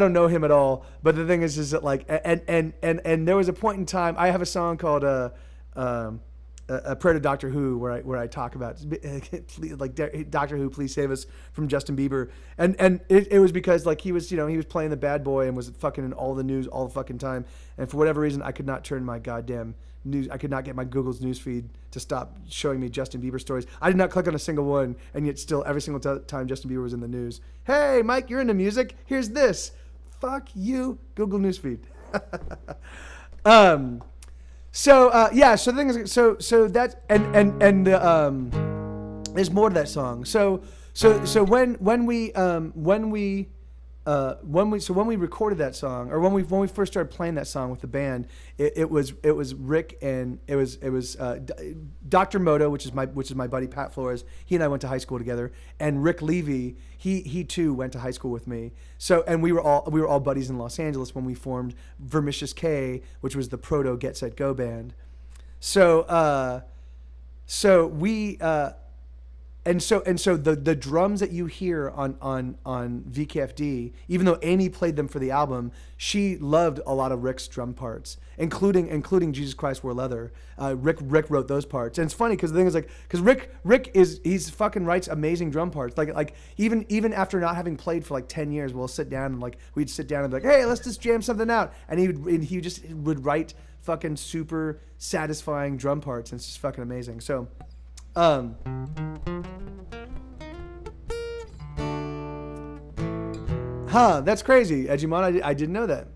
don't know him at all. But the thing is that like, and there was a point in time, I have a song called a prayer to Doctor Who, where I talk about, like, Doctor Who, please save us from Justin Bieber, and it was because, like, he was playing the bad boy and was fucking in all the news all the fucking time, and for whatever reason I could not turn my goddamn news, I could not get my Google's news feed to stop showing me Justin Bieber stories. I did not click on a single one, and yet still every single time Justin Bieber was in the news, hey Mike, you're into music, here's this. Fuck you, Google news feed. So the thing is, so that and there's more to that song. So when we recorded that song, or when we first started playing that song with the band, it was Rick, and it was Dr. Moto, which is my buddy Pat Flores. He and I went to high school together, and Rick Levy, he too went to high school with me. So, and we were all buddies in Los Angeles when we formed Vermicious K, which was the proto Get Set Go band. So the drums that you hear on VKFD, even though Amy played them for the album, she loved a lot of Rick's drum parts, including Jesus Christ Wore Leather. Rick wrote those parts, and it's funny because the thing is, like, because Rick he's fucking writes amazing drum parts. Like even after not having played for like 10 years, we'll sit down and we'd sit down and be like, hey, let's just jam something out, and he would write fucking super satisfying drum parts, and it's just fucking amazing. So. That's crazy, Edgemon. I didn't know that.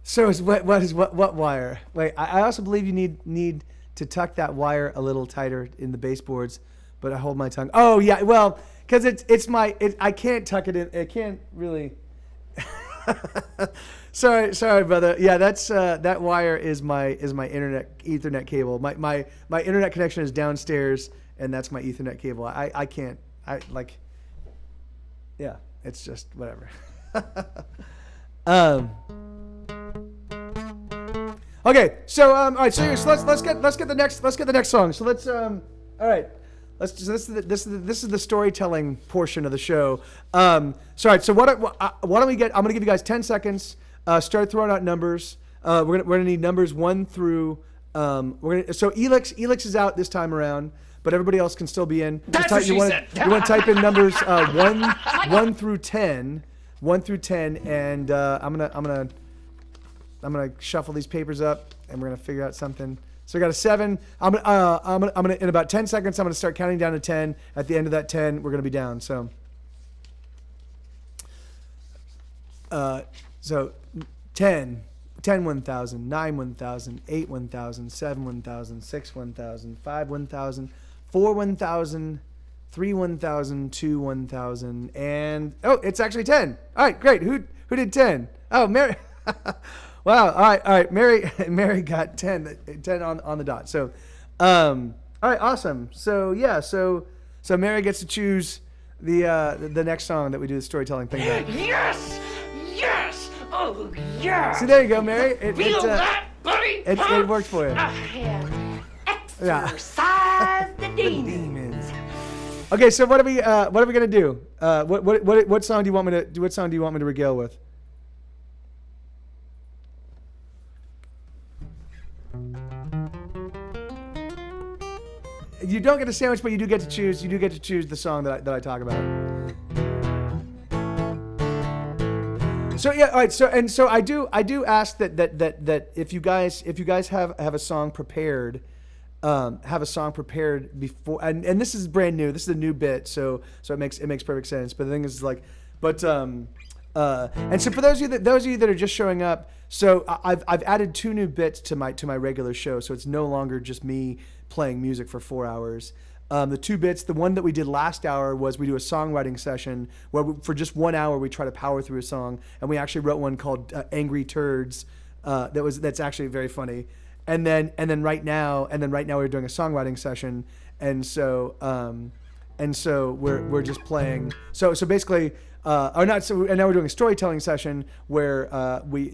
So what wire? Wait, I also believe you need to tuck that wire a little tighter in the baseboards, but I hold my tongue. Oh yeah, well, because I can't tuck it in. I can't really. Sorry, brother. Yeah, that's that wire is my internet Ethernet cable. My internet connection is downstairs, and that's my Ethernet cable. I can't. Yeah, it's just whatever. Okay, so all right, so let's get the next song. So let's all right. This is the storytelling portion of the show. So all right, so why don't we get? I'm gonna give you guys 10 seconds. Start throwing out numbers. We're gonna need numbers 1 through. So Elix is out this time around, but everybody else can still be in. That's what she said. You want to type in numbers 1 through 10, and I'm gonna shuffle these papers up, and we're gonna figure out something. So we got a 7. I'm gonna in about 10 seconds. I'm gonna start counting down to 10. At the end of that 10, we're gonna be down. So 10, 1,000, 9, 1,000, 8, 1,000, 7, 1,000, 6, 1,000, 5, 1,000, 4, 1,000, 3, 1,000, 2, 1,000, and it's actually 10. All right, great. Who did 10? Oh, Mary. Wow. All right. Mary got 10 on the dot. So, all right, awesome. So yeah, so Mary gets to choose the next song that we do the storytelling thing about. Yes! Oh, yeah! See, there you go, Mary. Feel that, buddy? It worked for you. I have exorcised the demons. Okay, so what are we gonna do? What song do you want me to regale with? you don't get a sandwich, but you do get to choose. You do get to choose the song that I talk about. So yeah, all right. So I do ask that if you guys have a song prepared, before, and this is brand new. This is a new bit, so it makes perfect sense. But the thing is and so for those of you that are just showing up, so I've added 2 new bits to my regular show, so it's no longer just me playing music for 4 hours. The 2 bits, the one that we did last hour was we do a songwriting session where for just 1 hour we try to power through a song, and we actually wrote one called Angry Turds. That's actually very funny. And then right now we're doing a songwriting session, and so we're just playing. So basically, and now we're doing a storytelling session where we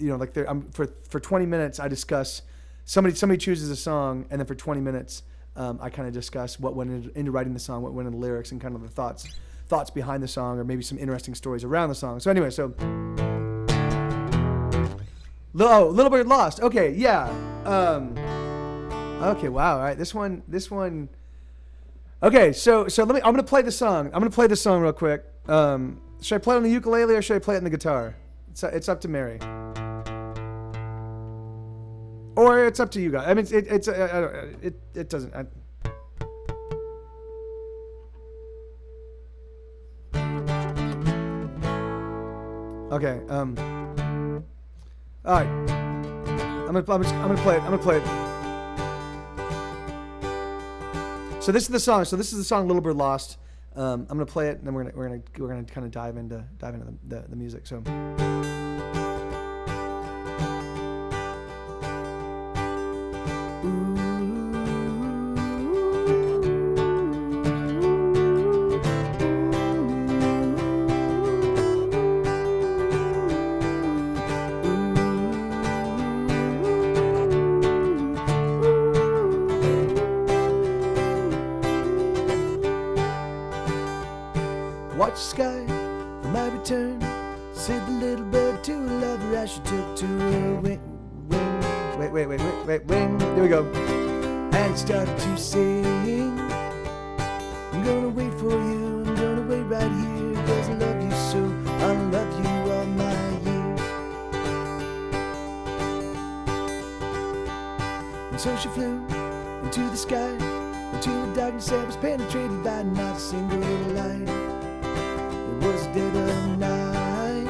for 20 minutes I discuss somebody chooses a song, and then for 20 minutes. I kind of discuss what went into writing the song, what went into the lyrics, and kind of the thoughts behind the song, or maybe some interesting stories around the song. So anyway, Little Bird Lost. Okay, yeah. Okay, wow. All right, this one. Okay, so I'm gonna play the song. I'm gonna play the song real quick. Should I play it on the ukulele or should I play it on the guitar? It's up to Mary. Or it's up to you guys. I mean, it doesn't. Okay. All right. I'm gonna play it. I'm gonna play it. So this is the song. So this is the song "Little Bird Lost." I'm gonna play it, and then we're gonna kind of dive into the music. So. Watch the sky for my return, said the little bird to a lover as she took to her wing. Wing. There we go. And it started to sing. I'm gonna wait for you, I'm gonna wait right here, 'cause I love you so, I'll love you all my years. And so she flew into the sky, into the darkness that was penetrated by not a single light. It was dead of night,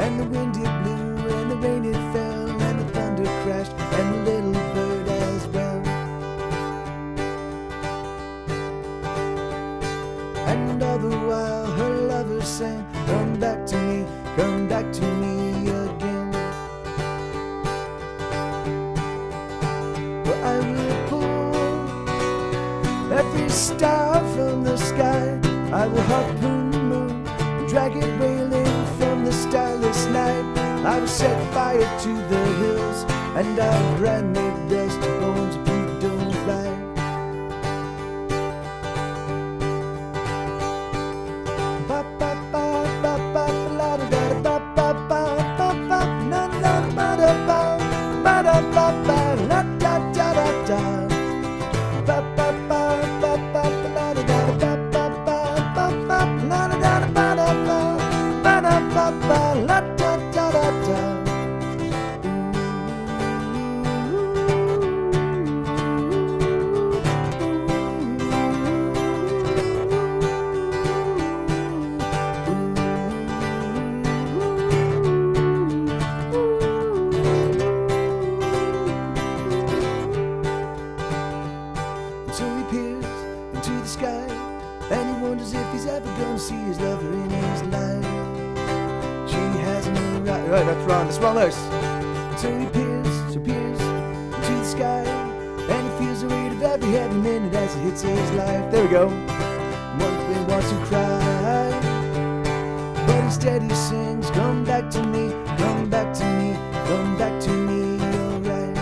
and the wind it blew, and the rain it fell, and the thunder crashed, and the little bird as well. And all the while her lover sang, come back to me again. But I will pull every star from the sky, I will harpoon the moon, drag it railing from the starless night. I will set fire to the hills, and I'll grind their dust to bones if you don't ride. Ba ba ba ba ba la da da ba ba ba ba ba na na ba da ba da ba la da da da da. Ba ba ba ba ba la da da ba ba ba ba ba la da da ba da ba la da da da da. So he peers into the sky, and he wonders if he's ever gonna see his lover in his life. She hasn't arrived. Right, that's wrong. That's wrong lyrics. So he peers into the sky, and he feels the weight of every heavy minute as it hits his life. There we go. One wants to cry, but instead he sings, come back to me, come back to me, come back to me, alright.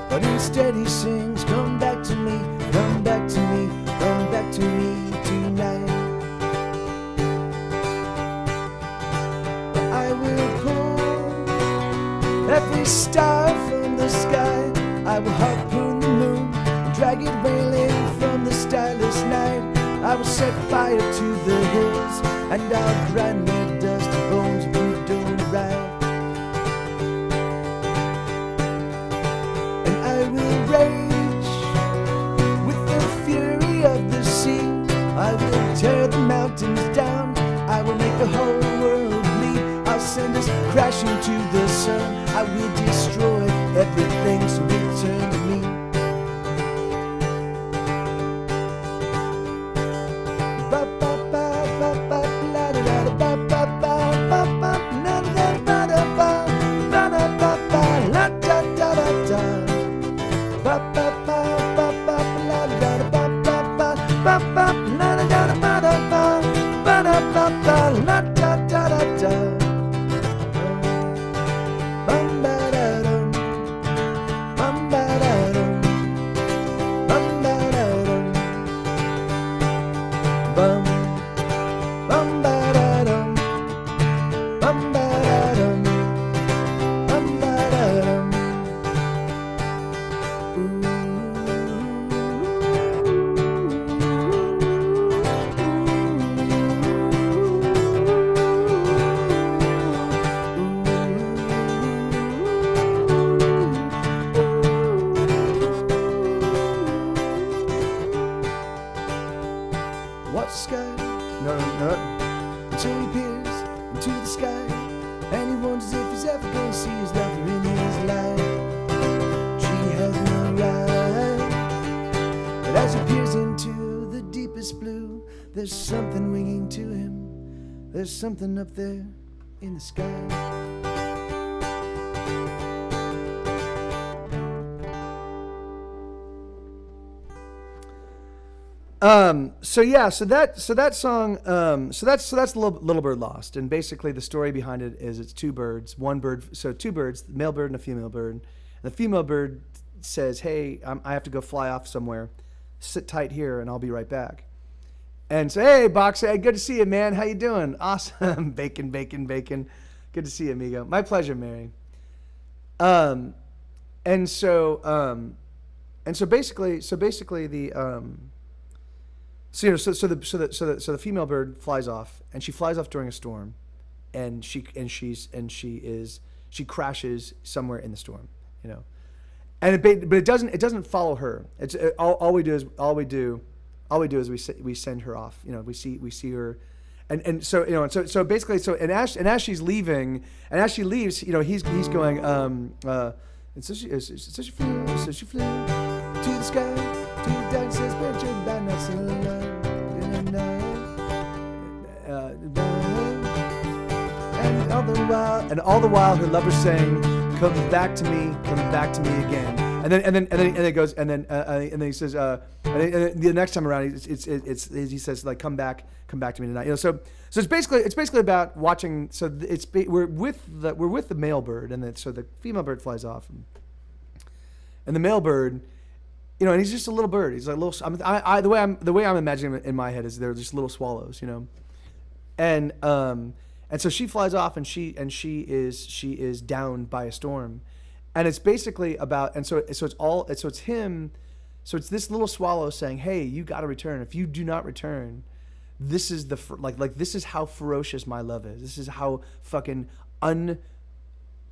But instead he sings, come back to me, come back to me, come back to me tonight. But I will pull every star from the sky, I will harpoon the moon and drag it wailing from the starless night. I will set fire to the hills and I'll grind their dusty bones if you don't arrive. And I will rage with the fury of the sea. I will tear the mountains down. I will make the whole world bleed. I'll send us crashing to the sun. I will destroy everything, so return to me. Watch the sky, no, until he peers into the sky, and he wonders if he's ever gonna see his lover in his life. She hasn't arrived, but as he peers into the deepest blue, there's something winging to him. There's something up there in the sky. So that song, so that's Little Bird Lost, and basically the story behind it is it's two birds, two birds, the male bird and a female bird, and the female bird says, "Hey, I have to go fly off somewhere. Sit tight here, and I'll be right back." And so, "Hey, Boxer, hey, good to see you, man. How you doing?" "Awesome, bacon. Good to see you, amigo." "My pleasure, Mary." And so basically the So the female bird flies off, and she flies off during a storm, and she crashes somewhere in the storm, you know, but it doesn't follow her. It's all we do is we send her off, you know. We see her, and so, you know, and so basically, and as she leaves, you know, he's going and so she flew to the sky, to the dark, says Benjamin by night. And all the while, her lover's saying, "Come back to me again." And then it goes, and then he says, and the next time around, he says, like, come back to me tonight. You know, so it's basically about watching. So we're with the male bird, and then so the female bird flies off, and the male bird, you know, and he's just a little bird. He's like a little. The way I'm imagining it in my head is they're just little swallows, you know, and so she flies off, and she is downed by a storm, and it's basically about, and so it's him, so it's this little swallow saying, "Hey, you got to return. If you do not return, this is this is how ferocious my love is. This is how fucking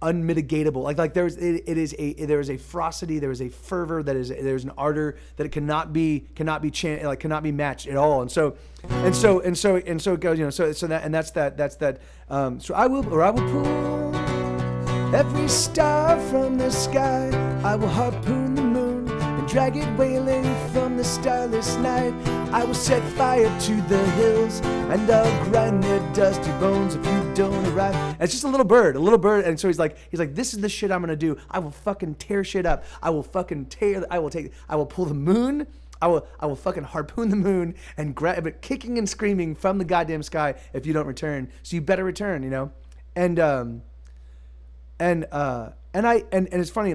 unmitigatable. There is a ferocity, there is a fervor, there's an ardor that it cannot be matched at all." And so it goes, you know. That's that. So I will pull every star from the sky. I will harpoon the moon and drag it wailing from the starless night. I will set fire to the hills, and I'll grind their dusty bones if you don't arrive. And it's just a little bird, and so he's like, "This is the shit I'm gonna do. I will fucking tear shit up. I will pull the moon. I will fucking harpoon the moon and grab it, kicking and screaming from the goddamn sky if you don't return. So you better return, you know." And it's funny,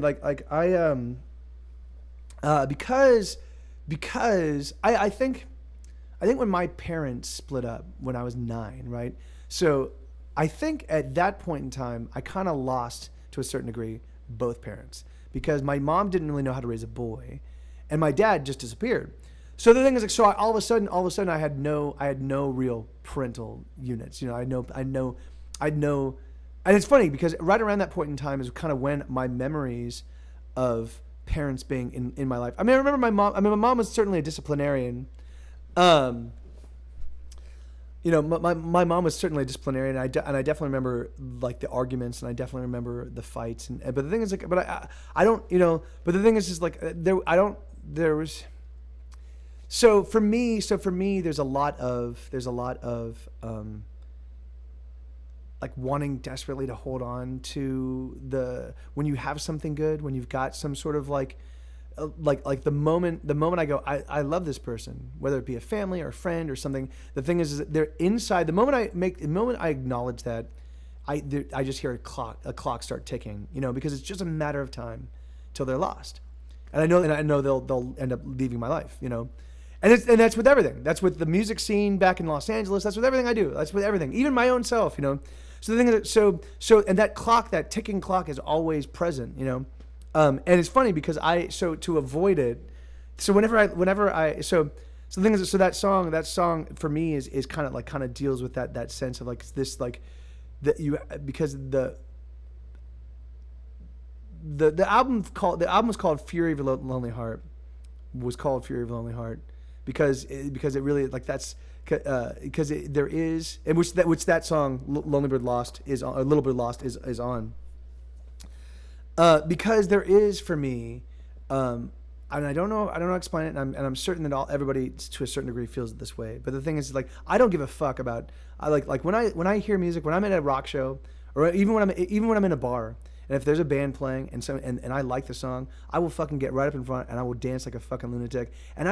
because I think when my parents split up when I was 9, right? So I think at that point in time, I kind of lost, to a certain degree, both parents, because my mom didn't really know how to raise a boy, and my dad just disappeared. So the thing is, like, so all of a sudden, I had no real parental units. You know, I know, and it's funny because right around that point in time is kind of when my memories of parents being in my life. I mean, I remember my mom. I mean, my mom was certainly a disciplinarian. You know, my mom was certainly a disciplinarian, and I definitely remember like the arguments, and I definitely remember the fights. But the thing is, like, I don't, you know. But the thing is like there was. So for me, there's a lot of like wanting desperately to hold on to when you have something good, when you've got some sort of like the moment I go, I love this person, whether it be a family or a friend or something. The thing is that they're inside. The moment I acknowledge that, I just hear a clock start ticking, you know, because it's just a matter of time till they're lost, and I know they'll end up leaving my life, you know. And that's with everything. That's with the music scene back in Los Angeles. That's with everything I do. That's with everything, even my own self, you know. So the thing is, so and that ticking clock is always present, you know. And it's funny because to avoid it, so whenever I so the thing is, so that song for me is kind of deals with that sense of like this, like that you, because the album was called Fury of a Lonely Heart, because it really, like, that's because there is, and which that song Lonely Bird Lost is on, or Little Bird Lost is on, because there is for me, and I don't know how to explain it, and I'm certain that everybody to a certain degree feels it this way. But the thing is, like, I don't give a fuck about, like when I hear music, when I'm at a rock show, or even when I'm in a bar, and if there's a band playing and I like the song, I will fucking get right up in front and I will dance like a fucking lunatic. And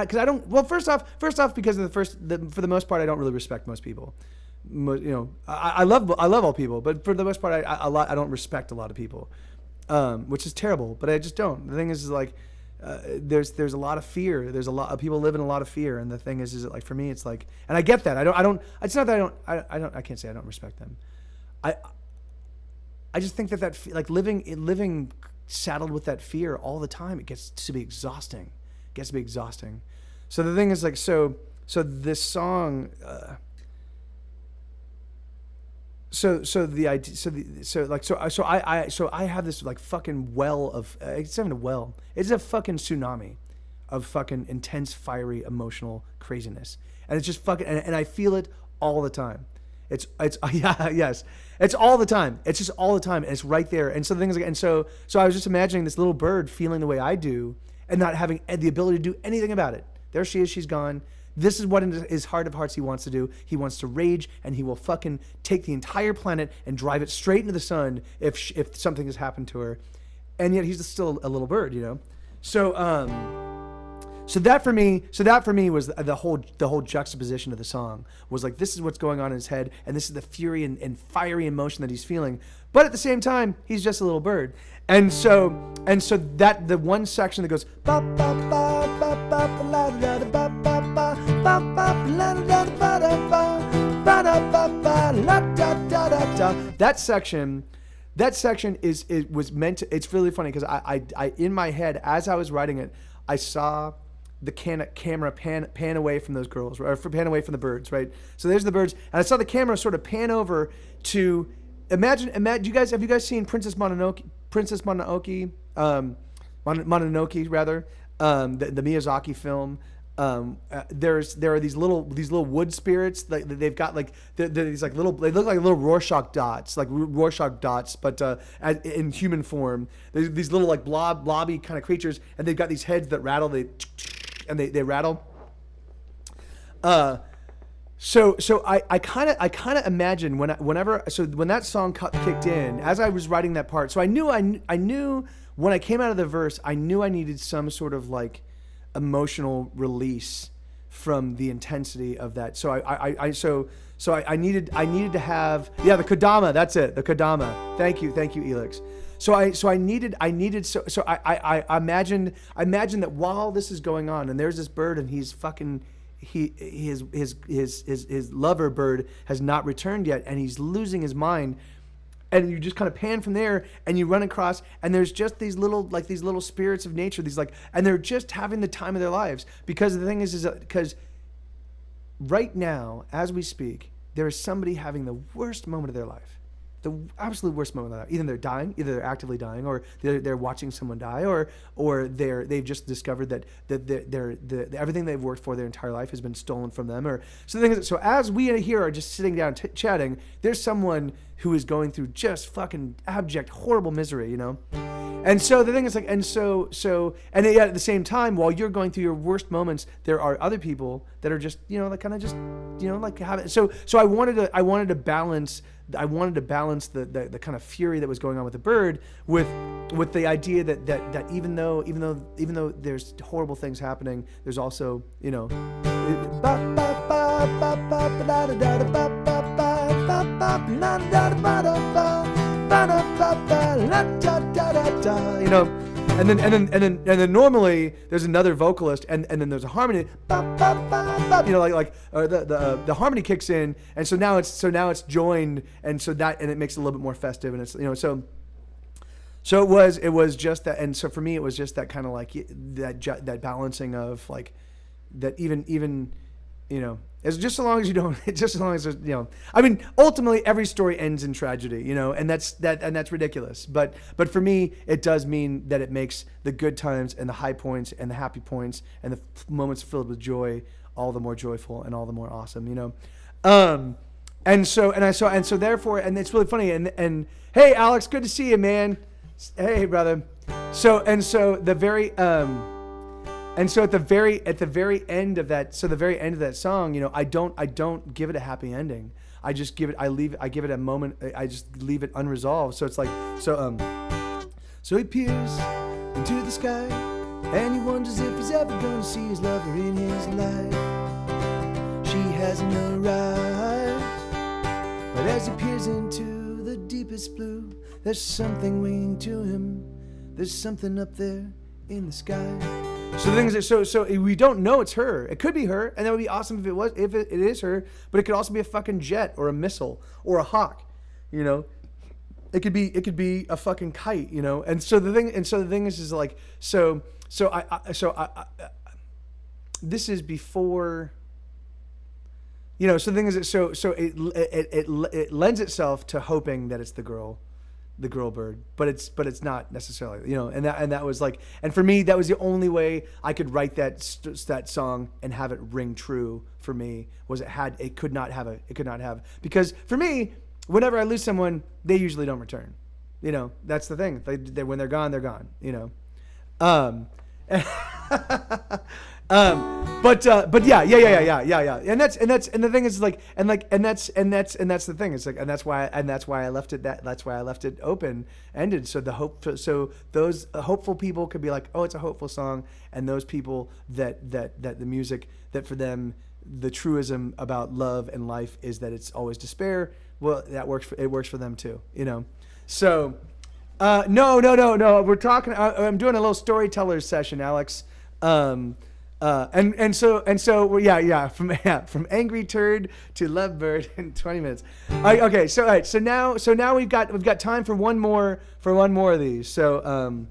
first off, because for the most part, I don't really respect most people. You know, I love all people, but for the most part, I don't respect a lot of people, which is terrible. But I just don't. The thing is like, there's a lot of fear. There's a lot of people live in a lot of fear, and the thing is that, like, for me, it's like, and I get that. I don't. It's not that I can't say I don't respect them. I just think that like living saddled with that fear all the time, it gets to be exhausting. So the thing is, like, so this song, I have this like fucking well of, it's not even a well, it's a fucking tsunami of fucking intense, fiery, emotional craziness, and it's just fucking, and I feel it all the time. It's yeah, yes. It's all the time. It's just all the time. And it's right there. And so the thing is, and so I was just imagining this little bird feeling the way I do and not having the ability to do anything about it. There she is. She's gone. This is what in his heart of hearts he wants to do. He wants to rage, and he will fucking take the entire planet and drive it straight into the sun if something has happened to her. And yet he's still a little bird, you know? So that for me was the whole juxtaposition of the song, was like, this is what's going on in his head, and this is the fury and fiery emotion that he's feeling, but at the same time he's just a little bird. And so that the one section that goes ba ba ba ba ba la da da ba ba ba ba ba la da da ba da ba ba da ba ba la da da da da, that section was meant to, it's really funny because I in my head as I was writing it, I saw the camera pan away from those girls, or pan away from the birds, right? So there's the birds, and I saw the camera sort of pan over to imagine. Have you guys seen Princess Mononoke? Mononoke rather, the Miyazaki film. There are these little wood spirits. Like they've got like they're these like little. They look like little Rorschach dots, but in human form. There's these little like blobby kind of creatures, and they've got these heads that rattle. They rattle. So I kind of imagine when that song kicked in, as I was writing that part. So I knew when I came out of the verse, I knew I needed some sort of like emotional release from the intensity of that. So I needed to have, yeah, the Kodama. That's it, the Kodama. Thank you, Elix. So I imagined that while this is going on, and there's this bird, and he's fucking, his lover bird has not returned yet, and he's losing his mind, and you just kind of pan from there, and you run across, and there's just these little spirits of nature, and they're just having the time of their lives. Because the thing is because right now, as we speak, there is somebody having the worst moment of their life. The absolute worst moment of their life. Either they're dying, either they're actively dying, or they're watching someone die, or they've just discovered that everything they've worked for their entire life has been stolen from them. Or so the thing is, so as we here are just sitting down chatting, there's someone who is going through just fucking abject, horrible misery, you know. And so the thing is like, and yet at the same time, while you're going through your worst moments, there are other people that are just, you know, like kind of just, you know, like have it. So I wanted to balance the kind of fury that was going on with the bird with the idea that even though there's horrible things happening, there's also, you know, you know, and then normally there's another vocalist and then there's a harmony, you know, like the harmony kicks in, and so now it's joined, and it makes it a little bit more festive, and it's, you know, so it was just that, and so for me it was just that kind of like that balancing of like that even you know, as just as long as you don't, just as long as, you know, I mean, ultimately every story ends in tragedy, you know, and that's ridiculous. But for me, it does mean that it makes the good times and the high points and the happy points and the moments filled with joy all the more joyful and all the more awesome, you know. And so therefore, and it's really funny. And hey, Alex, good to see you, man. Hey, brother. So the very And so at the very end of that song, you know, I don't give it a happy ending. I just give it a moment. I just leave it unresolved. So it's like, so he peers into the sky, and he wonders if he's ever gonna see his lover in his life. She hasn't arrived, but as he peers into the deepest blue, there's something waiting to him. There's something up there in the sky. So the thing is, so we don't know it's her. It could be her, and that would be awesome if it is her. But it could also be a fucking jet or a missile or a hawk, you know. It could be a fucking kite, you know. And so the thing is like, so I this is before, you know. So the thing is, so it lends itself to hoping that it's the girl bird, but it's not necessarily, you know, and that was like, and for me that was the only way I could write that song and have it ring true for me, was it could not have, because for me, whenever I lose someone, they usually don't return, you know. That's the thing. They when they're gone, you know. But yeah. And the thing is like, and that's the thing. It's like, and that's why I left it open ended. So those hopeful people could be like, oh, it's a hopeful song. And those people that the music, that for them, the truism about love and life is that it's always despair. Well, it works for them too, you know? So, no. We're talking, I'm doing a little storyteller session, Alex. From angry turd to lovebird in 20 minutes. Okay, so all right, so now we've got time for one more of these. So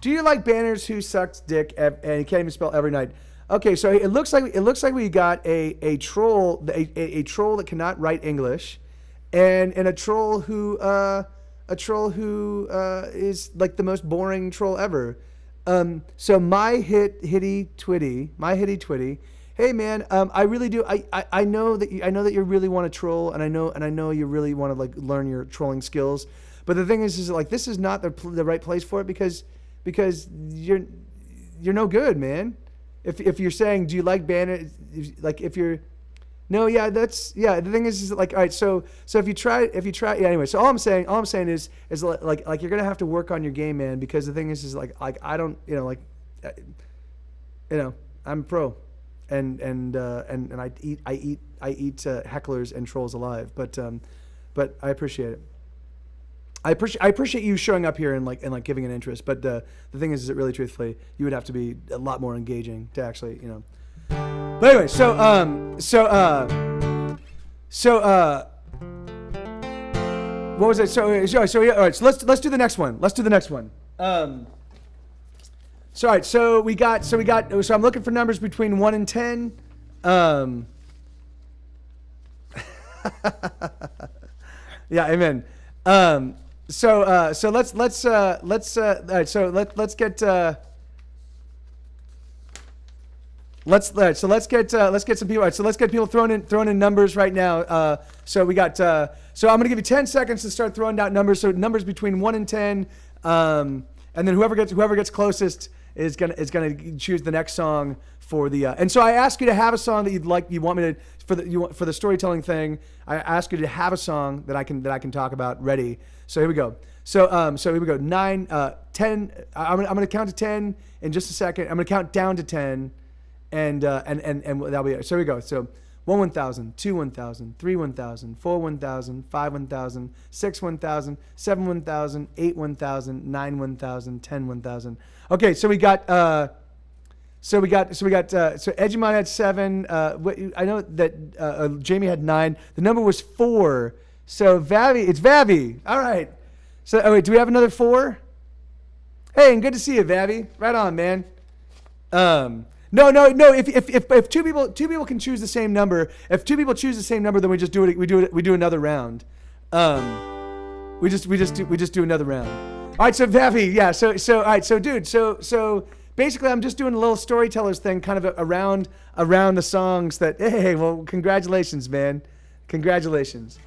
do you like banners who sucks dick and you can't even spell every night? Okay, so it looks like we got a troll that cannot write English, and a troll who is like the most boring troll ever. So my hitty twitty. Hey man, I really do. I know that you really want to troll, and I know you really want to like learn your trolling skills. But the thing is like, this is not the right place for it, because you're no good, man. If you're saying, do you like banners? Like if you're, no, yeah, the thing is like, all right, so if you try, yeah, anyway, so all I'm saying is like you're gonna have to work on your game, man, because the thing is like I don't, you know, like, you know, I'm pro, and I eat hecklers and trolls alive, but I appreciate it. I appreciate you showing up here and giving an interest, but the thing is that really, truthfully, you would have to be a lot more engaging to actually, you know. But anyway, what was it? So yeah, all right. So let's do the next one. Let's do the next one. So all right. So I'm looking for numbers between 1 and 10. Yeah, amen. So let's all right. So let's get some people. All right, so let's get people throwing in numbers right now. So we got. So I'm gonna give you 10 seconds to start throwing out numbers. So numbers between 1 and 10, and then whoever gets closest is gonna choose the next song for the. And so I ask you to have a song that you want me to for the storytelling thing. I ask you to have a song that I can talk about ready. So here we go. So here we go. 9, 10. I'm gonna count to 10 in just a second. I'm gonna count down to 10. And that'll be it. So here we go. So 1 1,000, 2 1,000, 3 1,000, 4 1,000, 5 1,000, 6 1,000, 7 1,000, 8 1,000, 9 1,000, 10 1,000. Okay, so we got so Edgemon had 7. I know that Jamie had 9. The number was 4. So it's Vavi. All right. So wait, do we have another 4? Hey, and good to see you, Vavi. Right on, man. No. If two people can choose the same number, if 2 people choose the same number, then we just do it. We do another round. We just do another round. All right, so Vavi, yeah. So all right, so dude, so basically, I'm just doing a little storytellers thing, kind of around the songs that. Hey, well, congratulations, man, congratulations.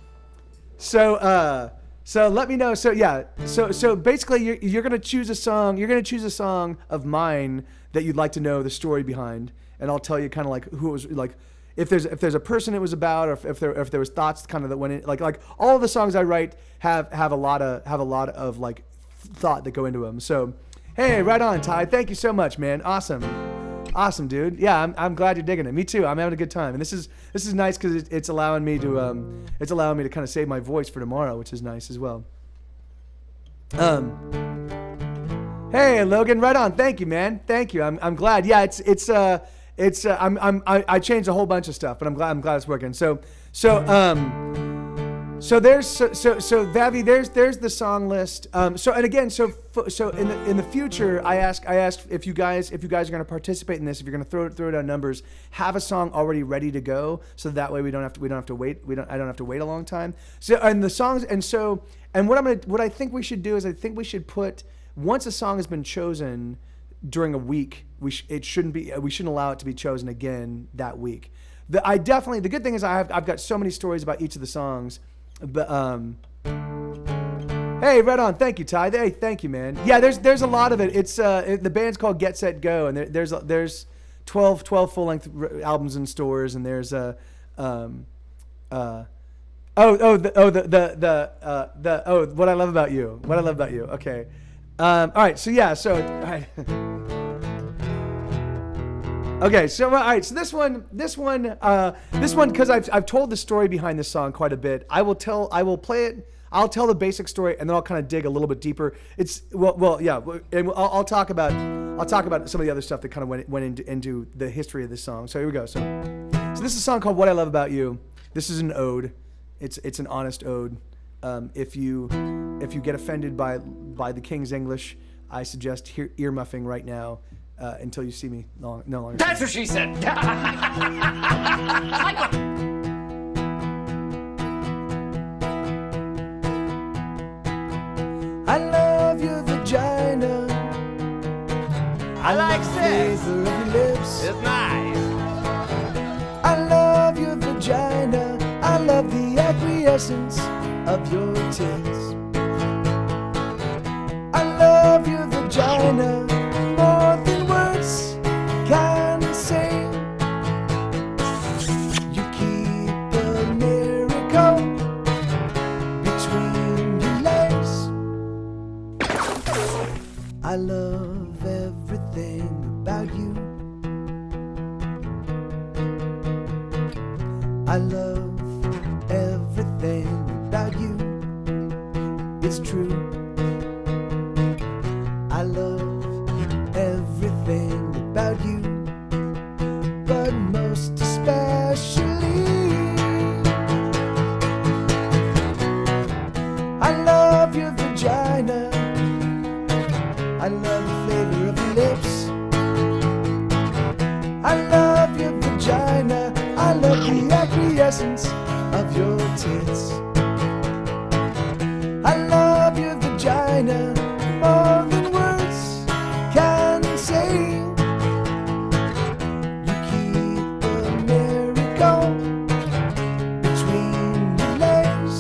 So let me know. So yeah, so basically, you're gonna choose a song. You're gonna choose a song of mine that you'd like to know the story behind, and I'll tell you kind of like who it was, like if there's a person it was about, or if there was thoughts kind of that went in, like all of the songs I write have a lot of like thought that go into them. So hey, right on, Ty. Thank you so much, man. Awesome, dude. Yeah, I'm glad you're digging it. Me too. I'm having a good time, and this is nice because it's allowing me to kind of save my voice for tomorrow, which is nice as well. Hey, Logan, right on. Thank you, man. Thank you. I'm glad. Yeah, I changed a whole bunch of stuff, but I'm glad it's working. So Vavi, there's the song list. So in the future, I ask if you guys are going to participate in this, if you're going to throw down numbers, have a song already ready to go, so that way I don't have to wait a long time. So and the songs and what I think we should do is I think we should put, once a song has been chosen during a week, we shouldn't allow it to be chosen again that week. The good thing is I've got so many stories about each of the songs, but hey, right on. Thank you, Ty. Hey, thank you, man. Yeah, there's a lot of it. It's the band's called Get Set Go, and there's 12 full-length albums in stores, and there's What I Love About You. What I Love About You. Okay. All right. So yeah. So all right. Okay. So all right. So this one, because I've told the story behind this song quite a bit. I will play it. I'll tell the basic story, and then I'll kind of dig a little bit deeper. It's yeah. And I'll talk about some of the other stuff that kind of went into the history of this song. So here we go. So this is a song called What I Love About You. This is an ode. It's an honest ode. If you get offended by the King's English, I suggest earmuffing right now until you see me no longer. That's what she said. I love your vagina. I like sex. The flavor of your lips. It's nice. I love your vagina. I love the acquiescence of your tits. I love your vagina more than words can say. You keep a miracle between your legs. I love everything about you. I love everything about you. It's true. I love everything about you, but most especially I love the acquiescence of your tits. I love your vagina more than words can say. You keep a miracle between your legs.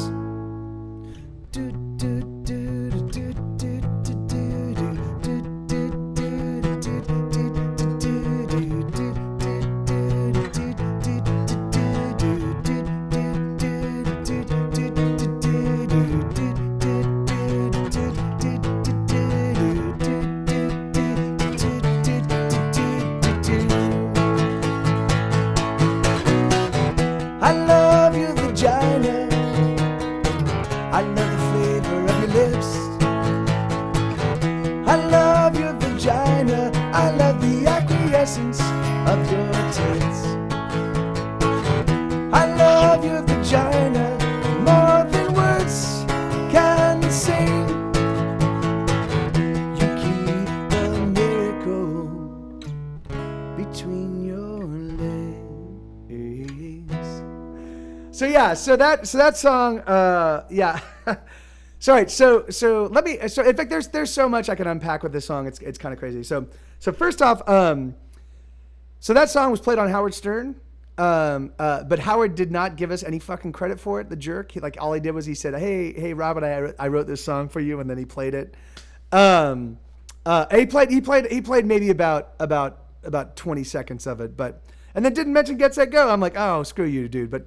Do, do, do, do, do, do, do, do, do, do, do, do, I love your vagina. I love the flavor of your lips. I love your vagina. I love the acquiescence of your tits. I love your vagina more than words can say. You keep a miracle between your legs. So yeah, so that song, yeah. Sorry, so let me. So in fact, there's so much I can unpack with this song. It's kind of crazy. So first off, so that song was played on Howard Stern, but Howard did not give us any fucking credit for it. The jerk. All he did was he said, "Hey, Robin, I wrote this song for you," and then he played it. He played maybe about 20 seconds of it, and then didn't mention Get Set Go. I'm like, oh, screw you, dude. But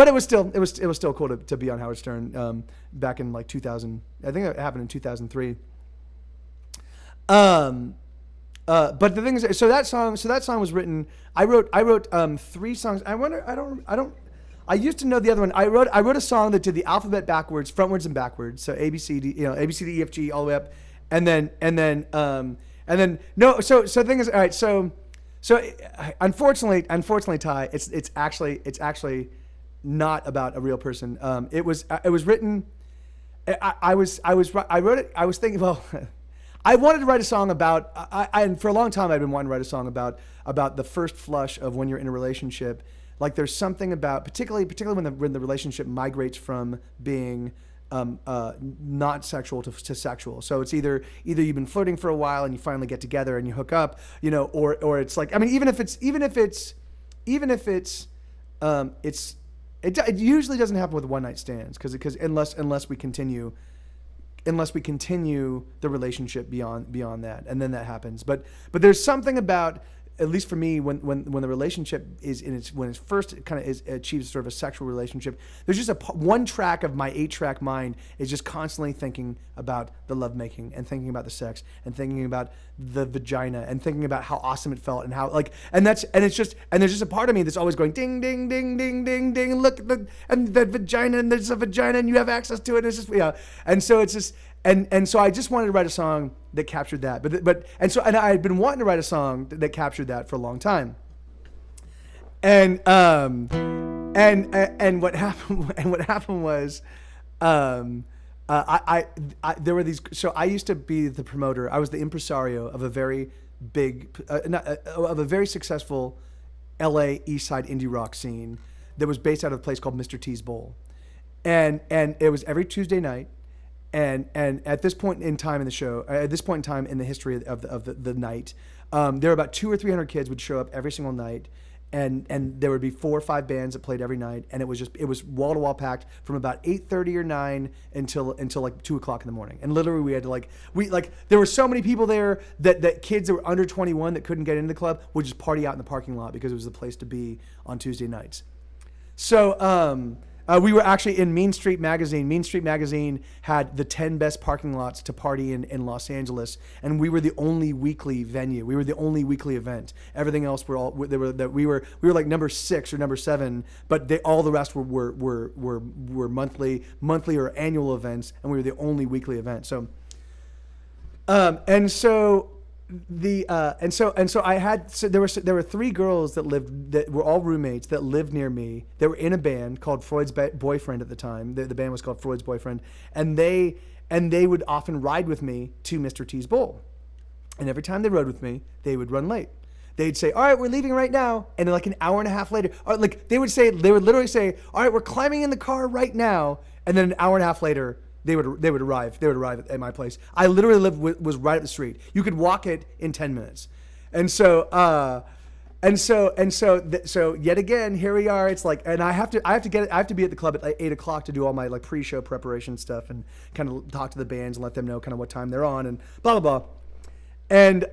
it was still cool to be on Howard Stern back in like 2000. I think it happened in 2003. But the thing is, so that song was written. I wrote 3 songs. I used to know the other one. I wrote a song that did the alphabet backwards, frontwards and backwards. So A B C D, A B C D E F G all the way up, and then no. So the thing is, all right. So unfortunately, Ty, it's actually not about a real person. It was written. I wrote it. I was thinking, well, I wanted to write a song about. And for a long time, I've been wanting to write a song about the first flush of when you're in a relationship. Like there's something about, particularly when the relationship migrates from being not sexual to sexual. So it's either you've been flirting for a while and you finally get together and you hook up, or it's like, I mean, it usually doesn't happen with one night stands because unless we continue the relationship beyond that, and then that happens. But there's something about, at least for me, when the relationship is when it's first kind of achieves sort of a sexual relationship, there's just one track of my 8-track mind is just constantly thinking about the lovemaking and thinking about the sex and thinking about the vagina and thinking about how awesome it felt and how there's just a part of me that's always going ding ding ding ding ding ding, look and the vagina, and there's a vagina and you have access to it, and it's just and so it's just. And so I just wanted to write a song that captured that, and I had been wanting to write a song that captured that for a long time. And what happened was, there were these. So I used to be the promoter. I was the impresario of a very big, of a very successful LA East Side indie rock scene that was based out of a place called Mr. T's Bowl, and it was every Tuesday night. And at this point in time in the show, at this point in time in the history of the night, there were about 200 or 300 kids would show up every single night, and there would be 4 or 5 bands that played every night, and it was wall to wall packed from about 8:30 or 9 until like 2 o'clock in the morning. And literally we had to there were so many people there that kids that were under 21 that couldn't get into the club would just party out in the parking lot because it was the place to be on Tuesday nights. So. We were actually in Mean Street Magazine. Mean Street Magazine had the 10 best parking lots to party in Los Angeles, and we were the only weekly venue. We were the only weekly event. Everything else we were like number 6 or number 7, but all the rest were monthly or annual events, and we were the only weekly event. So, there were 3 girls that were all roommates that lived near me. They were in a band called Freud's Boyfriend at the time. The band was called Freud's Boyfriend, and they would often ride with me to Mr. T's Bowl. And every time they rode with me, they would run late. they'd say, all right, we're leaving right now. And then like an hour and a half later, or like they would literally say, all right, we're climbing in the car right now. And then an hour and a half later, they would arrive. They would arrive at my place. I literally was right up the street. You could walk it in 10 minutes. And so yet again, here we are. It's like, and I have to be at the club at like 8:00 to do all my like pre-show preparation stuff and kind of talk to the bands and let them know kind of what time they're on and blah blah blah. And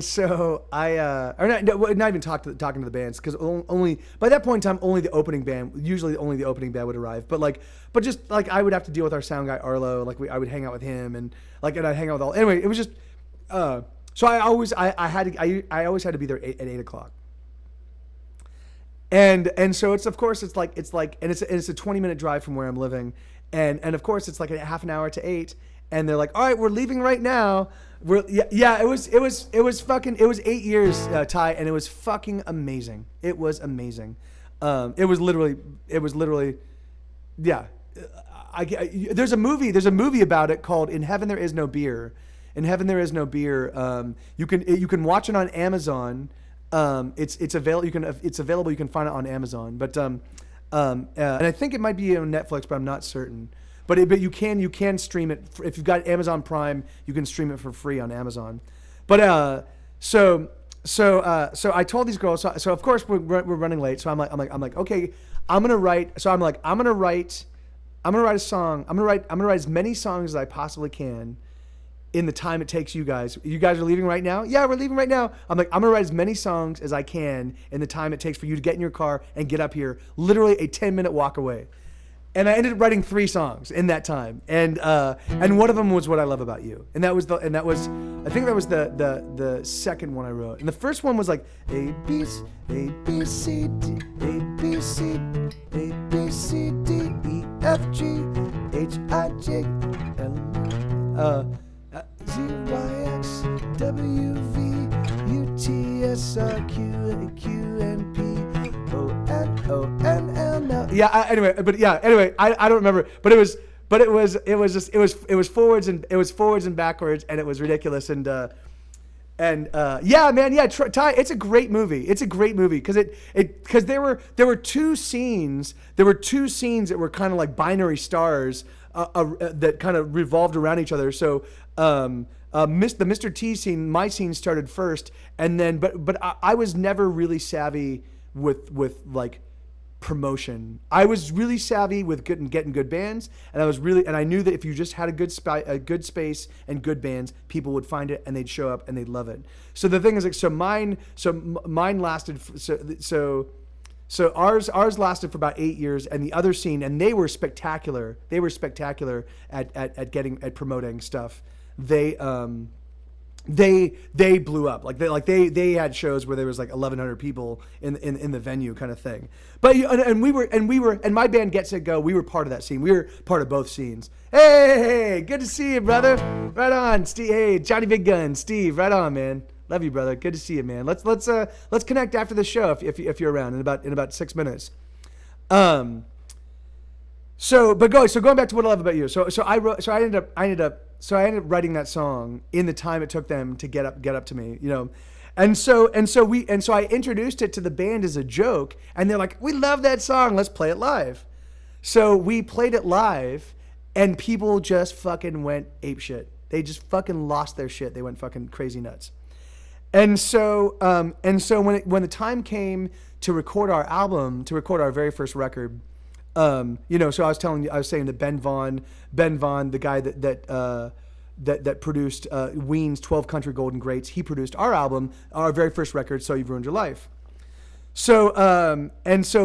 so not even talking to the bands because only by that point in time only the opening band would arrive. But just like I would have to deal with our sound guy Arlo. Like I would hang out with him and I'd hang out with all. Anyway, it was just. So I always had to be there at 8:00. And so it's a 20-minute drive from where I'm living, and of course it's like a half an hour to 8, and they're like, all right, we're leaving right now. It was 8 years, Ty, and it was fucking amazing. It was amazing. It was literally, yeah. There's a movie about it called In Heaven There Is No Beer. In Heaven There Is No Beer. You can watch it on Amazon. It's available. You can find it on Amazon. But and I think it might be on Netflix, but I'm not certain. But you can stream it if you've got Amazon Prime. You can stream it for free on Amazon. But so I told these girls. So of course we're running late. So I'm like okay. I'm gonna write a song. I'm gonna write as many songs as I possibly can in the time it takes you guys. You guys are leaving right now? Yeah, we're leaving right now. I'm like, I'm gonna write as many songs as I can in the time it takes for you to get in your car and get up here. Literally a 10-minute walk away. And I ended up writing 3 songs in that time. And one of them was What I Love About You. And that was I think that was the second one I wrote. And the first one was like A B C D A B C A B C D E F G H I J L Z Y X W V U T S R Q Q N P O N O N L L. Yeah. Anyway, I don't remember, but it was forwards and backwards, and it was ridiculous. Yeah, man, yeah, Ty, it's a great movie. It's a great movie because there were 2 scenes. There were 2 scenes that were kind of like binary stars that kind of revolved around each other. So the Mr. T scene, my scene started first, and then but I was never really savvy with like promotion. I was really savvy with getting good bands, and I knew that if you just had a good space and good bands, people would find it and they'd show up and they'd love it. So the thing is like, mine lasted so ours lasted for about 8 years, and the other scene, and they were spectacular. They were spectacular at promoting stuff. They blew up. They had shows where there was like 1,100 people in the venue kind of thing. But and we were my band Get Set Go. We were part of that scene. We were part of both scenes. Hey, good to see you, brother. Right on, Steve. Hey, Johnny Big Gun, Steve. Right on, man. Love you, brother. Good to see you, man. Let's connect after the show if you're around in about 6 minutes. Going back to What I Love About You. I ended up writing that song in the time it took them to get up to me, you know. And so I introduced it to the band as a joke, and they're like, "We love that song. Let's play it live." So we played it live, and people just fucking went apeshit. They just fucking lost their shit. They went fucking crazy nuts. And so when the time came to record our album, to record our very first record, so I was saying that Ben Vaughn, the guy that produced Ween's 12 Country Golden Greats, he produced our album, our very first record, So You've Ruined Your Life. So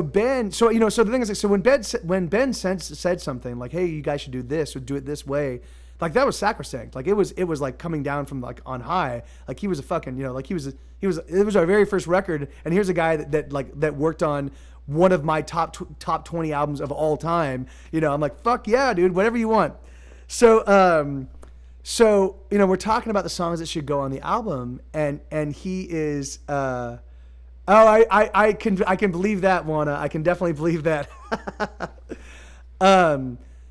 Ben, so the thing is, like, so when Ben said something like, "Hey, you guys should do this or do it this way," like that was sacrosanct. Like it was like coming down from like on high. Like he was a fucking, like it was our very first record, and here's a guy that worked on one of my top 20 albums of all time. I'm like, fuck yeah, dude, whatever you want. So we're talking about the songs that should go on the album, and he is, I can believe that, Juana. I can definitely believe that.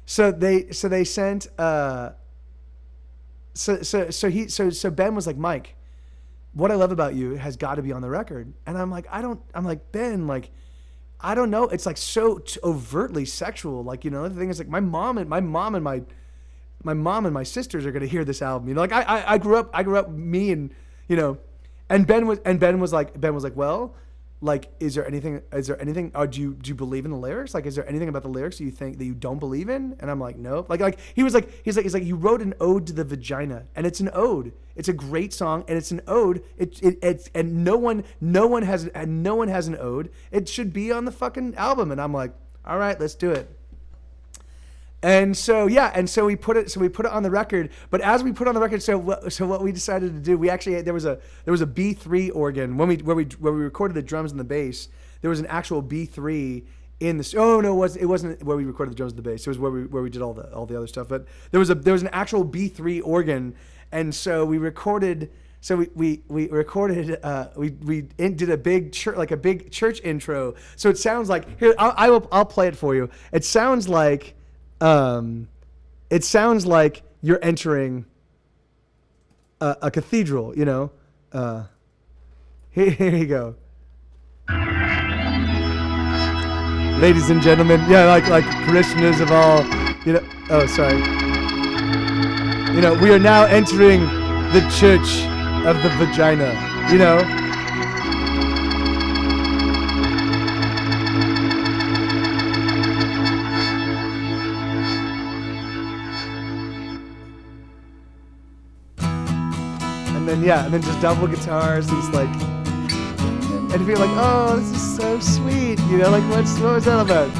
So they sent, so Ben was like, "Mike, What I Love About You has got to be on the record. And I'm like, Ben, like, I don't know. It's like so overtly sexual. Like, you know, the thing is like my mom and my sisters are going to hear this album. You know, like I grew up, me and, you know, and Ben was like, well, like, is there anything, do you believe in the lyrics? Like, is there anything about the lyrics that you think that you don't believe in? And I'm like, no. He's like, you wrote an ode to the vagina, and it's an ode. It's a great song, and it's an ode. And no one has an ode. It should be on the fucking album. And I'm like, all right, let's do it. And so we put it on the record. But as we put it on the record, so what we decided to do, we actually there was a B3 organ where we recorded the drums and the bass. There was an actual B3 in the. Oh no, it wasn't where we recorded the drums and the bass. It was where we did all the other stuff. But there was an actual B3 organ, and so we recorded. So we recorded. We did a big church intro. So it sounds like here. I'll play it for you. It sounds like. It sounds like you're entering a cathedral, you know. Here you go. Ladies and gentlemen, yeah, like parishioners of all, you know. Oh, sorry. You know, we are now entering the church of the vagina, you know. And then just double guitars. It's like, and you're like, oh, this is so sweet. You know, like what was that about?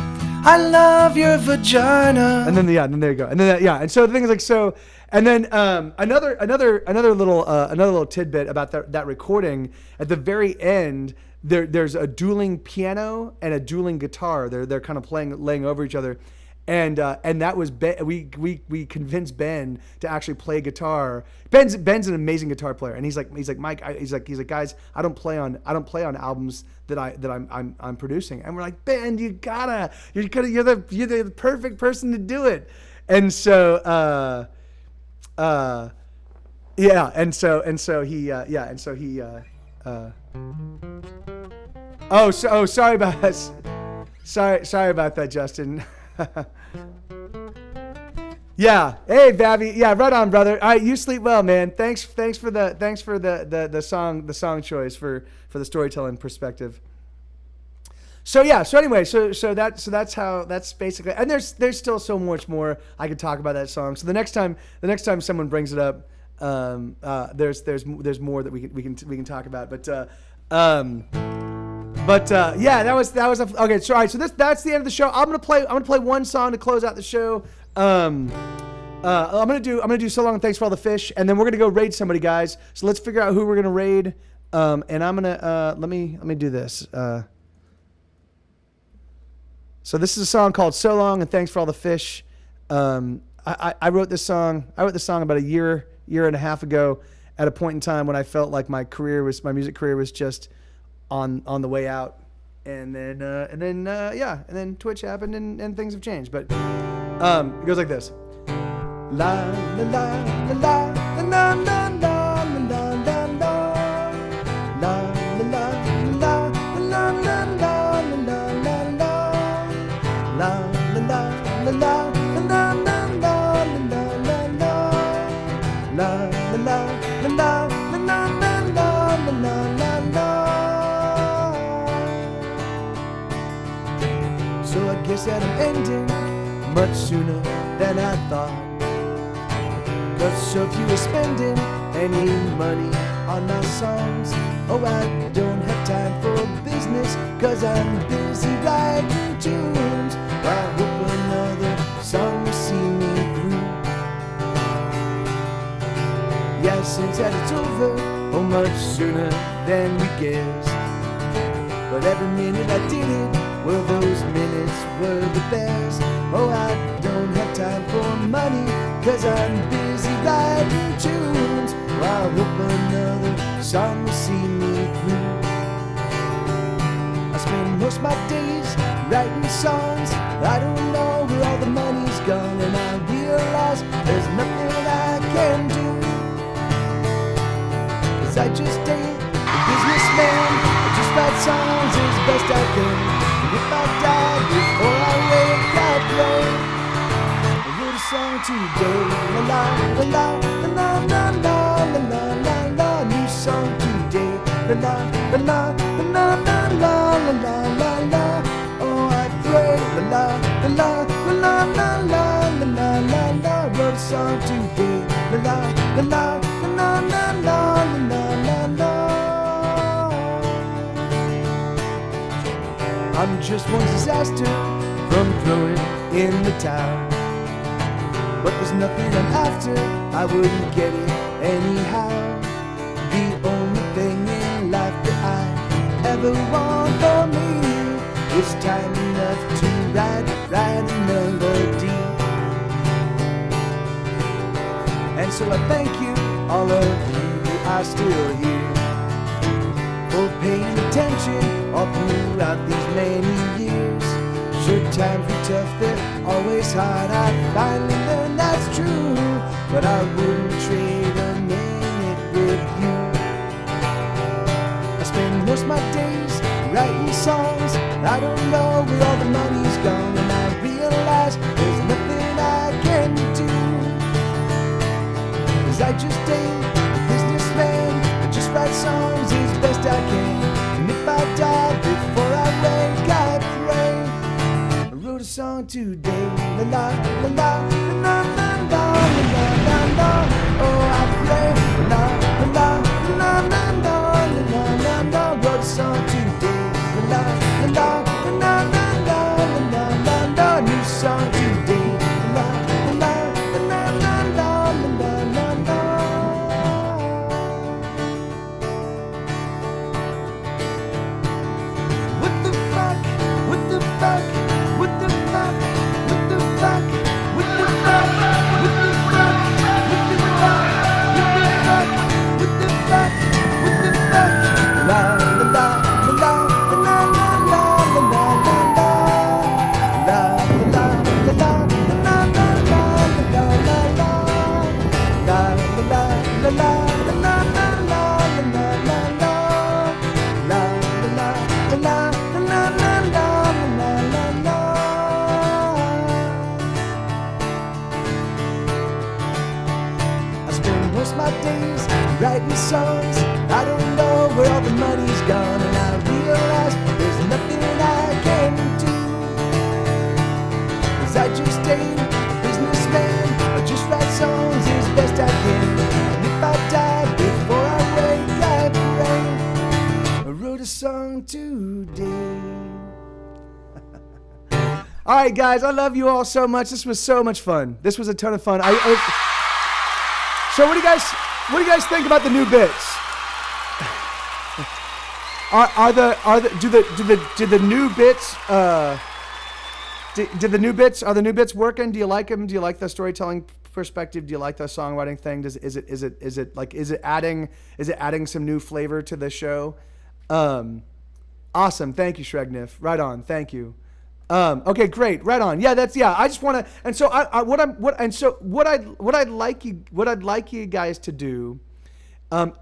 I love your vagina. And then there you go. And then and so the thing is like so. And then another little tidbit about that recording. At the very end, there's a dueling piano and a dueling guitar. They're kind of laying over each other. And that was we convinced Ben to actually play guitar. Ben's an amazing guitar player, and he's like Mike. He's like guys, I don't play on albums that I'm producing. And we're like, Ben, you're the perfect person to do it. And so sorry about that. Sorry about that, Justin. Yeah. Hey, Vavi. Yeah, right on, brother. All right, you sleep well, man. Thanks for the song choice for the storytelling perspective. So yeah. So anyway. So that's basically. And there's still so much more I could talk about that song. So the next time someone brings it up, there's more that we can talk about. But yeah, that was okay. So all right, so that's the end of the show. I'm gonna play one song to close out the show. I'm gonna do So Long and Thanks for All the Fish, and then we're gonna go raid somebody, guys. So let's figure out who we're gonna raid. And I'm gonna let me do this. So this is a song called So Long and Thanks for All the Fish. I wrote this song. About a year and a half ago, at a point in time when I felt like my music career was just on the way out, and then Twitch happened and things have changed. But it goes like this. La la la la la la la la la la la la la la la So I guess that I'm ending much sooner than I thought. Cause so few are spending any money on my songs. Oh, I don't have time for business, cause I'm busy writing tunes. I hope another song will see me through. Yeah, since that it's over, oh, much sooner than we guessed. But every minute I did it, well, those minutes were the best. Oh, I don't have time for money, cause I'm busy writing tunes. I hope another song will see me through. I spend most of my days writing songs. I don't know where all the money's gone, and I realize there's nothing I can do. 'Cause 'cause I just ain't a businessman. I just write songs as best I can. And if I die before I wake, I pray. I wrote a song today, la la la la la la la la la la la. New song today, la la la la la la la la la la. Oh, I pray, la la la la la la la la la la. Wrote a song today, la la la la la la la la la. I'm just one disaster from throwing in the towel. But there's nothing I'm after, I wouldn't get it anyhow. The only thing in life that I ever want for me is time enough to write a melody. And so I thank you, all of you who are still here, for paying attention all throughout these many years. Sure, times were tough, they're always hard. I finally learned that's true, but I wouldn't trade a minute with you. I spend most of my days writing songs. I don't know where all the money's gone, and I realize there's nothing I can do. 'Cause I just ain't a businessman. I just write songs as best I can. And if I die before I wake, I pray. I wrote a song today, la la la la la la la la la la. Oh, I pray, la la la la la la la la. Wrote a song today, la la la la la la la la la. New song today, la la la la la la la la. What the fuck? What the fuck? What the fuck? What the fuck? What the fuck? What the fuck? What the fuck? What the fuck? What the fuck? La la la la la la la la la la la. La la la la la la la la la la. La la la la la la la la la la la. La la la la la la la la la. I spend most of my days writing songs. I don't know where all the money's gone, and I realize there's nothing I can do. 'Cause I just ain't a businessman. I just write songs as best I can. And if I die before I wake, I pray. I wrote a song today. All right, guys, I love you all so much. This was so much fun. This was a ton of fun. So what do you guys think about the new bits? Did the new bits working? Do you like them? Do you like the storytelling perspective? Do you like the songwriting thing? Is it adding some new flavor to the show? Awesome. Thank you, Shregnif. Right on. Thank you. Okay, great. Right on. Yeah, I just want to, and so what I'd like you guys to do,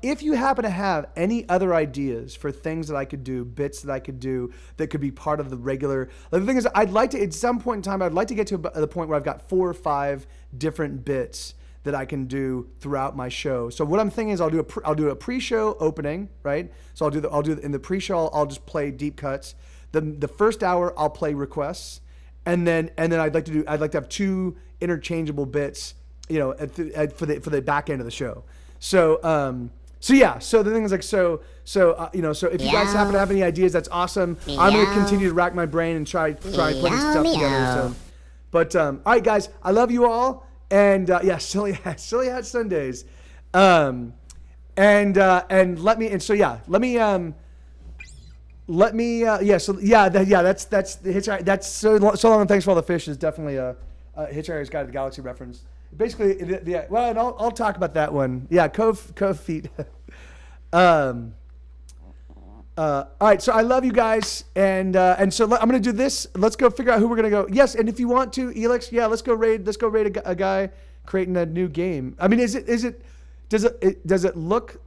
if you happen to have any other ideas for things that I could do, bits that I could do that could be part of the regular, the thing is, I'd like to, at some point in time, I'd like to get to the point where I've got 4 or 5 different bits that I can do throughout my show. So what I'm thinking is I'll do a pre-show opening, right? So I'll do in the pre-show, I'll just play deep cuts. The first hour I'll play requests, and then I'd like to have 2 interchangeable bits, for the back end of the show. So the thing is so if you guys happen to have any ideas, that's awesome. I'm gonna continue to rack my brain and try putting stuff together. So, but all right, guys, I love you all, and silly hat Sundays, let me that's the Hitchhiker. That's so long and thanks for all the fish is definitely a Hitchhiker's Guide to the Galaxy reference. Basically, and I'll talk about that one. Yeah, Cove Feet. All right, so I love you guys, and so I'm gonna do this. Let's go figure out who we're gonna go. Yes, and if you want to, Elix, let's go raid a guy creating a new game. I mean, does it look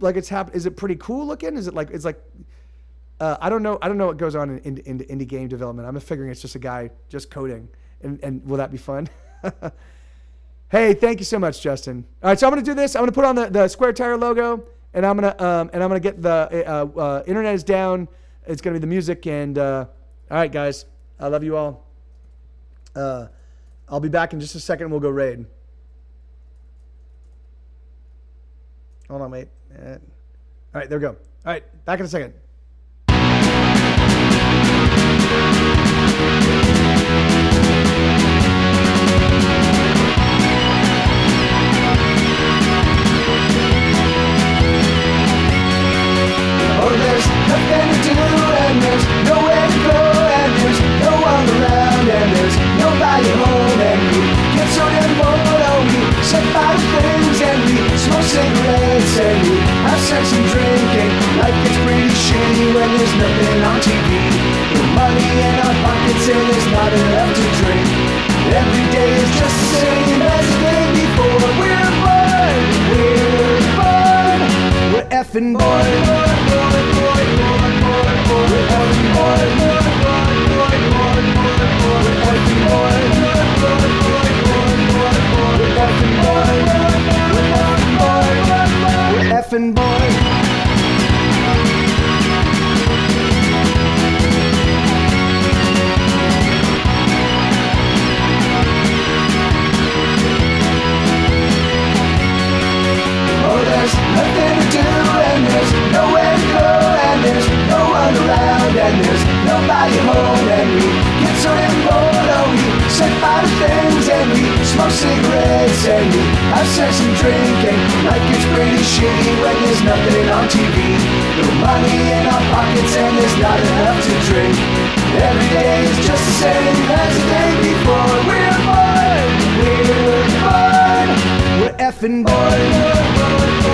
like it's happened? Is it pretty cool looking? Is it like, it's like, I don't know what goes on in indie game development. I'm figuring it's just a guy just coding, and will that be fun? Hey, thank you so much, Justin. All right, so I'm gonna do this. I'm gonna put on the Square Tire logo, and I'm gonna get the internet is down. It's gonna be the music, and all right, guys, I love you all. I'll be back in just a second. We'll go raid. Hold on, wait. All right, there we go. All right, back in a second. Oh, there's nothing to do, and there's nowhere to go, and there's no one around, and there's nobody home, and we get so damn bored, oh, we set fire to things, and we smoke cigarettes, and we have sex and drink, and life gets pretty shitty when there's nothing on TV. No money in our pockets, and there's not enough to drink. Every day is just the same as the day before. We're bored, we're effing bored. Effing boy. Oh, there's nothing to do, and there's nowhere to go, and there's no one around, and there's nobody home, and we get so damn bored, oh, we set fire to things, and we smoke cigarettes, and we have sex and drink, and life gets pretty shitty when there's nothing on TV. No money in our pockets, and there's not enough to drink. Every day is just the same as the day before. We're bored, we're effing bored.